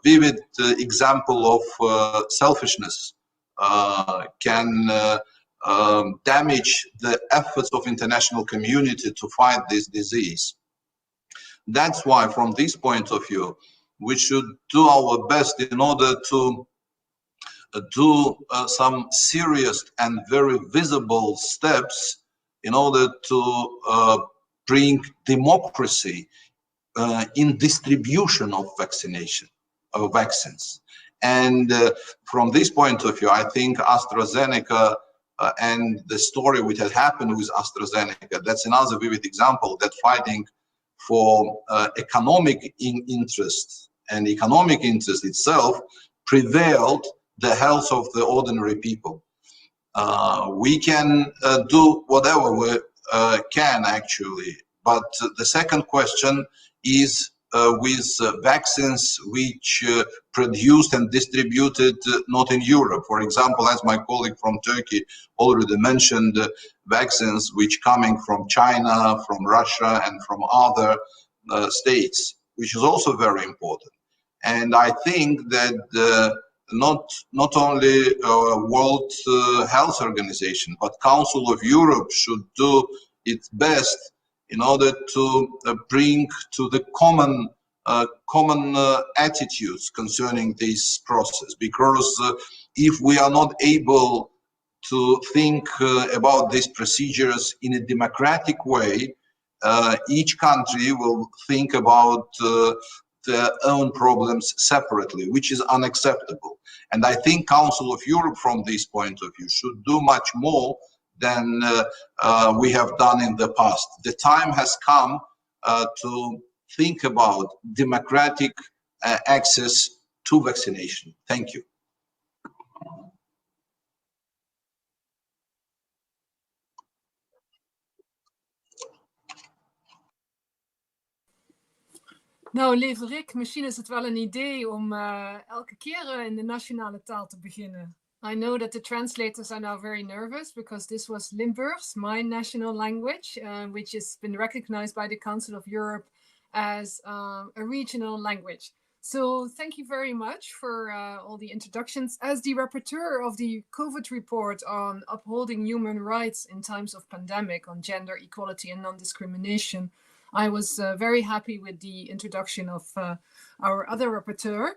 vivid example of selfishness can damage the efforts of international community to fight this disease. That's why, from this point of view, we should do our best in order to do some serious and very visible steps in order to bring democracy in distribution of vaccination, of vaccines. And from this point of view, I think AstraZeneca and the story which has happened with AstraZeneca. That's another vivid example that fighting for economic interest and economic interest itself prevailed the health of the ordinary people. We can do whatever we can actually, but the second question is with vaccines which produced and distributed not in Europe. For example, as my colleague from Turkey already mentioned, vaccines which coming from China, from Russia, and from other states, which is also very important. And I think that not only World Health Organization, but Council of Europe should do its best in order to bring to the common attitudes concerning this process. Because if we are not able to think about these procedures in a democratic way, each country will think about their own problems separately, which is unacceptable. And I think Council of Europe, from this point of view, should do much more than we have done in the past. The time has come to think about democratic access to vaccination. Thank you. Nou, lieve Rik, misschien is het wel een idee om elke keer in de nationale taal te beginnen. I know that the translators are now very nervous because this was Limburgs, my national language, which has been recognized by the Council of Europe as a regional language. So thank you very much for all the introductions. As the rapporteur of the COVID report on upholding human rights in times of pandemic on gender equality and non-discrimination, I was very happy with the introduction of our other rapporteur.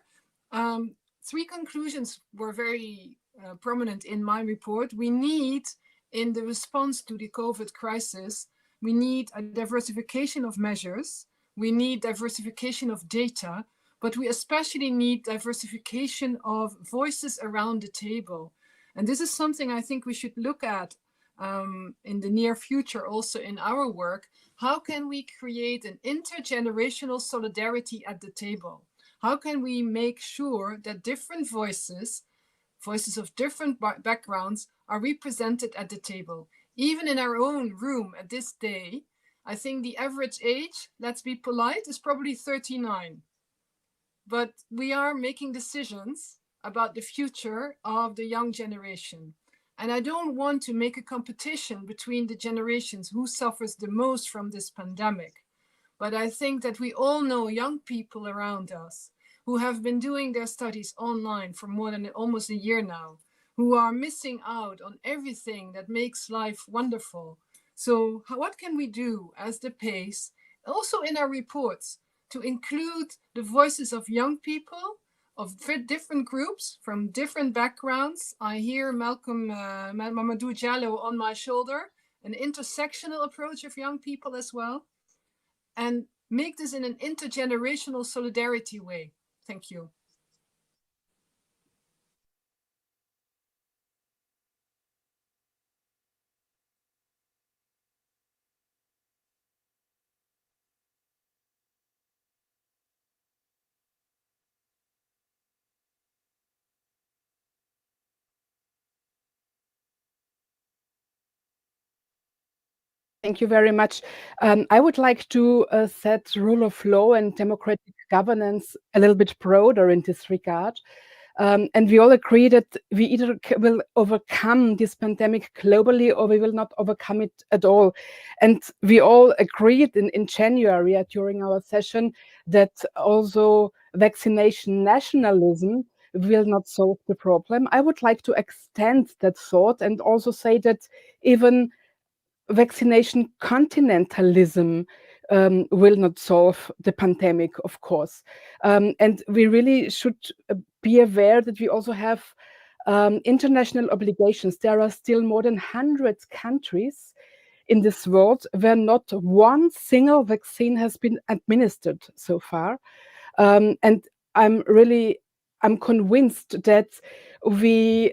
3 conclusions were very prominent in my report. We need, in the response to the COVID crisis, we need a diversification of measures, we need diversification of data, but we especially need diversification of voices around the table. And this is something I think we should look at in the near future also in our work. How can we create an intergenerational solidarity at the table? How can we make sure that different voices of different backgrounds are represented at the table? Even in our own room at this day, I think the average age, let's be polite, is probably 39. But we are making decisions about the future of the young generation. And I don't want to make a competition between the generations who suffers the most from this pandemic. But I think that we all know young people around us who have been doing their studies online for more than almost a year now, who are missing out on everything that makes life wonderful. So what can we do as the PACE, also in our reports, to include the voices of young people, of different groups from different backgrounds? I hear Malcolm Mamadou Diallo on my shoulder, an intersectional approach of young people as well, and make this in an intergenerational solidarity way. Thank you. Thank you very much. I would like to set rule of law and democratic governance a little bit broader in this regard. And we all agree that we either will overcome this pandemic globally or we will not overcome it at all. And we all agreed in January during our session that also vaccination nationalism will not solve the problem. I would like to extend that thought and also say that even vaccination continentalism will not solve the pandemic, of course. And we really should be aware that we also have international obligations. There are still more than 100 countries in this world where not one single vaccine has been administered so far. And I'm convinced that we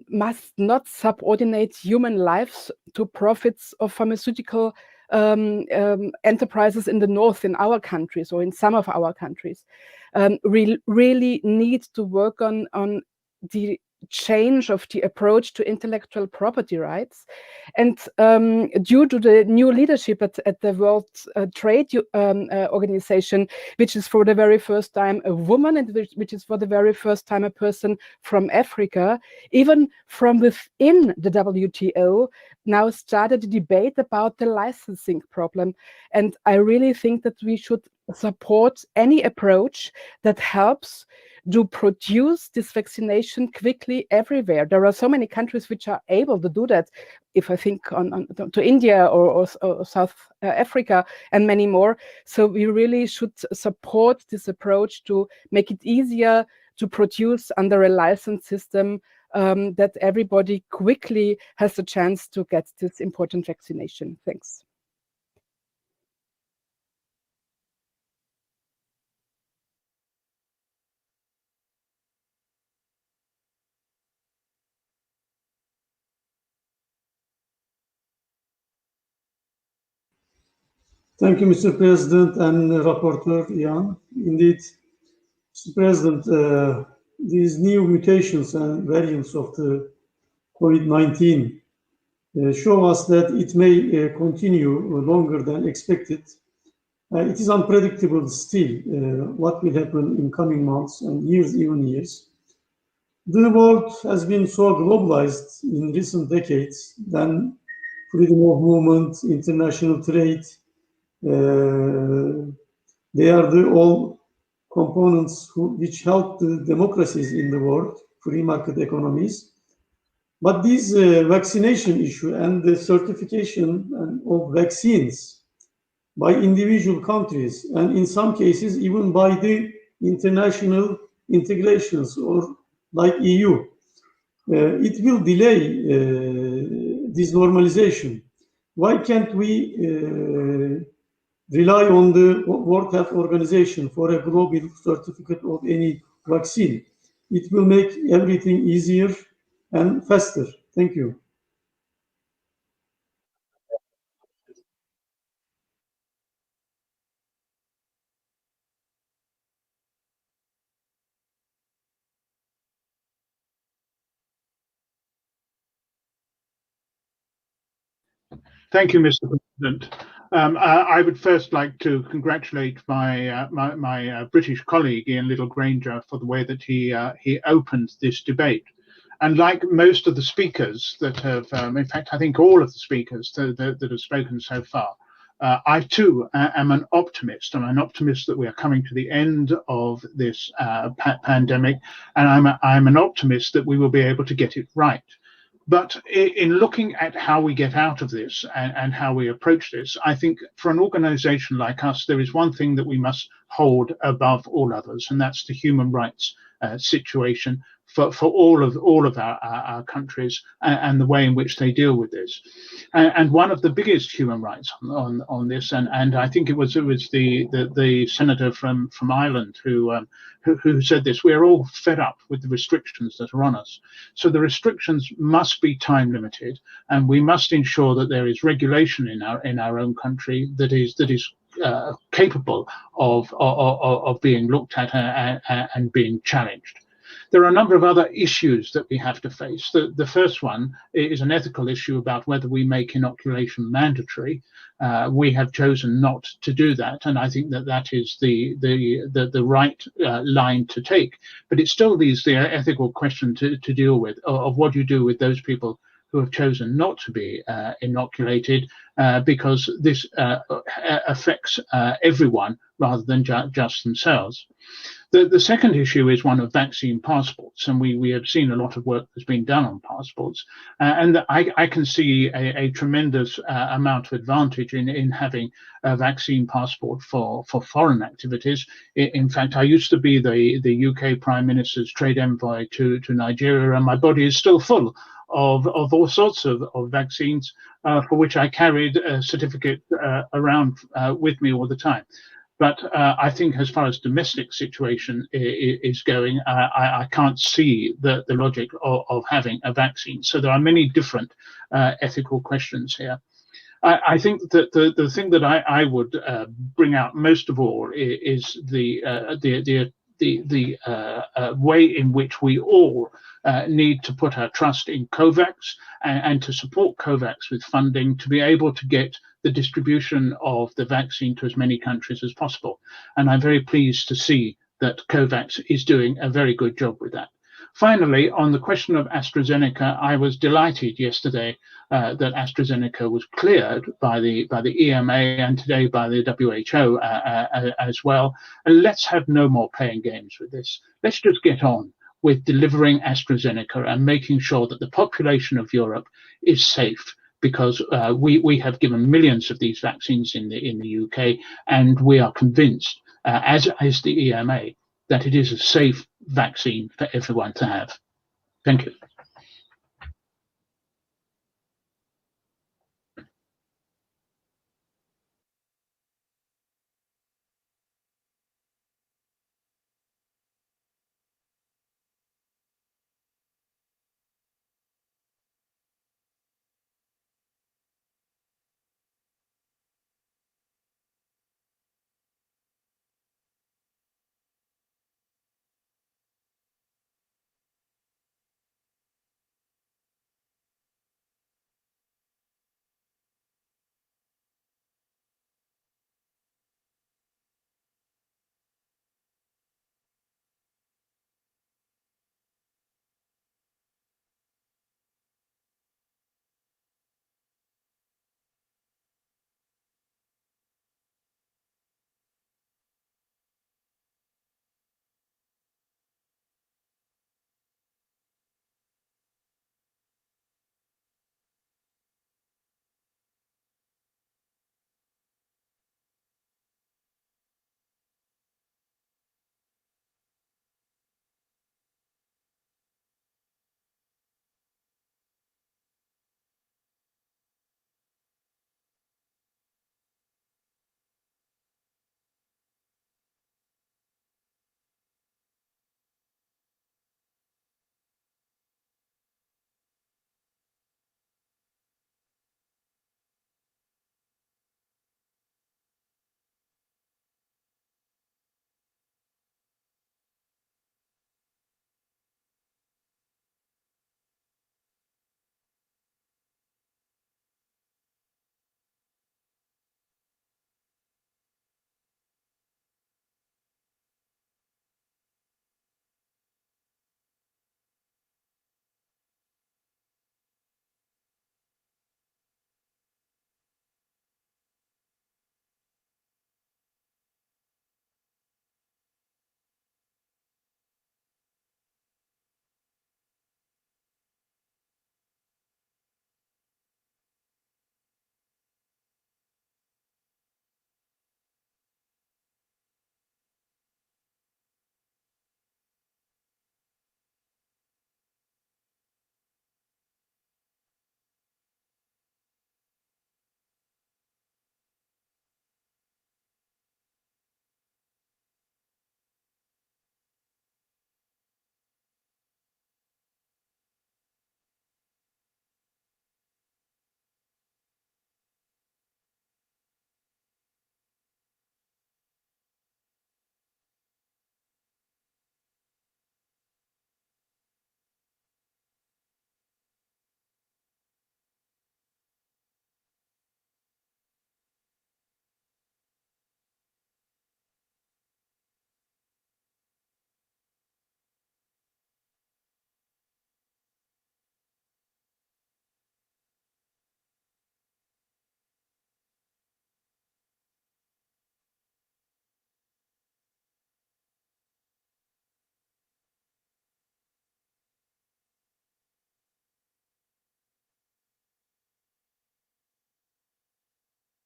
must not subordinate human lives to profits of pharmaceutical enterprises in the north, in our countries or in some of our countries. We really need to work on the change of the approach to intellectual property rights. And due to the new leadership at the World Trade Organization, which is for the very first time a woman, and which is for the very first time a person from Africa, even from within the WTO, now started a debate about the licensing problem. And I really think that we should support any approach that helps to produce this vaccination quickly everywhere. There are so many countries which are able to do that. If I think to India or South Africa and many more. So we really should support this approach to make it easier to produce under a license system, that everybody quickly has a chance to get this important vaccination. Thanks. Thank you, Mr. President and Rapporteur Jan. Indeed, Mr. President, these new mutations and variants of the COVID-19 show us that it may continue longer than expected. It is unpredictable still what will happen in coming months and years, even years. The world has been so globalized in recent decades that freedom of movement, international trade, they are all components which help the democracies in the world, free market economies. But this vaccination issue and the certification of vaccines by individual countries, and in some cases even by the international integrations or like EU, it will delay this normalization. Why can't we rely on the World Health Organization for a global certificate of any vaccine? It will make everything easier and faster. Thank you. Thank you, Mr. President. I would first like to congratulate my British colleague Ian Little-Granger for the way that he opened this debate. And like most of the speakers that have, in fact, I think all of the speakers that have spoken so far, I too am an optimist. I'm an optimist that we are coming to the end of this pandemic, and I'm an optimist that we will be able to get it right. But in looking at how we get out of this and how we approach this, I think for an organization like us, there is one thing that we must hold above all others, and that's the human rights situation for all of our countries and the way in which they deal with this. And one of the biggest human rights on this, and I think it was the senator from Ireland who said this: we're all fed up with the restrictions that are on us. So the restrictions must be time limited, and we must ensure that there is regulation in our own country that is capable of being looked at and being challenged. There are a number of other issues that we have to face. The first one is an ethical issue about whether we make inoculation mandatory. We have chosen not to do that, and I think that is the right line to take. But it still leaves the ethical question to deal with of what you do with those people who have chosen not to be inoculated, because this affects everyone rather than just themselves. The second issue is one of vaccine passports, and we have seen a lot of work that's been done on passports, and I can see a tremendous amount of advantage in having a vaccine passport for foreign activities. In fact, I used to be the UK Prime Minister's trade envoy to Nigeria, and my body is still full of all sorts of vaccines for which I carried a certificate around with me all the time. But I think as far as domestic situation is going, I can't see the logic of having a vaccine. So there are many different ethical questions here. I think that the thing that I would bring out most of all is the way in which we all need to put our trust in COVAX and to support COVAX with funding to be able to get the distribution of the vaccine to as many countries as possible. And I'm very pleased to see that COVAX is doing a very good job with that. Finally, on the question of AstraZeneca, I was delighted yesterday that AstraZeneca was cleared by the EMA and today by the WHO as well. And let's have no more playing games with this. Let's just get on with delivering AstraZeneca and making sure that the population of Europe is safe, because we have given millions of these vaccines in the UK, and we are convinced, as is the EMA, that it is a safe vaccine for everyone to have. Thank you.